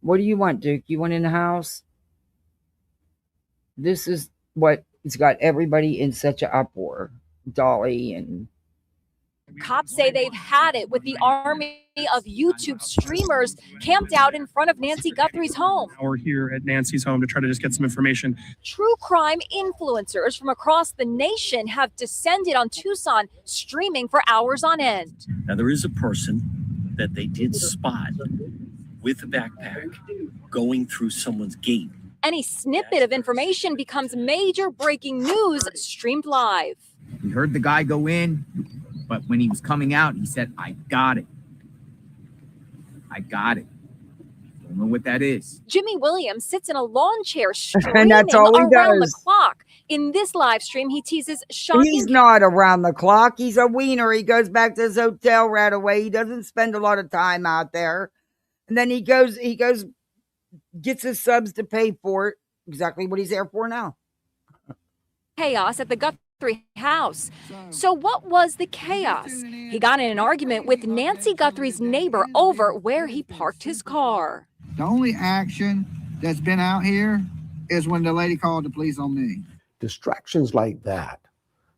What do you want, Duke? You want in the house? This is what it's got everybody in such an uproar. Dolly and Cops say they've had it with the army of YouTube streamers camped out in front of Nancy Guthrie's home. We're here at Nancy's home to try to just get some information. True crime influencers from across the nation have descended on Tucson, streaming for hours on end. Now, there is a person that they did spot with a backpack going through someone's gate. Any snippet of information becomes major breaking news streamed live. We heard the guy go in, but when he was coming out, he said, "I got it. I got it." Don't know what that is. Jimmy Williams sits in a lawn chair and streaming that's all he around the does. clock. In this live stream, he teases shocking. He's not around the clock. He's a wiener. He goes back to his hotel right away. He doesn't spend a lot of time out there. And then he goes, gets his subs to pay for it. Exactly what he's there for now. Chaos at the Guthrie house. So what was the chaos? He got in an argument with Nancy Guthrie's neighbor over where he parked his car. The only action that's been out here is when the lady called the police on me. Distractions like that,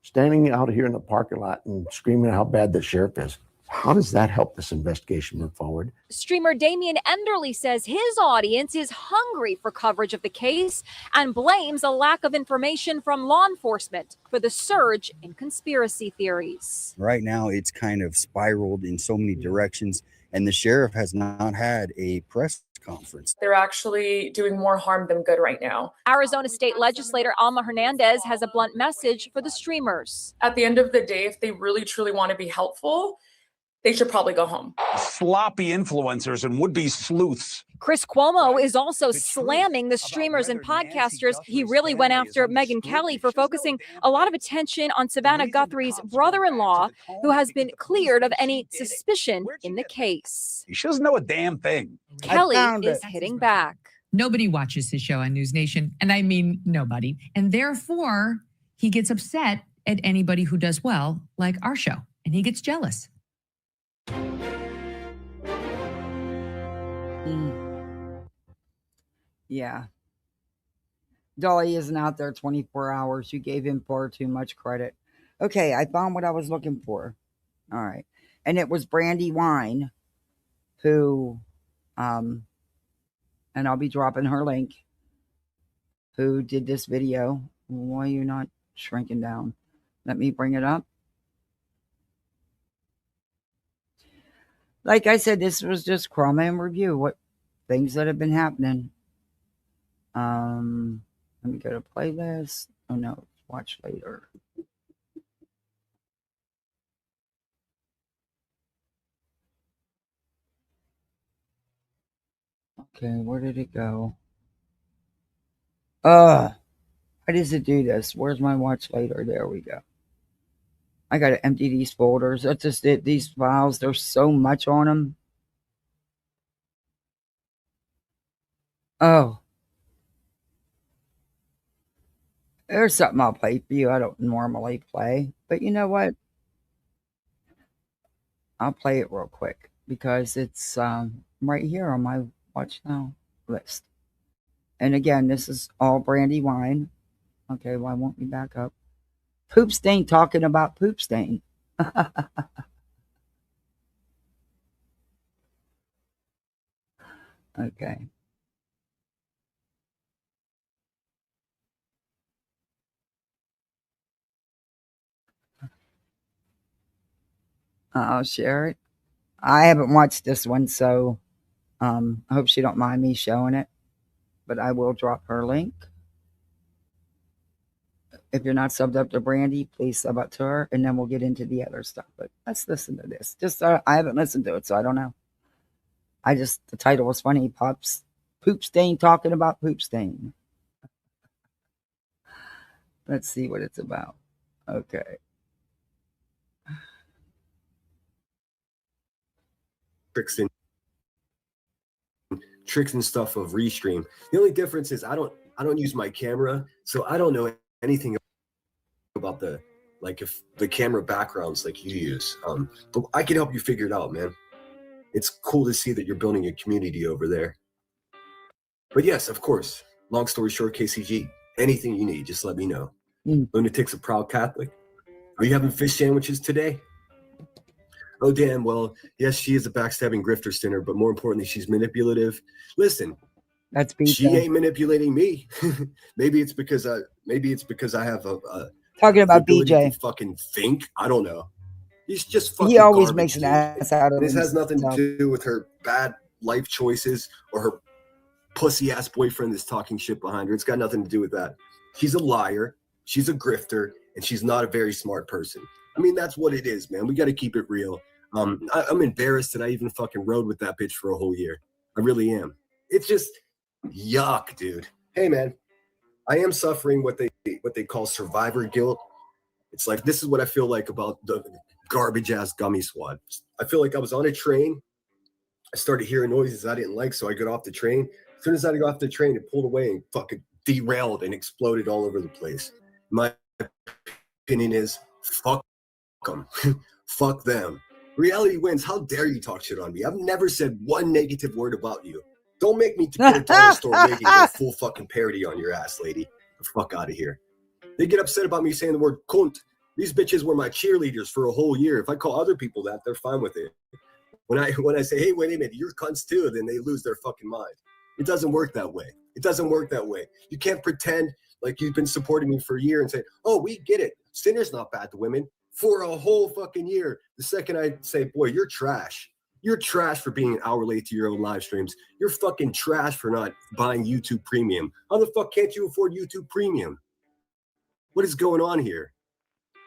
standing out here in the parking lot and screaming how bad the sheriff is, how does that help this investigation move forward? Streamer Damian Enderly says his audience is hungry for coverage of the case and blames a lack of information from law enforcement for the surge in conspiracy theories. Right now, it's kind of spiraled in so many directions, and the sheriff has not had a press conference. They're actually doing more harm than good right now. Arizona State Legislator Alma Hernandez has a blunt message for the streamers. At the end of the day, if they really truly want to be helpful, they should probably go home. Sloppy influencers and would-be sleuths. Chris Cuomo is also slamming the streamers and podcasters. He really went after Megyn Kelly for focusing a lot of attention on Savannah Guthrie's brother-in-law, who has been cleared of any suspicion in the case. She doesn't know a damn thing. Kelly is hitting back. Nobody watches his show on News Nation, and I mean nobody. And therefore, he gets upset at anybody who does well, like our show, and he gets jealous. Yeah. Dolly isn't out there 24 hours. You gave him far too much credit. Okay, I found what I was looking for. All right. And it was Brandy Wine who, and I'll be dropping her link, who did this video. Why are you not shrinking down? Let me bring it up. Like I said, this was just Crama in review. What things that have been happening. Let me go to playlist. Oh no, watch later. Okay, where did it go? Why does it do this? Where's my watch later? There we go. I gotta empty these folders. That's just it. These files, there's so much on them. Oh. There's something I'll play for you I don't normally play. But you know what? I'll play it real quick because it's right here on my Watch Now list. And again, this is all brandy wine. Okay, why won't we back up? Poop Stain talking about Poop Stain. Okay. I'll share it. I haven't watched this one, so I hope she don't mind me showing it. But I will drop her link. If you're not subbed up to Brandy, please sub up to her, and then we'll get into the other stuff. But let's listen to this. Just I haven't listened to it, so I don't know. The title was funny. Poop Stain talking about Poop Stain. Let's see what it's about. Okay. Tricks and stuff of Restream. The only difference is I don't use my camera, so I don't know anything about if the camera backgrounds like you use. But I can help you figure it out, man. It's cool to see that you're building a community over there. But yes, of course. Long story short, KCG, anything you need, just let me know. Lunatic's a proud Catholic. Are you having fish sandwiches today? Oh, damn. Well, yes, she is a backstabbing grifter stinner, but more importantly, she's manipulative. Listen, she ain't manipulating me. maybe it's because I have a talking about BJ to fucking think. I don't know. He's just fucking. He always garbage, makes an dude. ass out of This has himself. nothing to do with her bad life choices or her pussy ass boyfriend that's talking shit behind her. It's got nothing to do with that. She's a liar. She's a grifter, and she's not a very smart person. I mean, that's what it is, man. We got to keep it real. I'm embarrassed that I even fucking rode with that bitch for a whole year. I really am. It's just yuck, dude. Hey, man, I am suffering what they call survivor guilt. It's like, this is what I feel like about the garbage ass gummy squad. I feel like I was on a train. I started hearing noises I didn't like, so I got off the train. As soon as I got off the train, it pulled away and fucking derailed and exploded all over the place. My opinion is, fuck them. Fuck them. Reality wins. How dare you talk shit on me? I've never said one negative word about you. Don't make me put a dollar store wig and go full fucking parody on your ass, lady. The fuck out of here. They get upset about me saying the word cunt. These bitches were my cheerleaders for a whole year. If I call other people that, they're fine with it. When I say, hey, wait a minute, you're cunts too, then they lose their fucking mind. It doesn't work that way. It doesn't work that way. You can't pretend like you've been supporting me for a year and say, oh, we get it. Sinner's not bad to women. For a whole fucking year. The second I say, boy, you're trash. You're trash for being an hour late to your own live streams. You're fucking trash for not buying YouTube Premium. How the fuck can't you afford YouTube Premium? What is going on here?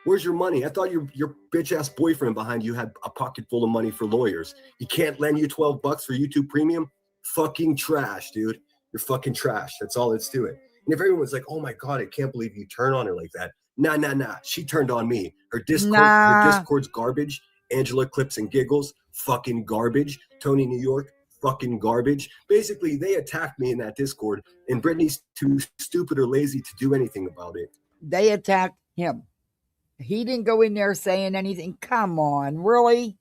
Where's your money? I thought your bitch-ass boyfriend behind you had a pocket full of money for lawyers. He can't lend you $12 for YouTube Premium? Fucking trash, dude. You're fucking trash. That's all it's to it. And if everyone's like, oh my God, I can't believe you turn on her like that. Nah. She turned on me. Her Discord's garbage. Angela Clips and Giggles, fucking garbage. Tony New York, fucking garbage. Basically, they attacked me in that Discord, and Brittany's too stupid or lazy to do anything about it. They attacked him. He didn't go in there saying anything. Come on, really?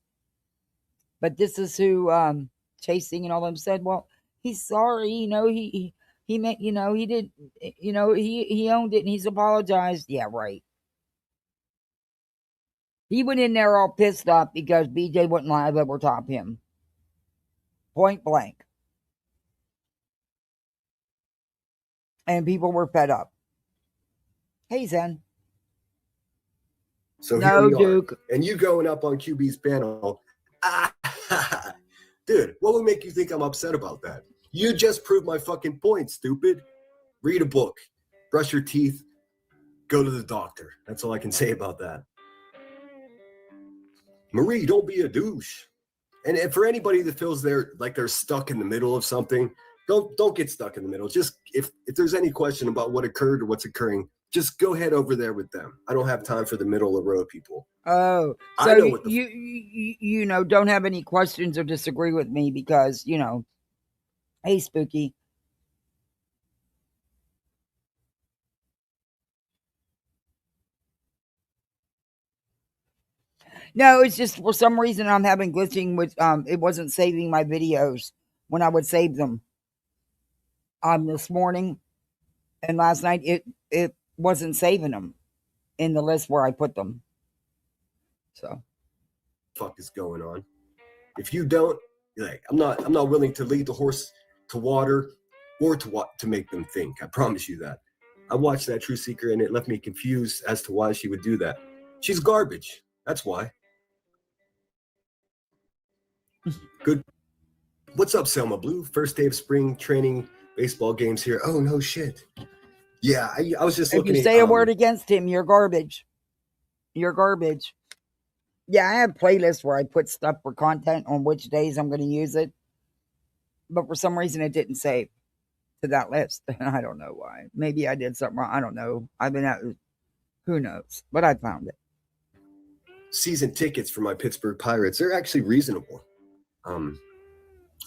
But this is who Chasing and all them said, well, he's sorry, he meant, he did, he owned it and he's apologized. Yeah, right. He went in there all pissed off because BJ wouldn't live over top him. Point blank. And people were fed up. Hey, Zen. So no, here we Duke. are. And you going up on QB's panel. Dude, what would make you think I'm upset about that? You just proved my fucking point, stupid. Read a book, brush your teeth, go to the doctor. That's all I can say about that. Marie, don't be a douche. And for anybody that feels they're stuck in the middle of something, don't get stuck in the middle. Just if there's any question about what occurred or what's occurring, just go head over there with them. I don't have time for the middle of the road people. Oh, so I know what you know, don't have any questions or disagree with me because, you know, hey, Spooky. No, it's just for some reason I'm having glitching with it wasn't saving my videos when I would save them. This morning and last night it wasn't saving them in the list where I put them. So fuck is going on? If you don't, like, I'm not willing to lead the horse to water or to make them think. I promise you that. I watched that True Seeker and it left me confused as to why she would do that. She's garbage. That's why. Good. What's up, Selma Blue? First day of spring training baseball games here. Oh, no shit. Yeah, I was just looking if you say a word against him, you're garbage. You're garbage. Yeah, I have playlists where I put stuff for content on which days I'm going to use it. But for some reason, it didn't save to that list. I don't know why. Maybe I did something wrong. I don't know. I've been out. Who knows? But I found it. Season tickets for my Pittsburgh Pirates. They're actually reasonable.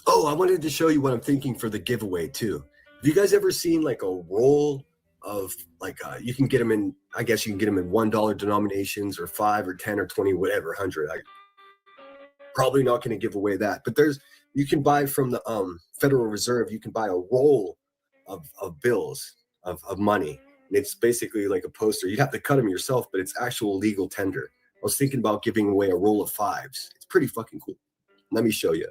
Oh, I wanted to show you what I'm thinking for the giveaway too. Have you guys ever seen like a roll of like you can get them in? I guess you can get them in $1 denominations or 5 or 10 or 20, whatever, 100. I probably not going to give away that, but you can buy from the Federal Reserve. You can buy a roll of bills of money, and it's basically like a poster. You'd have to cut them yourself, but it's actual legal tender. I was thinking about giving away a roll of 5s. It's pretty fucking cool. Let me show you.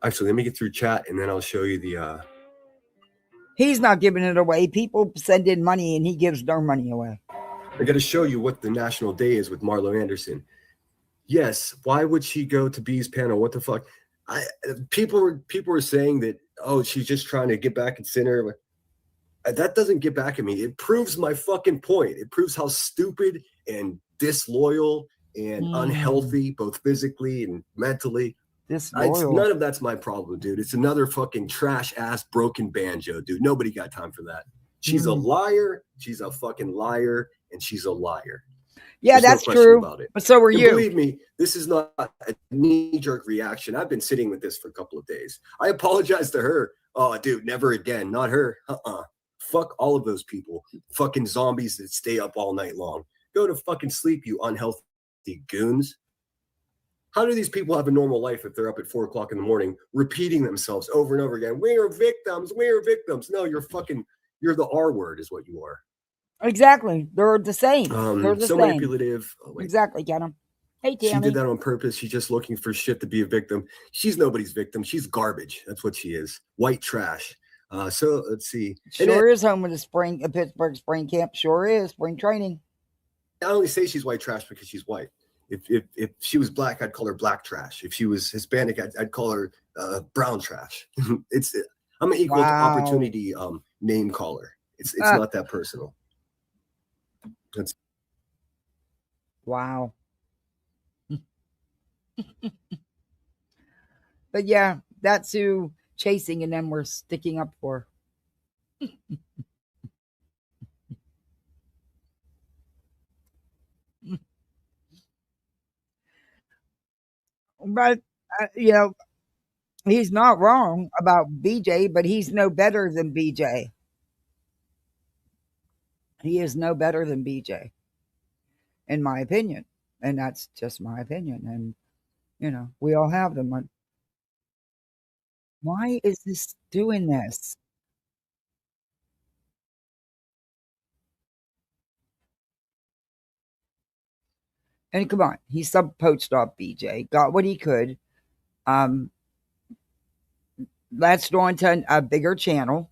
Actually, let me get through chat and then I'll show you the. He's not giving it away. People send in money and he gives their money away. I got to show you what the national day is with Marlo Anderson. Yes. Why would she go to B's panel? What the fuck? People were saying that, oh, she's just trying to get back at center. That doesn't get back at me. It proves my fucking point. It proves how stupid and disloyal and unhealthy, both physically and mentally. None of that's my problem, dude. It's another fucking trash ass broken banjo, dude. Nobody got time for that. She's a liar. She's a fucking liar, and she's a liar. Yeah, There's that's no question true. about it. But so are you. Believe me, this is not a knee-jerk reaction. I've been sitting with this for a couple of days. I apologize to her. Oh, dude, never again. Not her. Fuck all of those people. Fucking zombies that stay up all night long. Go to fucking sleep, you unhealthy goons. How do these people have a normal life if they're up at 4 o'clock in the morning, repeating themselves over and over again? We are victims. We are victims. No, you're the R word is what you are. Exactly. They're the same. They're the so same. Manipulative. Oh, exactly, get them. Hey, Tammy. She did that on purpose. She's just looking for shit to be a victim. She's nobody's victim. She's garbage. That's what she is. White trash. So let's see. Sure is home of a Pittsburgh spring camp. Sure is spring training. I only say she's white trash because she's white. If she was black, I'd call her black trash. If she was Hispanic, I'd call her brown trash. I'm an equal opportunity name caller. It's not that personal. That's wow. But yeah, that's who Chasing and them were sticking up for. But, he's not wrong about BJ, but he's no better than BJ. He is no better than BJ, in my opinion. And that's just my opinion. And, we all have them. Why is this doing this? And come on, he sub-poached off BJ, got what he could. Latched on to a bigger channel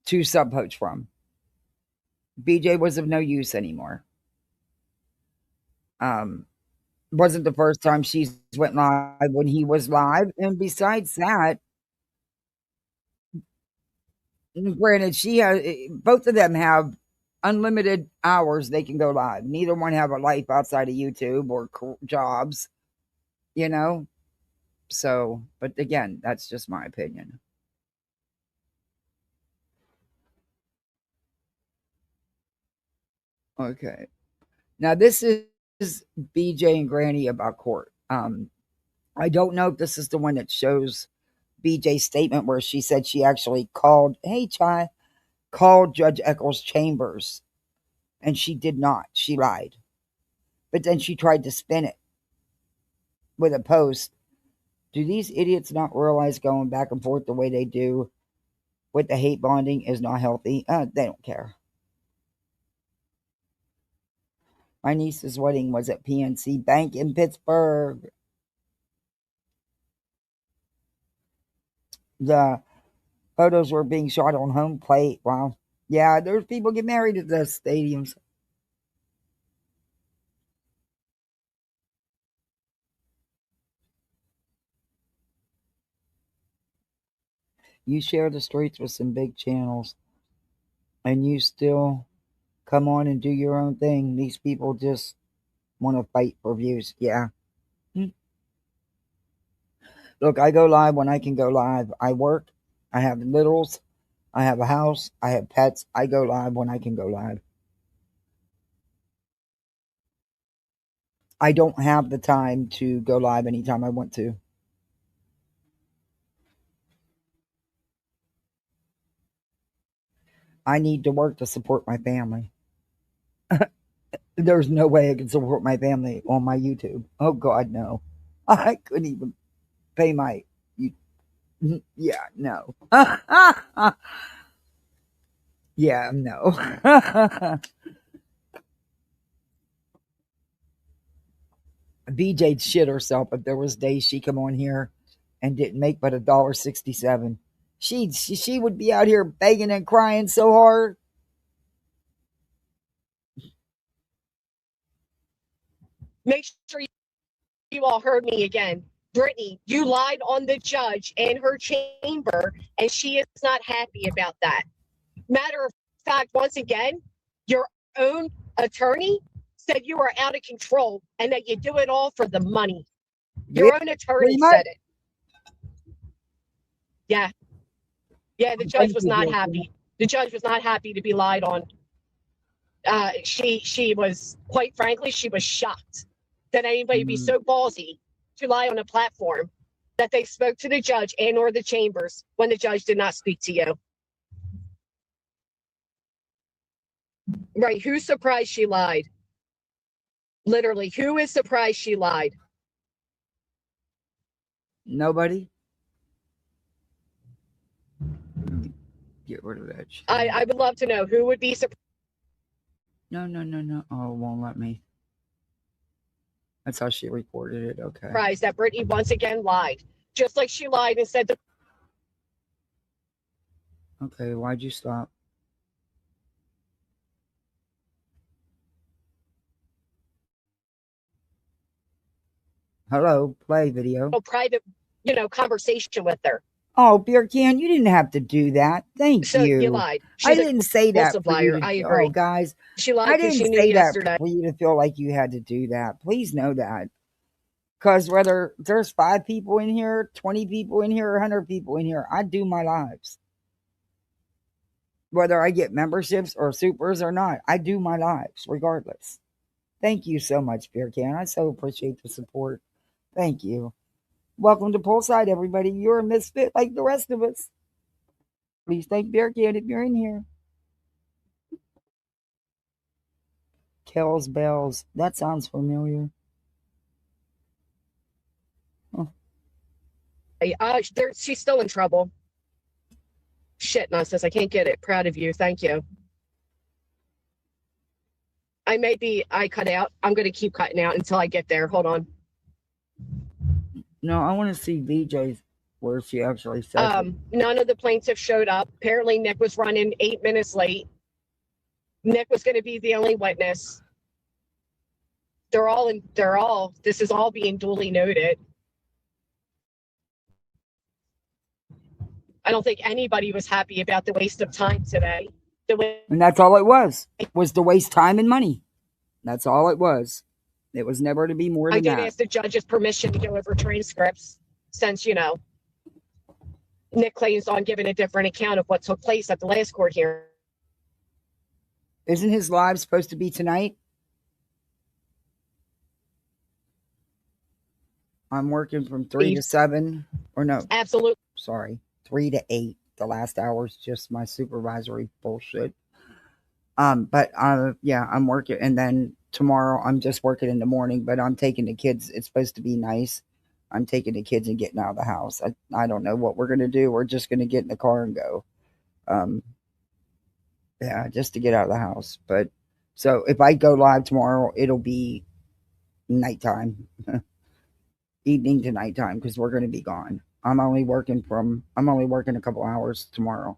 to sub-poach from. BJ was of no use anymore. Wasn't the first time she went live when he was live. And besides that, granted, she has both of them have unlimited hours they can go live. Neither one have a life outside of YouTube or jobs, you know. So, but again, that's just my opinion. Okay. Now this is BJ and Granny about court. I don't know if this is the one that shows BJ's statement where she said she actually called Judge Eccles Chambers, and she did not. She lied. But then she tried to spin it with a post. Do these idiots not realize going back and forth the way they do with the hate bonding is not healthy? They don't care. My niece's wedding was at PNC Bank in Pittsburgh. The photos were being shot on home plate. Wow. Yeah, there's people get married at the stadiums. You share the streets with some big channels, and you still come on and do your own thing. These people just want to fight for views. Yeah. Look, I go live when I can go live. I work. I have littles. I have a house. I have pets. I go live when I can go live. I don't have the time to go live anytime I want to. I need to work to support my family. There's no way I can support my family on my YouTube. Oh, God, no. I couldn't even pay my... Yeah, no. Yeah, no. BJ'd shit herself if there was days she come on here and didn't make but $1.67. She would be out here begging and crying so hard. Make sure you all heard me again. Brittany, you lied on the judge and her chamber, and she is not happy about that. Matter of fact, once again, your own attorney said you are out of control and that you do it all for the money. Your own attorney said it. Yeah. Yeah, the judge was not happy. The judge was not happy to be lied on. She was, quite frankly, she was shocked that anybody be so ballsy to lie on a platform that they spoke to the judge and or the chambers when the judge did not speak to you. Right. Who's surprised she lied? Literally, who is surprised she lied? Nobody. Get rid of that shit. I would love to know who would be surprised. No. Oh, it won't let me. That's how she recorded it. Okay. Surprised that Brittany once again lied. Just like she lied and said Okay, why'd you stop? Hello, play video. Private, conversation with her. Oh, Beer Can, you didn't have to do that. Thank you. You lied. I didn't say that for you to, I agree. Oh, guys, she lied. I didn't she say that yesterday. for you to feel like you had to do that. Please know that. Because whether there's 5 people in here, 20 people in here, or 100 people in here, I do my lives. Whether I get memberships or supers or not, I do my lives regardless. Thank you so much, Beer Can. I so appreciate the support. Thank you. Welcome to Poolside, everybody. You're a misfit like the rest of us. Please thank Beer Can if you're in here. Kells Bells. That sounds familiar. She's still in trouble. Shit, nonsense. I can't get it. Proud of you. Thank you. I cut out. I'm going to keep cutting out until I get there. Hold on. No, I want to see VJ's where she actually said none of the plaintiffs showed up. Apparently, Nick was running 8 minutes late. Nick was going to be the only witness. This is all being duly noted. I don't think anybody was happy about the waste of time today. And that's all it was to waste time and money. That's all it was. It was never to be more than I did that. ask the judge's permission to go over transcripts since, Nick claims on giving a different account of what took place at the last court hearing. Isn't his live supposed to be tonight? I'm working from 3 to 7, or no. Absolutely. Sorry, 3 to 8. The last hour is just my supervisory bullshit. Yeah, I'm working, and then tomorrow I'm just working in the morning, but I'm taking the kids. It's supposed to be nice. I'm taking the kids and getting out of the house. I don't know what we're going to do. We're just going to get in the car and go. Yeah, just to get out of the house. But so if I go live tomorrow, it'll be nighttime, evening to nighttime, because we're going to be gone. I'm only working a couple hours tomorrow.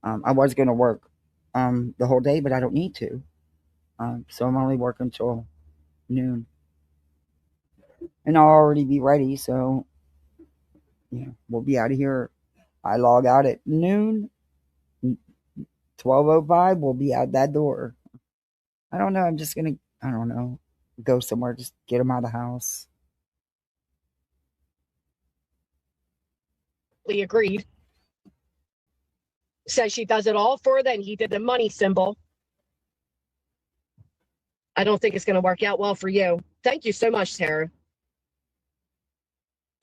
I was going to work the whole day, but I don't need to. So I'm only working till noon. And I'll already be ready, so yeah, we'll be out of here. I log out at noon. 12:05, we'll be out that door. I don't know. I'm just going to, go somewhere, just get them out of the house. Agreed. Says she does it all for them. He did the money symbol. I don't think it's going to work out well for you. Thank you so much, Tara.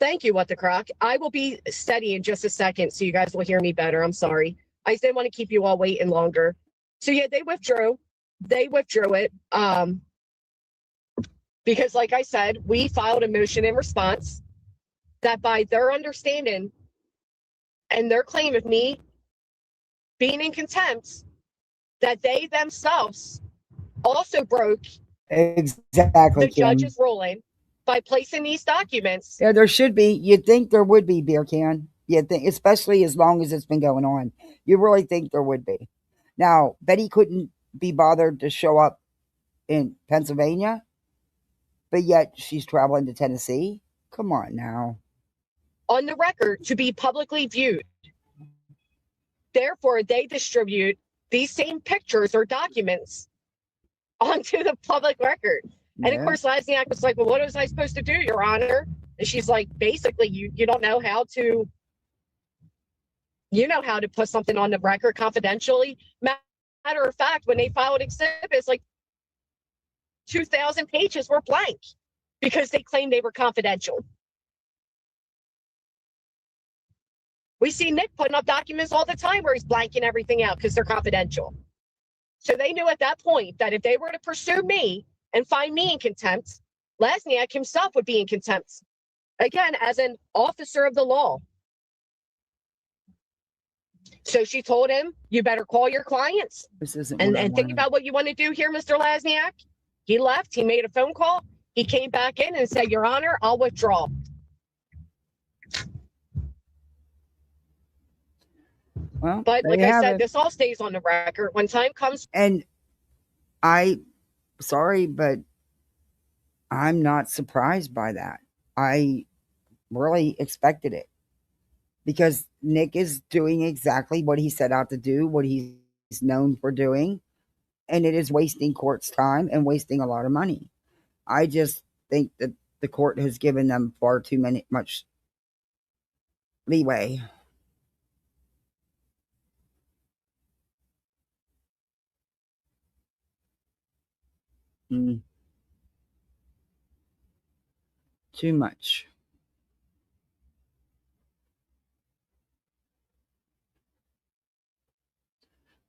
Thank you, What the Croc. I will be steady in just a second so you guys will hear me better. I'm sorry. I just didn't want to keep you all waiting longer. So yeah, they withdrew. They withdrew it because, like I said, we filed a motion in response that by their understanding and their claim of me being in contempt, that they themselves also broke exactly the judge's ruling by placing these documents. Yeah, there should be. You'd think there would be, Beer Can. You'd think, especially as long as it's been going on. You really think there would be. Now, Betty couldn't be bothered to show up in Pennsylvania, but yet she's traveling to Tennessee. Come on now. On the record to be publicly viewed. Therefore, they distribute these same pictures or documents onto the public record. Yeah. And of course, Lesniak was like, well, what was I supposed to do, Your Honor? And she's like, basically, you don't know how to, put something on the record confidentially. Matter of fact, when they filed exhibits, like 2,000 pages were blank because they claimed they were confidential. We see Nick putting up documents all the time where he's blanking everything out because they're confidential. So they knew at that point that if they were to pursue me and find me in contempt, Lesniak himself would be in contempt. Again, as an officer of the law. So she told him, you better call your clients and think about what you want to do here, Mr. Lesniak. He left. He made a phone call. He came back in and said, Your Honor, I'll withdraw. Well, but like I said, this all stays on the record when time comes. And sorry, but I'm not surprised by that. I really expected it because Nick is doing exactly what he set out to do, what he's known for doing, and it is wasting court's time and wasting a lot of money. I just think that the court has given them far too much leeway. Too much.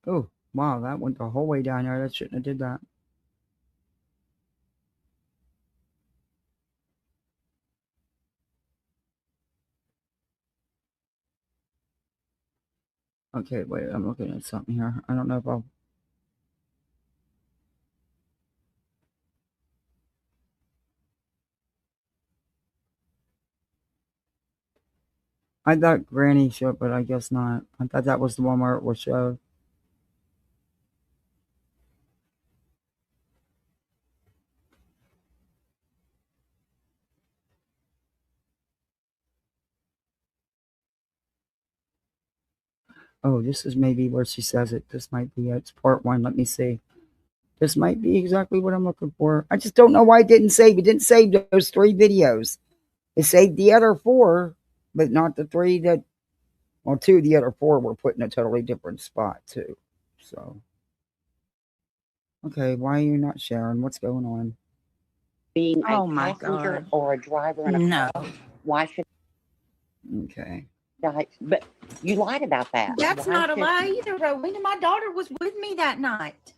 Oh, wow, that went the whole way down there. That shouldn't have did that. Okay, wait, I'm looking at something here. I don't know if I'll... I thought Granny showed, but I guess not. I thought that was the one where it was showed. Oh, this is maybe where she says it. This might be it. It's part 1. Let me see. This might be exactly what I'm looking for. I just don't know why it didn't save. It didn't save those 3 videos. It saved the other 4, but not the 3 that, well, 2 of the other 4 were put in a totally different spot too. So, okay, why are you not sharing? What's going on? Being a Oh my passenger God. or a driver in a No. car, why should Okay. I? But you lied about that. That's Why not a should- lie either, Rowena. My daughter was with me that night.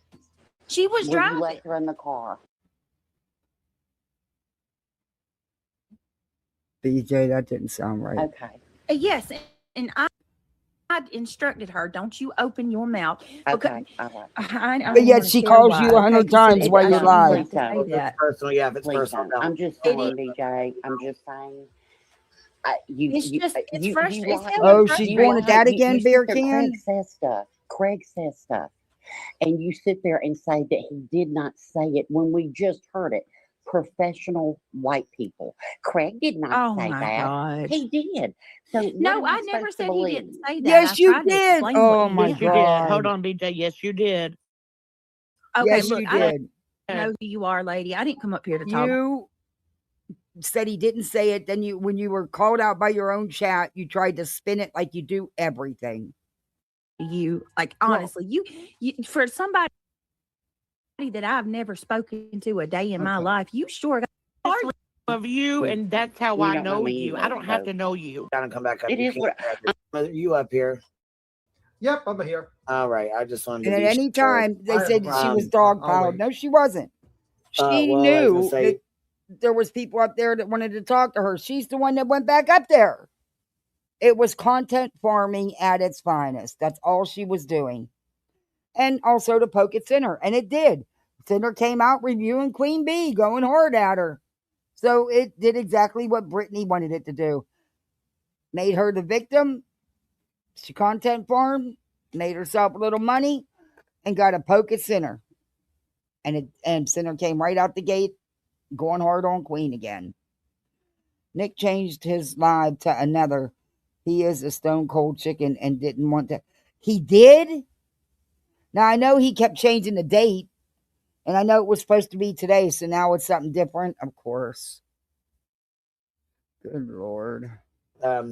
She was Well, you driving. left her in the car. BJ, that didn't sound right. Okay. Yes, and I instructed her, don't you open your mouth. Okay. All right. I But yet wanna she share calls why, you 100 'cause times it- while I you're shouldn't have live. to say that. Personal, yeah, if it's Please personal, don't. I'm just It saying, is. BJ. I'm just saying. It's just, it's you frustrating. lie. It's hella Oh, she's You going lie. at that You again, sit Beer there, Can? Craig says stuff. And you sit there and say that he did not say it when we just heard it. Professional white people. Craig did not Oh say my that. God. He did. So what No, am I never supposed to said he believe? didn't say that. Yes, I you tried to did. explain Oh what he my meant. You did. Hold God. on, BJ. Yes, you did. Okay, Yes, look, you I don't did. know who you are, lady. I didn't come up here to talk. You said he didn't say it. Then when you were called out by your own chat, you tried to spin it like you do everything. You, like, honestly, you for somebody that I've never spoken to a day in my life, you sure got Of you, and that's how You I don't know know me you. either, I don't have so- to know you. Gotta come back up. It You is what can't- you up here. Yep, I'm here. All right. I just wanted to And be at any sure. time they I have said a she was problem. I'll dogpiled. wait. No, she wasn't. She well, I was knew gonna say- that there was people up there that wanted to talk to her. She's the one that went back up there. It was content farming at its finest. That's all she was doing. And also to poke at Sinner. And it did. Sinner came out reviewing Queen Bee, going hard at her. So it did exactly what Brittany wanted it to do. Made her the victim. She content farmed, made herself a little money, and got a poke at Sinner. And Sinner came right out the gate, going hard on Queen again. Nick changed his live to another. He is a stone cold chicken and didn't want to. He did? Now I know he kept changing the date, and I know it was supposed to be today, so now it's something different, of course. Good Lord.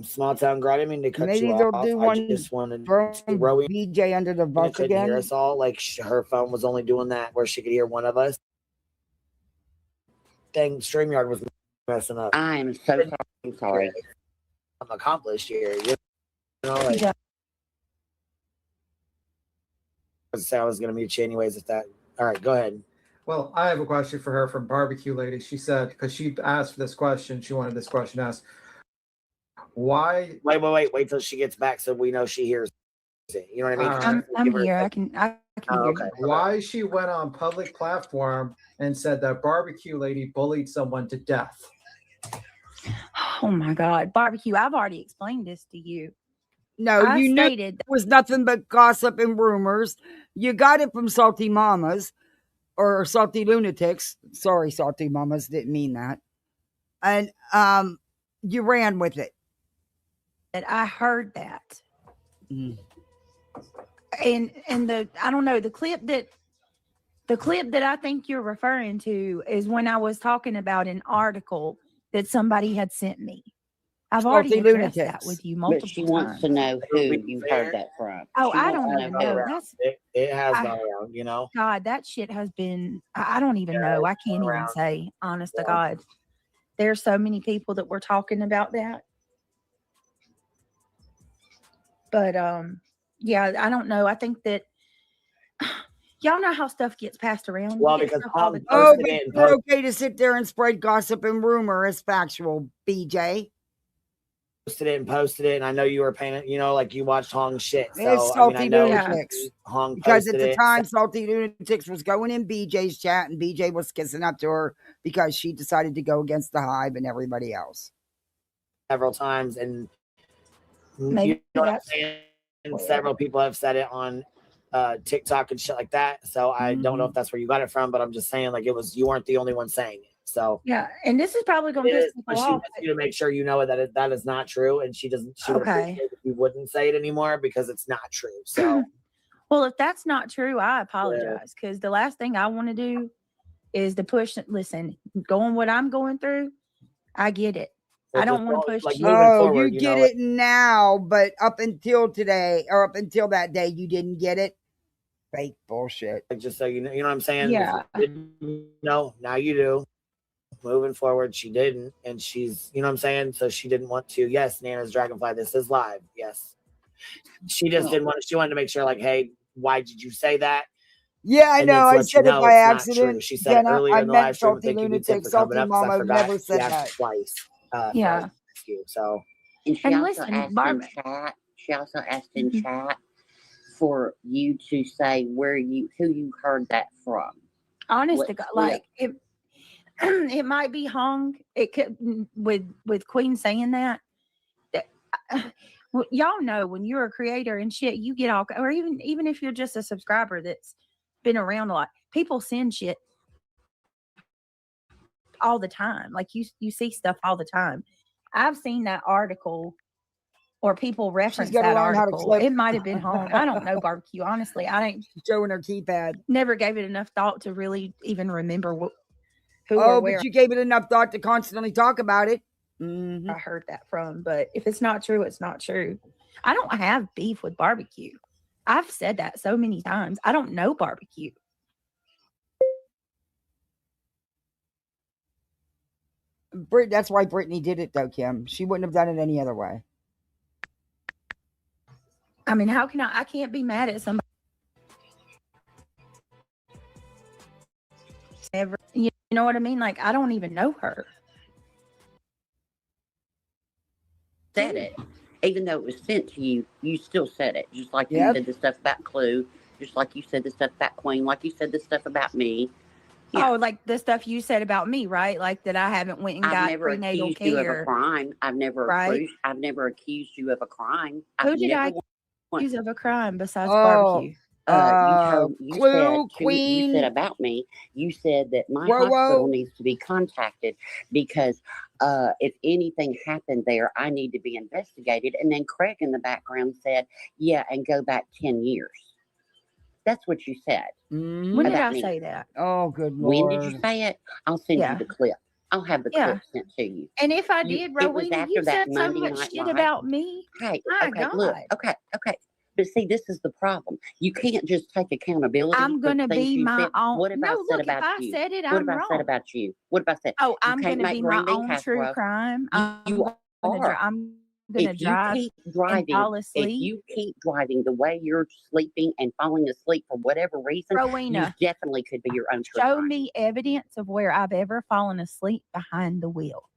Small town girl. I didn't mean to cut Maybe you they'll off. do I one just wanted throw to Rowena BJ under the bus couldn't hear again. us all. Like her phone was only doing that where she could hear one of us. Dang, StreamYard was messing up. I am so sorry. I'm sorry. I'm accomplished here. You know, like I was gonna mute you anyways. If that. All right, go ahead. Well, I have a question for her from Barbecue Lady. She said, because she asked this question, she wanted this question asked. Why? Wait till she gets back so we know she hears it. You know what I mean? I'm here. I can hear you. Why she went on public platform and said that Barbecue Lady bullied someone to death? Oh my God, Barbecue! I've already explained this to you. No, I you stated knew it was nothing but gossip and rumors. You got it from Salty Mamas or Salty Lunatics. Sorry, Salty Mamas, didn't mean that. And you ran with it. that I heard that. And the I don't know, the clip that I think you're referring to is when I was talking about an article that somebody had sent me. I've already Salty addressed that Lunatics. with you multiple But she times. wants to know who you heard that from. Oh, She I wants don't to even who. know. That's It has I- gone around, you know. God, that shit has been, I don't even know. I can't even around. say, honest to Yeah. God. There's so many people that were talking about that. But yeah, I don't know. I think that y'all know how stuff gets passed around. You Well, get because stuff all the Oh, time. but you're okay to sit there and spread gossip and rumor as factual, BJ. Posted it and posted it, and I know you were paying it. You know, like you watched Hong shit. So It's I mean, I Salty know Lunatics. Hong Because at posted the it. time, Salty Lunatics was going in BJ's chat, and BJ was kissing up to her because she decided to go against the Hive and everybody else. Several times, and Maybe you know what I'm that's saying. And several people have said it on TikTok and shit like that. So I don't know if that's where you got it from, but I'm just saying, like, it was you weren't the only one saying it. So Yeah, and this is probably going to piss but people she off. wants you to make sure you know that is not true, and she doesn't. She would Okay. appreciate if you wouldn't say it anymore because it's not true. So, Well, if that's not true, I apologize because the last thing I want to do is to push. Listen, going what I'm going through, I get it. Well, I don't just want to don't, push like, shit. moving Oh, forward, you you get know, it now, but up until today or up until that day, you didn't get it. Fake bullshit. like, just so you know what I'm saying. Yeah. No, now you do. Moving forward, she didn't, and she's, you know what I'm saying. So she didn't want to. Yes, Nana's Dragonfly. This is live. Yes, she just didn't want. She wanted to make sure, like, hey, why did you say that? Yeah, I And then know. to I let you said it know by it's not accident. true. She said Jenna, earlier I in the meant live stream. salty Thank you, lunatic, Tim, for coming salty up. 'Cause mama. I I've forgot never said she asked that. twice. Yeah. For you. So, And she And also listen, asked Barb. in chat. She also asked in chat for you to say who you heard that from. Honest What to God, clip? like it, it might be hung. It could with Queen saying that. Well, y'all know when you're a creator and shit, you get all, or even if you're just a subscriber that's been around a lot, people send shit all the time. Like you see stuff all the time. I've seen that article or people reference gotta that learn how to article. clip. It might have been hung. I don't know barbecue. Honestly, I ain't showing her keypad. Never gave it enough thought to really even remember who Oh, or where but you gave it enough thought to constantly talk about it. Mm-hmm. I heard that from. But if it's not true, it's not true. I don't have beef with barbecue. I've said that so many times. I don't know barbecue. That's why Brittany did it, though, Kim. She wouldn't have done it any other way. I mean, how can I can't be mad at somebody. Ever, you know what I mean? Like, I don't even know her. Said it. Even though it was sent to you, you still said it. Just like you Yep. said the stuff about Clue, just like you said the stuff about Queen, like you said the stuff about me. Yeah. Oh, like the stuff you said about me, right? Like that I haven't went and I've got never prenatal accused you of a care. crime. I've never Right? I've never accused you of a crime. Who I've did I never accuse of a crime besides Oh, barbecue? you Clue, said Queen. you said about me. You said that my Whoa, hospital whoa. needs to be contacted because if anything happened there, I need to be investigated. And then Craig in the background said, "Yeah, and go back 10 years." That's what you said. Mm-hmm. When did about I me. say that? Oh, good Lord. When did you say it? I'll send Yeah. you the clip. I'll have the Yeah. clip sent to you. And if I You- did, it was Rowena, after you that said so Monday much Night shit Live. about me. Hey, My okay, God. look, okay. But see, this is the problem. You can't just take accountability. I'm for gonna things be you my said. own. What have No, I said look, if about I you? said it, What I'm have I said wrong. about you? What have I said? Oh, You I'm can't gonna make be my green bean own true casserole. crime. You are. I'm gonna If you drive keep and driving, fall if asleep. you keep driving the way you're sleeping and falling asleep for whatever reason, you Rowena, definitely could be your own true show crime. me evidence of where I've ever fallen asleep behind the wheel.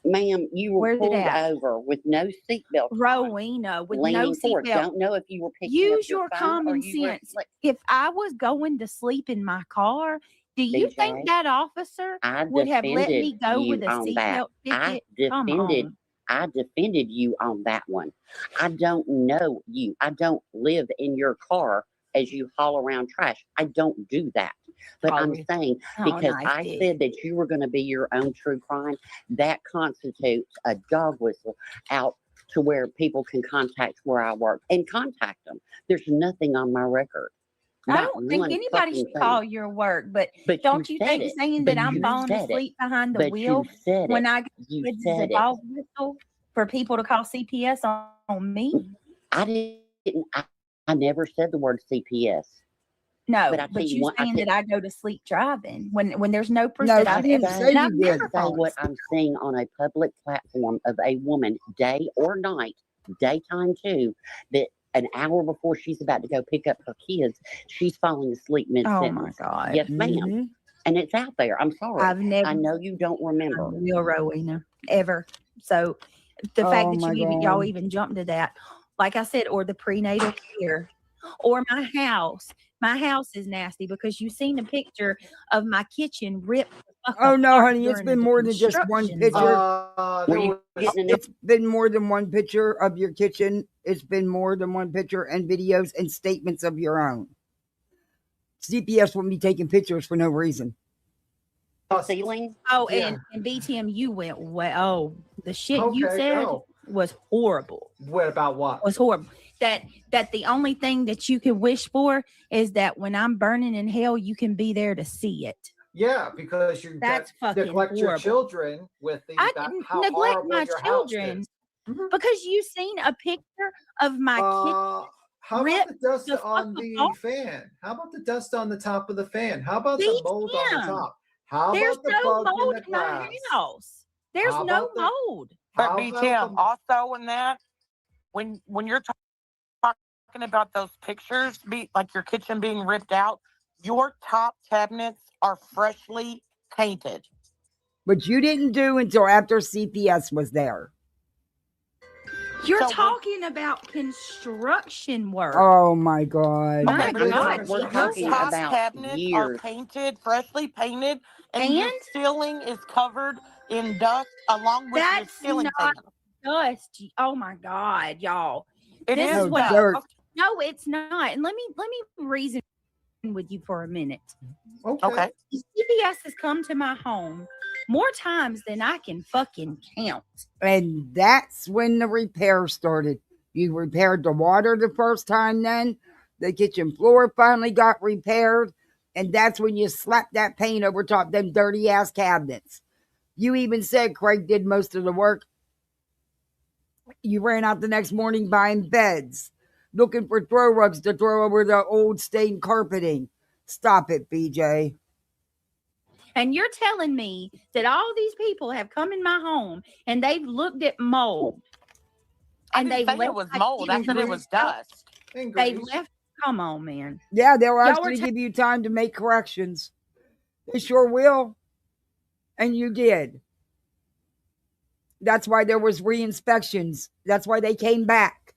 Ma'am, you were Where's it pulled at? over with no seatbelt on, Rowena, with no leaning forward. seatbelt. Don't know if you were picking Use up your your phone or common you were sense. asleep. If I was going to sleep in my car, do you DJ, think that officer I would have let defended me go you with a on that. seatbelt ticket? Come on. I defended you on that one. I don't know you. I don't live in your car as you haul around trash. I don't do that. But I'm saying because nice I dig. said that you were going to be your own true crime, that constitutes a dog whistle out to where people can contact where I work and contact them. There's nothing on my record. I Not don't think one anybody fucking should thing. call your work, but But don't you you said think it. saying But that I'm you falling said it. asleep behind the But wheel you said when it. I get You with the said it. dog whistle for people to call CPS on me? I didn't. I never said the word CPS. No, But I tell but you you what, saying that I go to sleep driving when there's no proof No, that she I've didn't ever say and I've you did. never say fallen what asleep. I'm seeing on a public platform of a woman, day or night, daytime too, that an hour before she's about to go pick up her kids, she's falling asleep mid-sentence. Oh my God. Yes, ma'am. Mm-hmm. And it's out there. I'm sorry. I've never I know you don't remember. real Rowena ever. So the fact Oh that my y'all God. even jumped to that, like I said, or the prenatal care, or my house. My house is nasty because you've seen a picture of my kitchen ripped the fuck Oh no, apart honey, it's during been the more than just one construction picture. zone. Were you getting a new It's been more than one picture of your kitchen. It's been more than one picture and videos and statements of your own. CPS wouldn't be taking pictures for no reason. ceiling. Oh, Yeah. and BTM, you went well. Oh, the shit you Okay, said go. was horrible. What about what? Was horrible. That the only thing that you can wish for is that when I'm burning in hell, you can be there to see it. Yeah, because you That's fucking neglect your horrible. children with the I that, didn't how neglect horrible my your children house is. because you seen a picture of my kid. How about Rip the dust the on fuck the off. fan? How about the dust on the top of the fan? How about the mold on the BTM. top? How There's about the no bug in mold the in my grass? house. There's How no about the- mold. But How BTM, about also in that, when you're talking about those pictures, like your kitchen being ripped out, your top cabinets are freshly painted. But you didn't do until after CPS was there. You're So talking about construction work. Oh my God. My Okay, God, we're your talking top about cabinets are years. painted, freshly painted, and your ceiling is covered in dust along with your That's ceiling not fan. dust. Oh my God, y'all. It This is is what dirt. No, it's not. And let me reason with you for a minute. Okay. CPS has come to my home more times than I can fucking count. And that's when the repair started. You repaired the water the first time then. The kitchen floor finally got repaired. And that's when you slapped that paint over top them dirty ass cabinets. You even said Craig did most of the work. You ran out the next morning buying beds, looking for throw rugs to throw over the old stained carpeting. Stop it, BJ. And you're telling me that all these people have come in my home and they've looked at mold. And I they didn't say it was mold. I said it was dust. They left. Come on, man. Yeah, they'll Y'all actually give you time to make corrections. They sure will. And you did. That's why there was re-inspections. That's why they came back.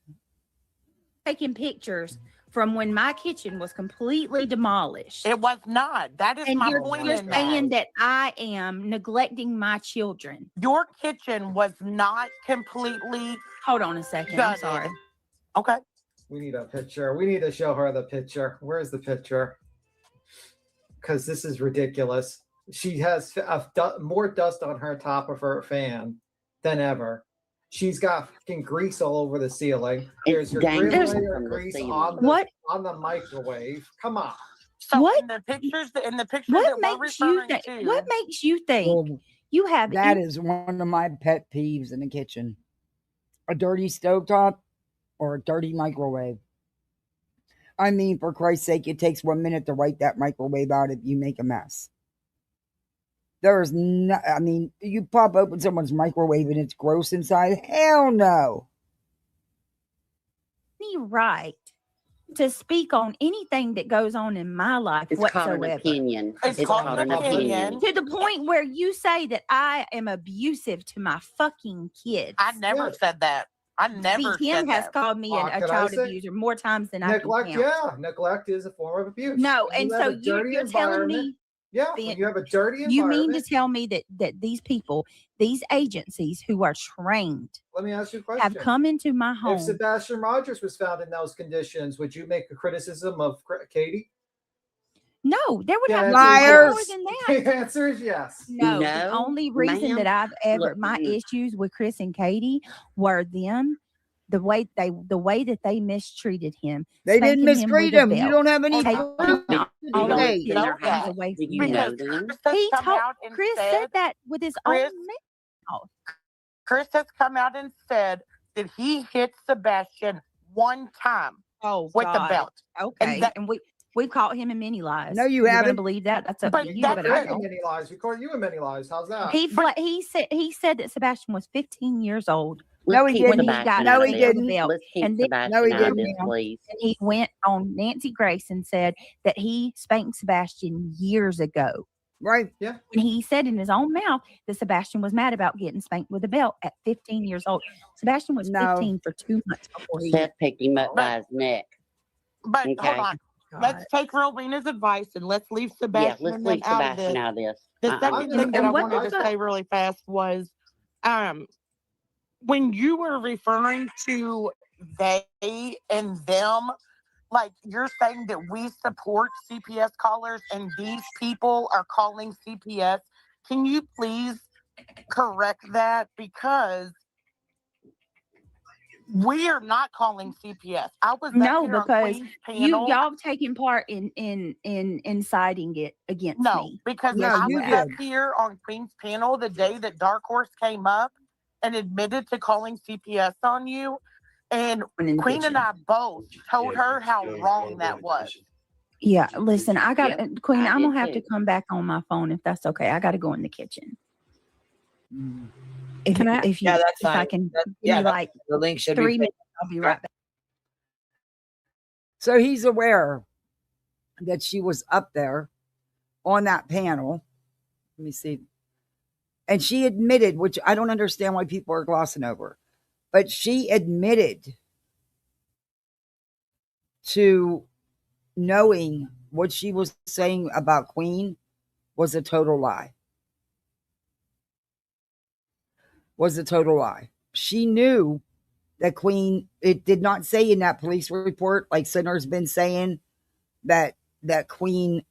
Taking pictures from when my kitchen was completely demolished. It was not. That is And my you're point just in saying that. that I am neglecting my children. Your kitchen was not completely. Hold on a second. I'm sorry. Okay. We need a picture. We need to show her the picture. Where's the picture? Because this is ridiculous. She has more dust on her top of her fan than ever. She's got fucking grease all over the ceiling. There's your grim layer of grease on the microwave. Come on. So What? in the pictures that What we're makes you referring think? to, What makes you think Well, you have that is one of my pet peeves in the kitchen. A dirty stovetop or a dirty microwave. I mean, for Christ's sake, it takes 1 minute to wipe that microwave out if you make a mess. There's no, I mean, you pop open someone's microwave and it's gross inside. Hell no. any right to speak on anything that goes on in my life It's whatsoever. called an opinion. It's called an opinion. To the point where you say that I am abusive to my fucking kids. I never said that. I never BTM said has that. called me a Can I child say- abuser more times than I Neglect, can count. yeah. Neglect is a form of abuse. No, When and have so a dirty you're telling me, environment- Yeah, when Ben, you have a dirty you environment. mean to tell me that these people, these agencies who are trained, Let me ask you a question. have come into my If home? Sebastian Rogers was found in those conditions, would you make a criticism of Katie? No, there would The have answer to be is more yes. than that. The answer is yes. No, the No, only reason that ma'am. I've ever Look, my issues with Chris and Katie were them, the way that they mistreated him. They didn't spanking him with mistreat a him. You belt, don't have any taking proof all to You those don't debate. in their things house. away Do from you him. know Because them? Chris has He come told out and Chris said, said that with his Chris- own mouth. Chris has come out and said that he hit Sebastian one time Oh, with God. the belt. Okay, that- and we've caught him in many lies. No, you You're haven't. gonna believe that? That's up But to you. that's But Craig I in don't. many lies. We call you in many lies. How's that? He said that Sebastian was 15 years old No, Let's he keep when he didn't. got Sebastian No, out he of spanked with a this. didn't. belt, Let's keep and then Sebastian No, he out of didn't. this, please. and he went on Nancy Grace and said that he spanked Sebastian years ago. Right? Yeah. When he said in his own mouth that Sebastian was mad about getting spanked with a belt at 15 years old. Sebastian was No. 15 for 2 months before he. Seth picked him up by his neck. But Okay. hold on. Let's take Rowena's advice and let's leave Yeah, Sebastian let's and leave them out of Sebastian this. out of this. The second thing that I wanted to say really fast was when you were referring to they and them, like you're saying that we support CPS callers and these people are calling CPS can you please correct that? Because we are not calling CPS. I was No, up here on because Queen's panel. y'all taking part in inciting it against No, me. because No, I you was up did. here on Queen's panel the day that Dark Horse came up and admitted to calling CPS on you. And Queen and I both told her how wrong that was. Yeah, listen, I got Queen. I I'm did gonna have to too. come back on my phone if that's okay. I got to go in the kitchen. If Can I- if you Yeah, that's if I fine. can That- give yeah, me that's- like the link should 3 be. minutes, I'll be right back. So he's aware that she was up there on that panel. Let me see. And she admitted, which I don't understand why people are glossing over, but she admitted to knowing what she was saying about Queen was a total lie. Was a total lie. She knew that Queen, it did not say in that police report, like Sumner's been saying, that Queen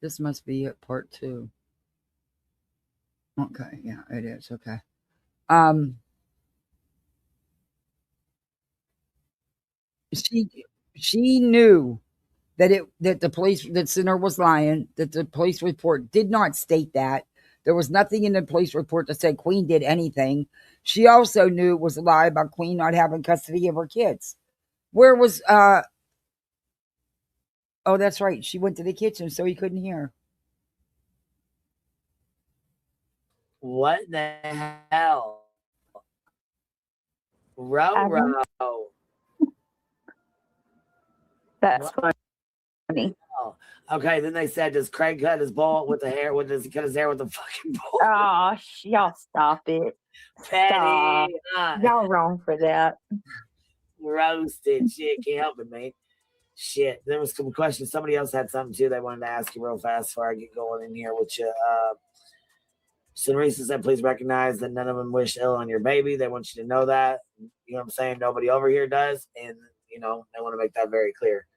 this must be it, part 2. Okay, yeah, it is. Okay. She knew that the police, that Sumner was lying, that the police report did not state that. There was nothing in the police report that said Queen did anything. She also knew it was a lie about Queen not having custody of her kids. Where was oh, that's right. She went to the kitchen so he couldn't hear. What the hell? Row. That's funny. Oh, okay. Then they said, "Does Craig cut his ball with the hair? Does he cut his hair with the fucking ball?" Oh, y'all stop it. Stop. Petty. Y'all wrong for that. Roasted shit. Can't help it, mate. Shit. There was some questions. Somebody else had something too they wanted to ask you real fast before I get going in here with you. Sunrisa said, please recognize that none of them wish ill on your baby. They want you to know that. You know what I'm saying? Nobody over here does. And, you know, they want to make that very clear.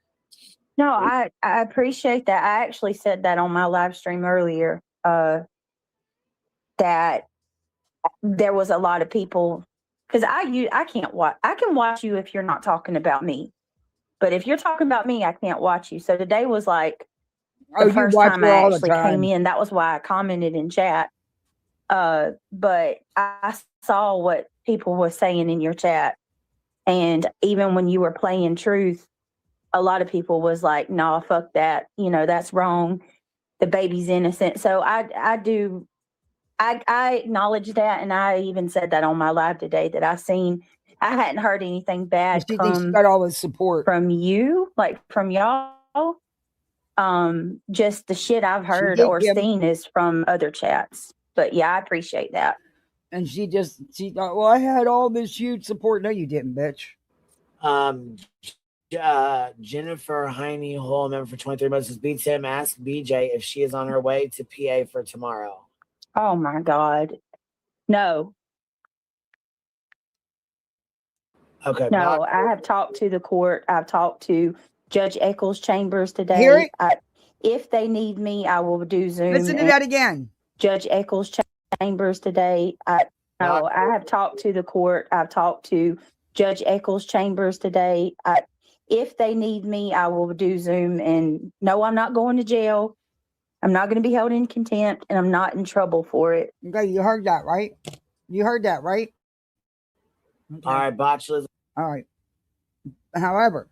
No, I appreciate that. I actually said that on my live stream earlier, that there was a lot of people, because I can't watch. I can watch you if you're not talking about me, but if you're talking about me, I can't watch you. So today was like the first time I actually came in. That was why I commented in chat. But I saw what people were saying in your chat, and even when you were playing truth, a lot of people was like, "No, fuck that. You know, that's wrong. The baby's innocent." So I acknowledge that, and I even said that on my live today that I hadn't heard anything bad She thinks she got all the support from you, like from y'all. Just the shit I've heard or seen is from other chats. But yeah, I appreciate that. And she thought, well, I had all this huge support. No, you didn't, bitch. Jennifer Heine Hole, member for 23 months, says, beats him. Ask BJ if she is on her way to PA for tomorrow. Oh my God. No. Okay. No, I have talked to the court. I've talked to Judge Eccles' chambers today. If they need me, I will do Zoom. Listen to that again. Judge Eccles' chambers today. I have talked to the court. I've talked to Judge Eccles' chambers today. If they need me, I will do Zoom. And no, I'm not going to jail. I'm not going to be held in contempt, and I'm not in trouble for it. Okay, you heard that, right? You heard that, right? Okay. All right, botulism. All right. However,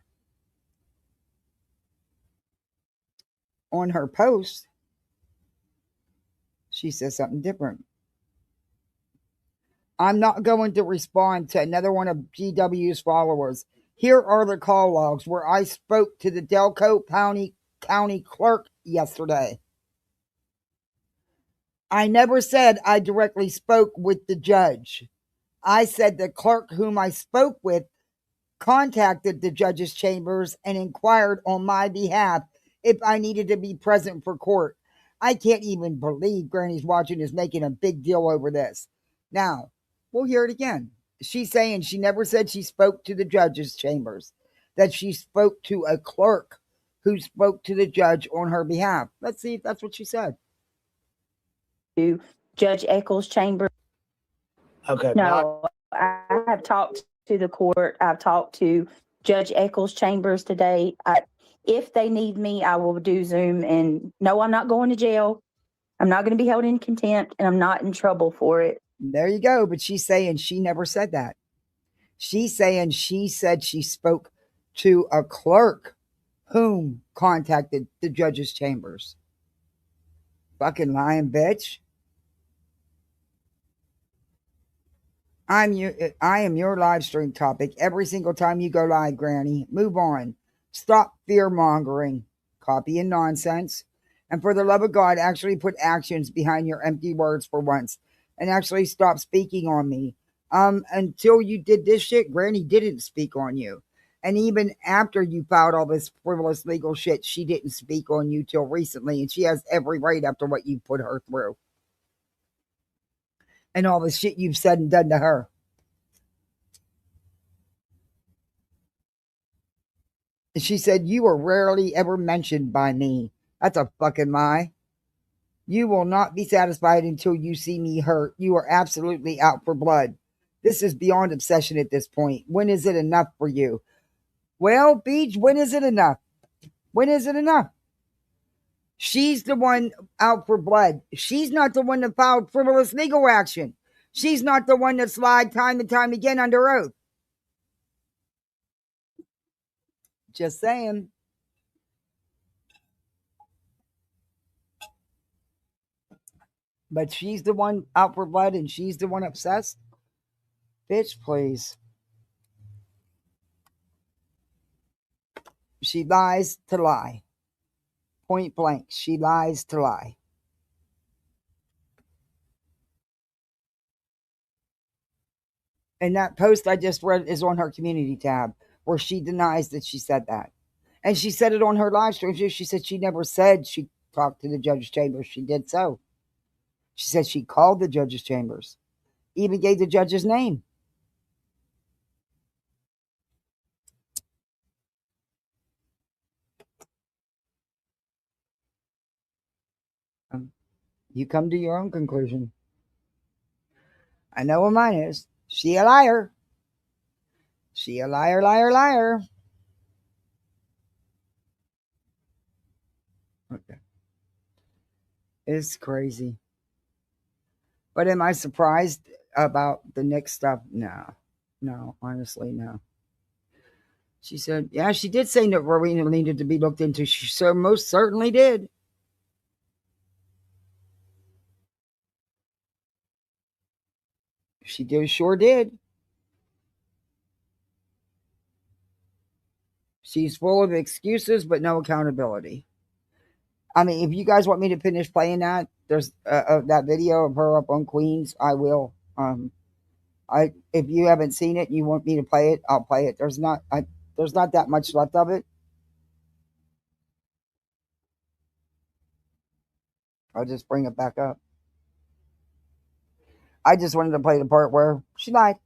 on her post, she says something different. I'm not going to respond to another one of GW's followers. Here are the call logs where I spoke to the Delco County clerk yesterday. I never said I directly spoke with the judge. I said the clerk whom I spoke with contacted the judge's chambers and inquired on my behalf if I needed to be present for court. I can't even believe Granny's watching is making a big deal over this. Now, we'll hear it again. She's saying she never said she spoke to the judge's chambers, that she spoke to a clerk who spoke to the judge on her behalf. Let's see if that's what she said. To Judge Eccles' chamber. Okay. No, I have talked to the court. I've talked to Judge Eccles' chambers today. If they need me, I will do Zoom. And no, I'm not going to jail. I'm not going to be held in contempt, and I'm not in trouble for it. There you go. But she's saying she never said that. She's saying she said she spoke to a clerk whom contacted the judge's chambers. Fucking lying bitch. I am your live stream topic every single time you go live, Granny. Move on. Stop fear mongering, copying nonsense. And for the love of God, actually put actions behind your empty words for once. And actually stop speaking on me. Until you did this shit, Granny didn't speak on you. And even after you filed all this frivolous legal shit, she didn't speak on you till recently. And she has every right after what you put her through. And all the shit you've said and done to her. And she said, you were rarely ever mentioned by me. That's a fucking lie. You will not be satisfied until you see me hurt. You are absolutely out for blood. This is beyond obsession at this point. When is it enough for you? Well, Beach, when is it enough? When is it enough? She's the one out for blood. She's not the one that filed frivolous legal action. She's not the one that's lied time and time again under oath. Just saying. But she's the one out for blood and she's the one obsessed. Bitch, please. She lies to lie. Point blank. She lies to lie. And that post I just read is on her community tab where she denies that she said that. And she said it on her live stream. She said she never said she talked to the judge's chambers. She did so. She said she called the judge's chambers. Even gave the judge's name. You come to your own conclusion. I know what mine is. She a liar. She a liar, liar, liar. Okay. It's crazy. But am I surprised about the Nick stuff? No. No, honestly, no. She said, yeah, she did say that Rowena needed to be looked into. She so most certainly did. She did, sure did. She's full of excuses, but no accountability. I mean, if you guys want me to finish playing that, there's that video of her up on Queens. I will. If you haven't seen it, and you want me to play it, I'll play it. There's not that much left of it. I'll just bring it back up. I just wanted to play the part where she lied.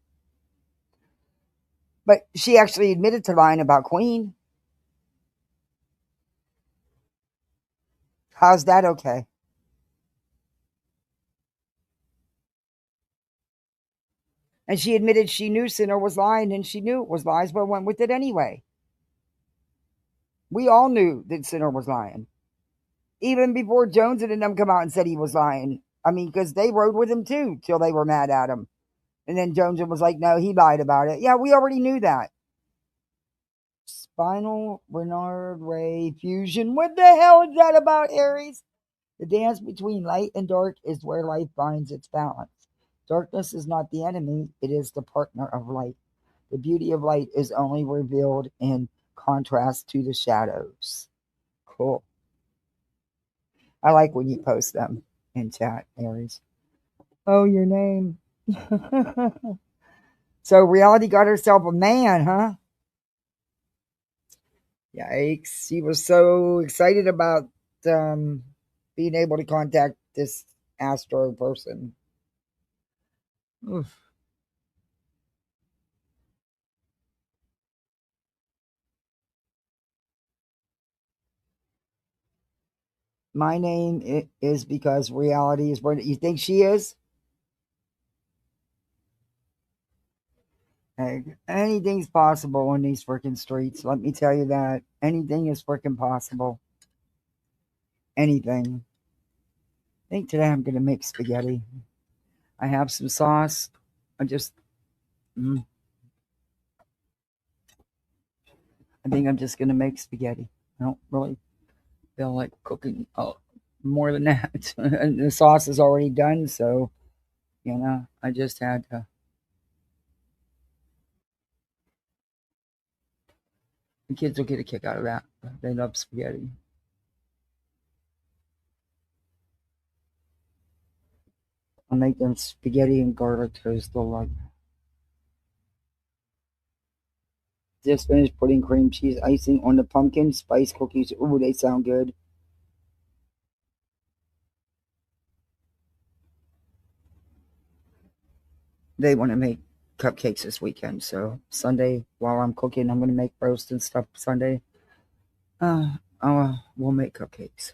But she actually admitted to lying about Queen. How's that okay? And she admitted she knew Sumner was lying and she knew it was lies, but went with it anyway. We all knew that Sumner was lying. Even before Jones and them come out and said he was lying. I mean, because they rode with him too till they were mad at him. And then Jones was like, no, he lied about it. Yeah, we already knew that. Spinal Renard Ray fusion. What the hell is that about, Aries? The dance between light and dark is where life finds its balance. Darkness is not the enemy, it is the partner of light. The beauty of light is only revealed in contrast to the shadows. Cool. I like when you post them in chat, Aries. Oh, your name. So reality got herself a man, huh? Yikes. She was so excited about being able to contact this Astro person. Oof. My name is because reality is where you think she is. Hey, anything's possible in these freaking streets. Let me tell you that. Anything is freaking possible. Anything. I think today I'm going to make spaghetti. I have some sauce. I think I'm just going to make spaghetti. I don't really feel like cooking more than that. And the sauce is already done, so, I just had to. The kids will get a kick out of that. They love spaghetti. I'll make them spaghetti and garlic toast. They'll like. Just finished putting cream cheese icing on the pumpkin spice cookies. Ooh, they sound good. They want to make cupcakes this weekend, so Sunday while I'm cooking, I'm going to make roast and stuff Sunday. We'll make cupcakes.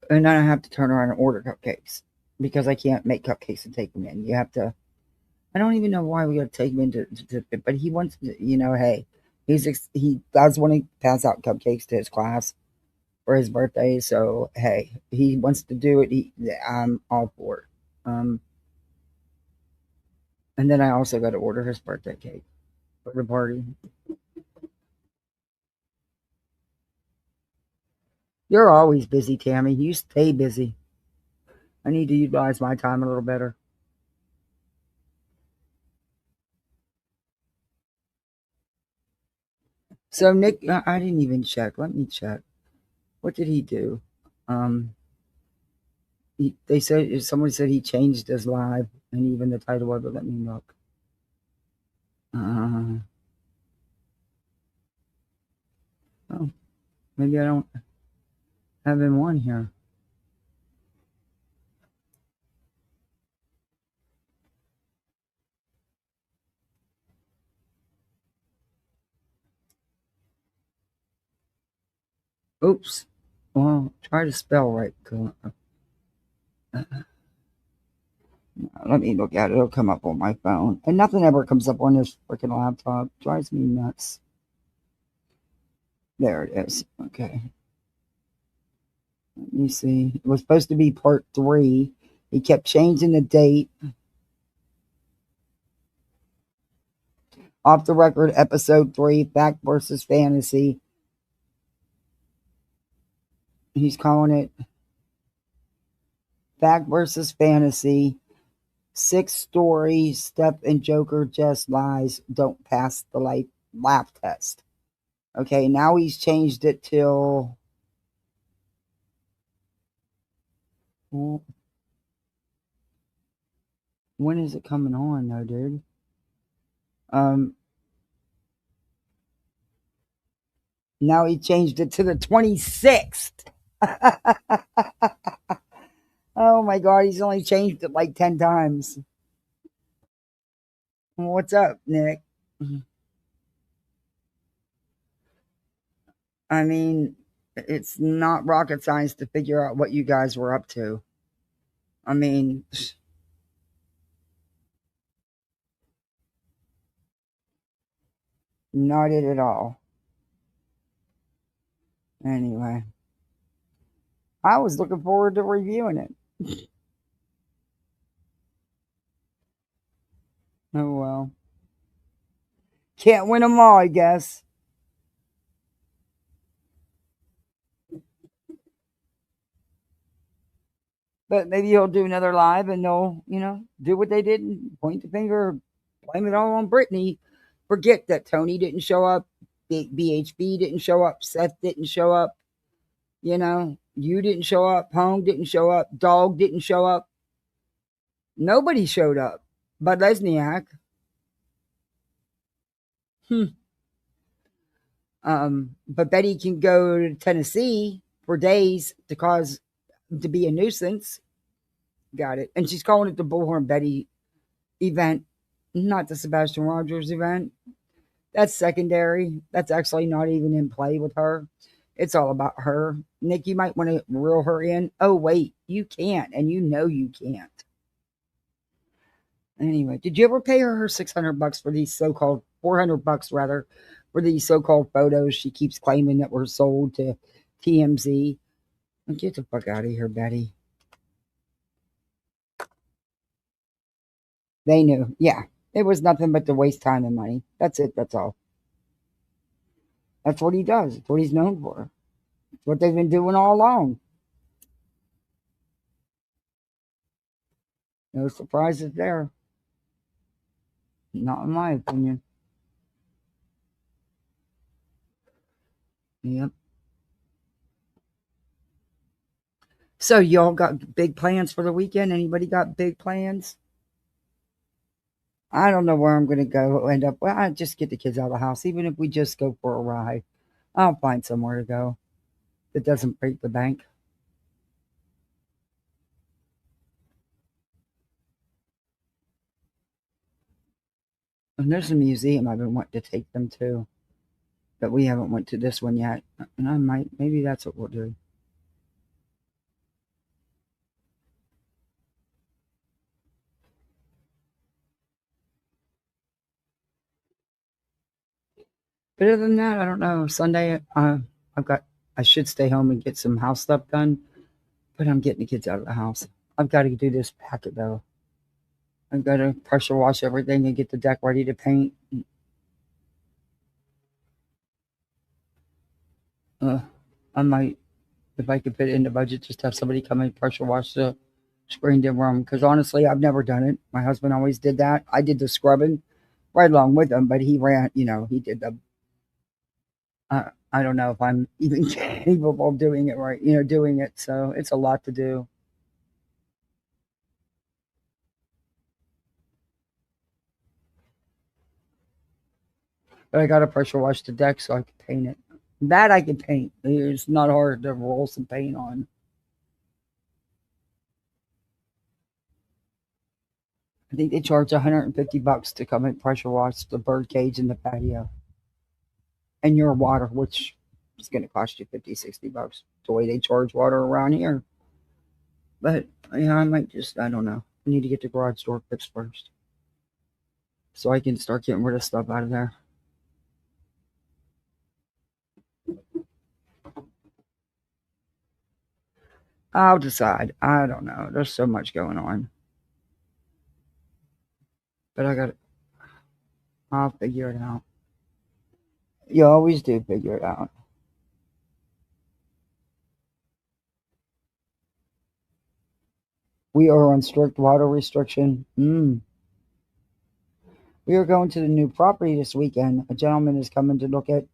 And then I have to turn around and order cupcakes because I can't make cupcakes and take them in. You have to. I don't even know why we got to take him into, but he wants to. Hey, he does want to pass out cupcakes to his class for his birthday. So hey, he wants to do it. I'm all for it. And then I also got to order his birthday cake for the party. You're always busy, Tammy. You stay busy. I need to utilize my time a little better. So Nick, I didn't even check. Let me check. What did he do? They said someone said he changed his live and even the title of it. Let me look. Oh, maybe I don't have him on here. Oops. Well, try to spell right. Let me look at it. It'll come up on my phone. And nothing ever comes up on this freaking laptop. Drives me nuts. There it is. Okay. Let me see. It was supposed to be part 3. He kept changing the date. Off the record, episode 3, Fact versus Fantasy. He's calling it Fact versus Fantasy. 6 story, Steph and Joker just lies, don't pass the laugh test. Okay, now he's changed it till. Well, when is it coming on though, dude? Now he changed it to the 26th. Oh my God, he's only changed it like 10 times. What's up, Nick? I mean, it's not rocket science to figure out what you guys were up to. I mean, not it at all. Anyway, I was looking forward to reviewing it. Oh well. Can't win them all, I guess. But maybe he'll do another live and they'll, do what they did and point the finger, blame it all on Brittany. Forget that Tony didn't show up, BHB didn't show up, Seth didn't show up, you didn't show up, Hong didn't show up, Dog didn't show up. Nobody showed up but Lesniak. But Betty can go to Tennessee for days to be a nuisance. Got it. And she's calling it the Bullhorn Betty event, not the Sebastian Rogers event. That's secondary. That's actually not even in play with her. It's all about her. Nick, you might want to reel her in. Oh, wait, you can't. And you know you can't. Anyway, did you ever pay her $600 for these so-called, $400 rather, for these so-called photos she keeps claiming that were sold to TMZ? Get the fuck out of here, Betty. They knew. Yeah. It was nothing but to waste time and money. That's it. That's all. That's what he does. That's what he's known for. It's what they've been doing all along. No surprises there. Not in my opinion. Yep. So y'all got big plans for the weekend? Anybody got big plans? I don't know where I'm going to go end up. Well, I just get the kids out of the house. Even if we just go for a ride, I'll find somewhere to go that doesn't break the bank. And there's a museum I've been wanting to take them to, but we haven't went to this one yet. And maybe that's what we'll do. But other than that, I don't know. Sunday, I should stay home and get some house stuff done, but I'm getting the kids out of the house. I've got to do this packet though. I've got to pressure wash everything and get the deck ready to paint. I might, if I could fit it in the budget, just have somebody come and pressure wash the screened in room. Because honestly, I've never done it. My husband always did that. I did the scrubbing right along with him, but he ran, he did the. I don't know if I'm even capable of doing it right, doing it. So it's a lot to do. But I got to pressure wash the deck so I can paint it. That I can paint. It's not hard to roll some paint on. I think they charge $150 to come and pressure wash the bird cage in the patio. And your water, which is going to cost you $50-$60. The way they charge water around here. But I might I don't know. I need to get the garage door fixed first, so I can start getting rid of stuff out of there. I'll decide. I don't know. There's so much going on. But I'll figure it out. You always do figure it out. We are on strict water restriction. We are going to the new property this weekend. A gentleman is coming to look at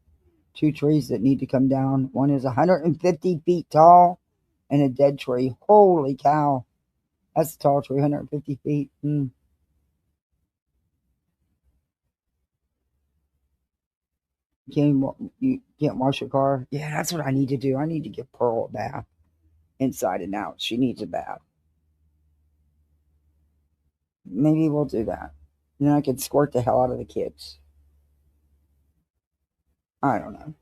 2 trees that need to come down. One is 150 feet tall and a dead tree. Holy cow. That's a tall tree, 150 feet. You can't wash your car? Yeah, that's what I need to do. I need to give Pearl a bath. Inside and out. She needs a bath. Maybe we'll do that. Then I can squirt the hell out of the kids. I don't know.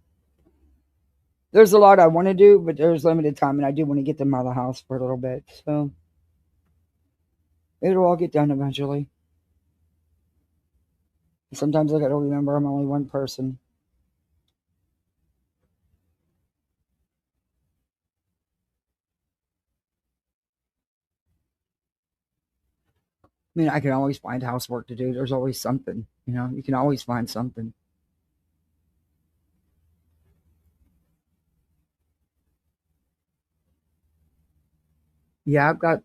There's a lot I want to do, but there's limited time, and I do want to get them out of the house for a little bit. So it'll all get done eventually. Sometimes I got to remember I'm only one person. I mean, I can always find housework to do. There's always something, you can always find something. Yeah, I've got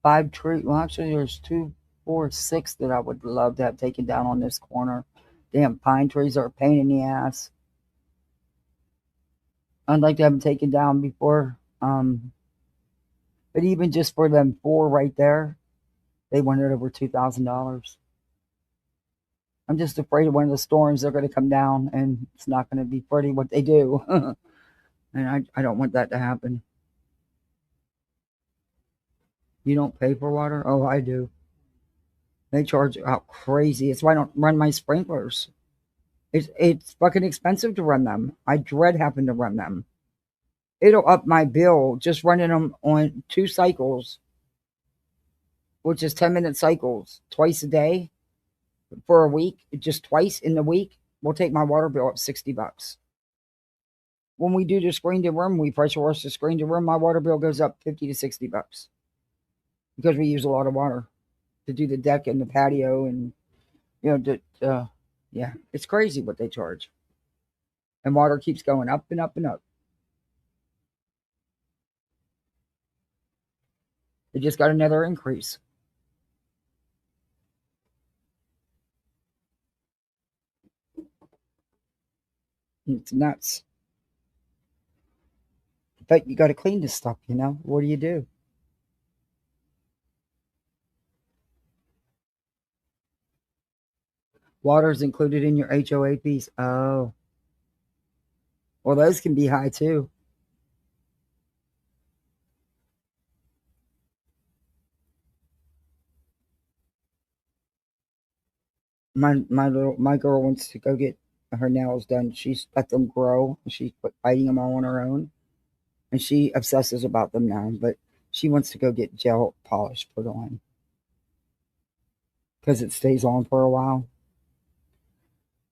5 trees. Well, actually, there's 2, 4, 6 that I would love to have taken down on this corner. Damn pine trees are a pain in the ass. I'd like to have them taken down before. But even just for them 4 right there, they wanted over $2,000. I'm just afraid of one of the storms they're going to come down, and it's not going to be pretty what they do. And I don't want that to happen. You don't pay for water? Oh, I do. They charge out crazy. It's why I don't run my sprinklers. It's fucking expensive to run them. I dread having to run them. It'll up my bill just running them on 2 cycles, which is 10-minute cycles, twice a day for a week. Just twice in the week will take my water bill up $60. When we do the screen to room, we pressure wash the screen to room, my water bill goes up $50 to $60 because we use a lot of water to do the deck and the patio, and yeah, it's crazy what they charge. And water keeps going up and up and up. They just got another increase. It's nuts. But you got to clean this stuff, What do you do? Water's included in your HOA fees. Oh. Well, those can be high too. My girl wants to go get her nails done. She's let them grow. She's biting them all on her own, and she obsesses about them now. But she wants to go get gel polish put on because it stays on for a while.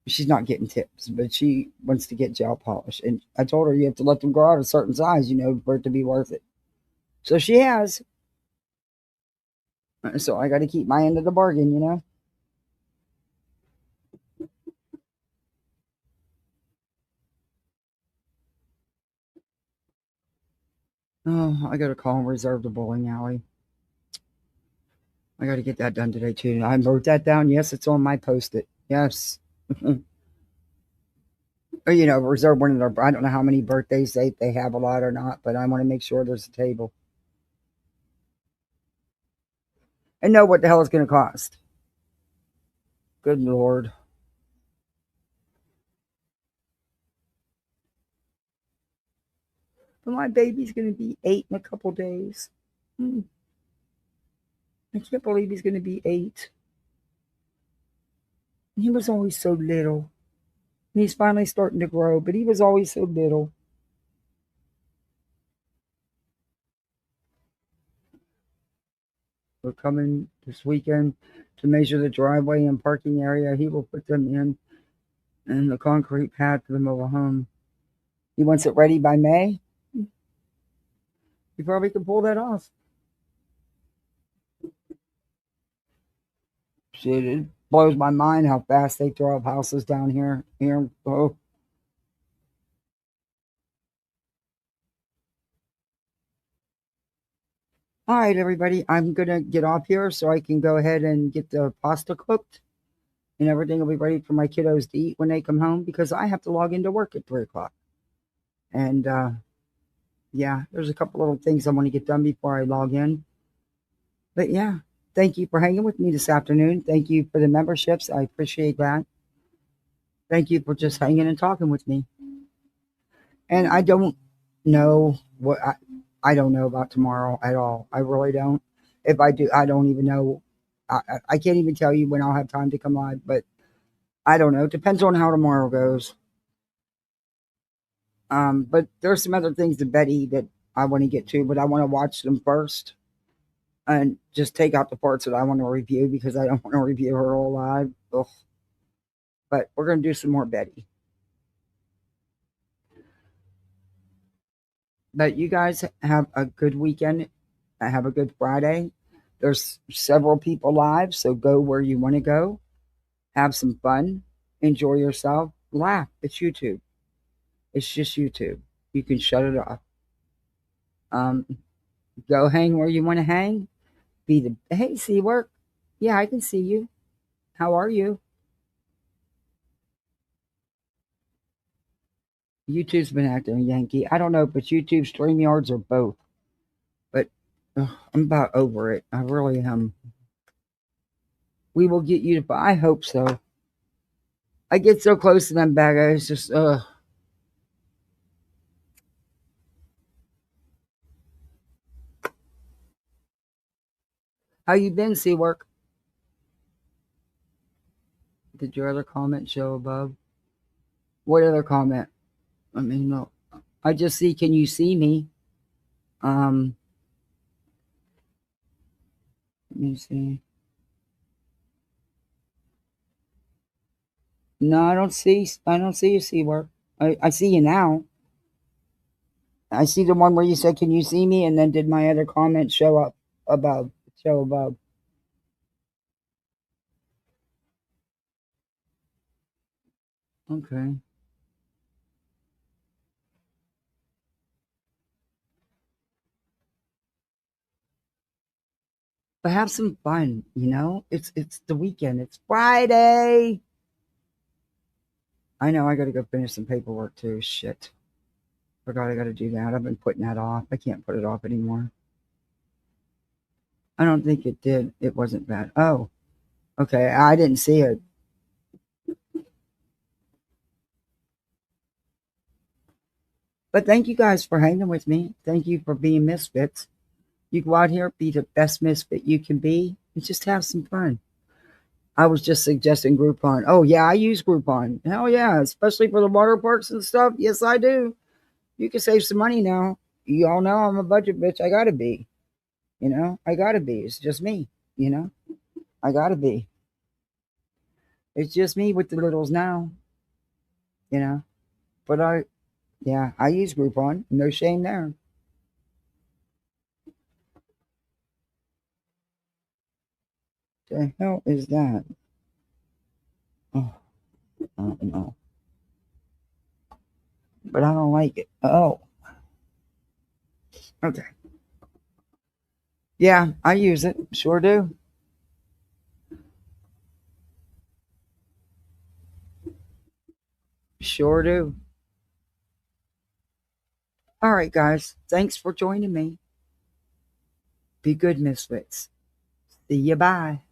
She's not getting tips, but she wants to get gel polish, and I told her you have to let them grow out a certain size, for it to be worth it. So she has. So I got to keep my end of the bargain, Oh, I got to call and reserve the bowling alley. I got to get that done today, too. I wrote that down. Yes, it's on my Post-it. Yes. Reserve one of their, I don't know how many birthdays they have a lot or not, but I want to make sure there's a table. And know what the hell it's going to cost. Good Lord. But my baby's going to be 8 in a couple days. I can't believe he's going to be 8. He was always so little. And he's finally starting to grow, but he was always so little. We're coming this weekend to measure the driveway and parking area. He will put them in the concrete pad for the mobile home. He wants it ready by May. You probably can pull that off. Shit, it blows my mind how fast they throw up houses down here. Oh. All right, everybody. I'm going to get off here so I can go ahead and get the pasta cooked. And everything will be ready for my kiddos to eat when they come home because I have to log into work at 3 o'clock. And, yeah, there's a couple little things I want to get done before I log in. But, yeah, thank you for hanging with me this afternoon. Thank you for the memberships. I appreciate that. Thank you for just hanging and talking with me. And I don't know what I don't know about tomorrow at all. I really don't. If I do, I don't even know. I can't even tell you when I'll have time to come live, but I don't know. It depends on how tomorrow goes. But there's some other things to Betty that I want to get to, but I want to watch them first and just take out the parts that I want to review because I don't want to review her all live. Ugh. But we're going to do some more Betty. But you guys have a good weekend. Have a good Friday. There's several people live, so go where you want to go. Have some fun. Enjoy yourself. Laugh. It's YouTube. It's just YouTube. You can shut it off. Go hang where you want to hang. Hey, Seawork. Yeah, I can see you. How are you? YouTube's been acting Yankee. I don't know, but YouTube, StreamYards, or both. But I'm about over it. I really am. We will get you to. I hope so. I get so close to them bad guys. Just How you been, Seawork? Did your other comment show above? What other comment? I mean, no. I just see, can you see me? Let me see. No, I don't see you, Seawork. I see you now. I see the one where you said, can you see me? And then did my other comment show up above? Show above. Okay. But have some fun, you know? It's the weekend. It's Friday. I know I gotta go finish some paperwork too. Shit. Forgot I gotta do that. I've been putting that off. I can't put it off anymore. I don't think it did. It wasn't bad. Oh. Okay. I didn't see it. But thank you guys for hanging with me. Thank you for being misfits. You go out here, be the best misfit you can be, and just have some fun. I was just suggesting Groupon. Oh, yeah, I use Groupon. Hell yeah, especially for the water parks and stuff. Yes, I do. You can save some money now. You all know I'm a budget bitch. I gotta be. You know, I gotta be. It's just me. You know, I gotta be. It's just me with the littles now. You know, but I use Groupon. No shame there. The hell is that? Oh, I don't know. But I don't like it. Oh. Okay. Yeah, I use it. Sure do. Sure do. All right, guys. Thanks for joining me. Be good, misfits. See you. Bye.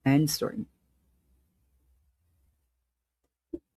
End story.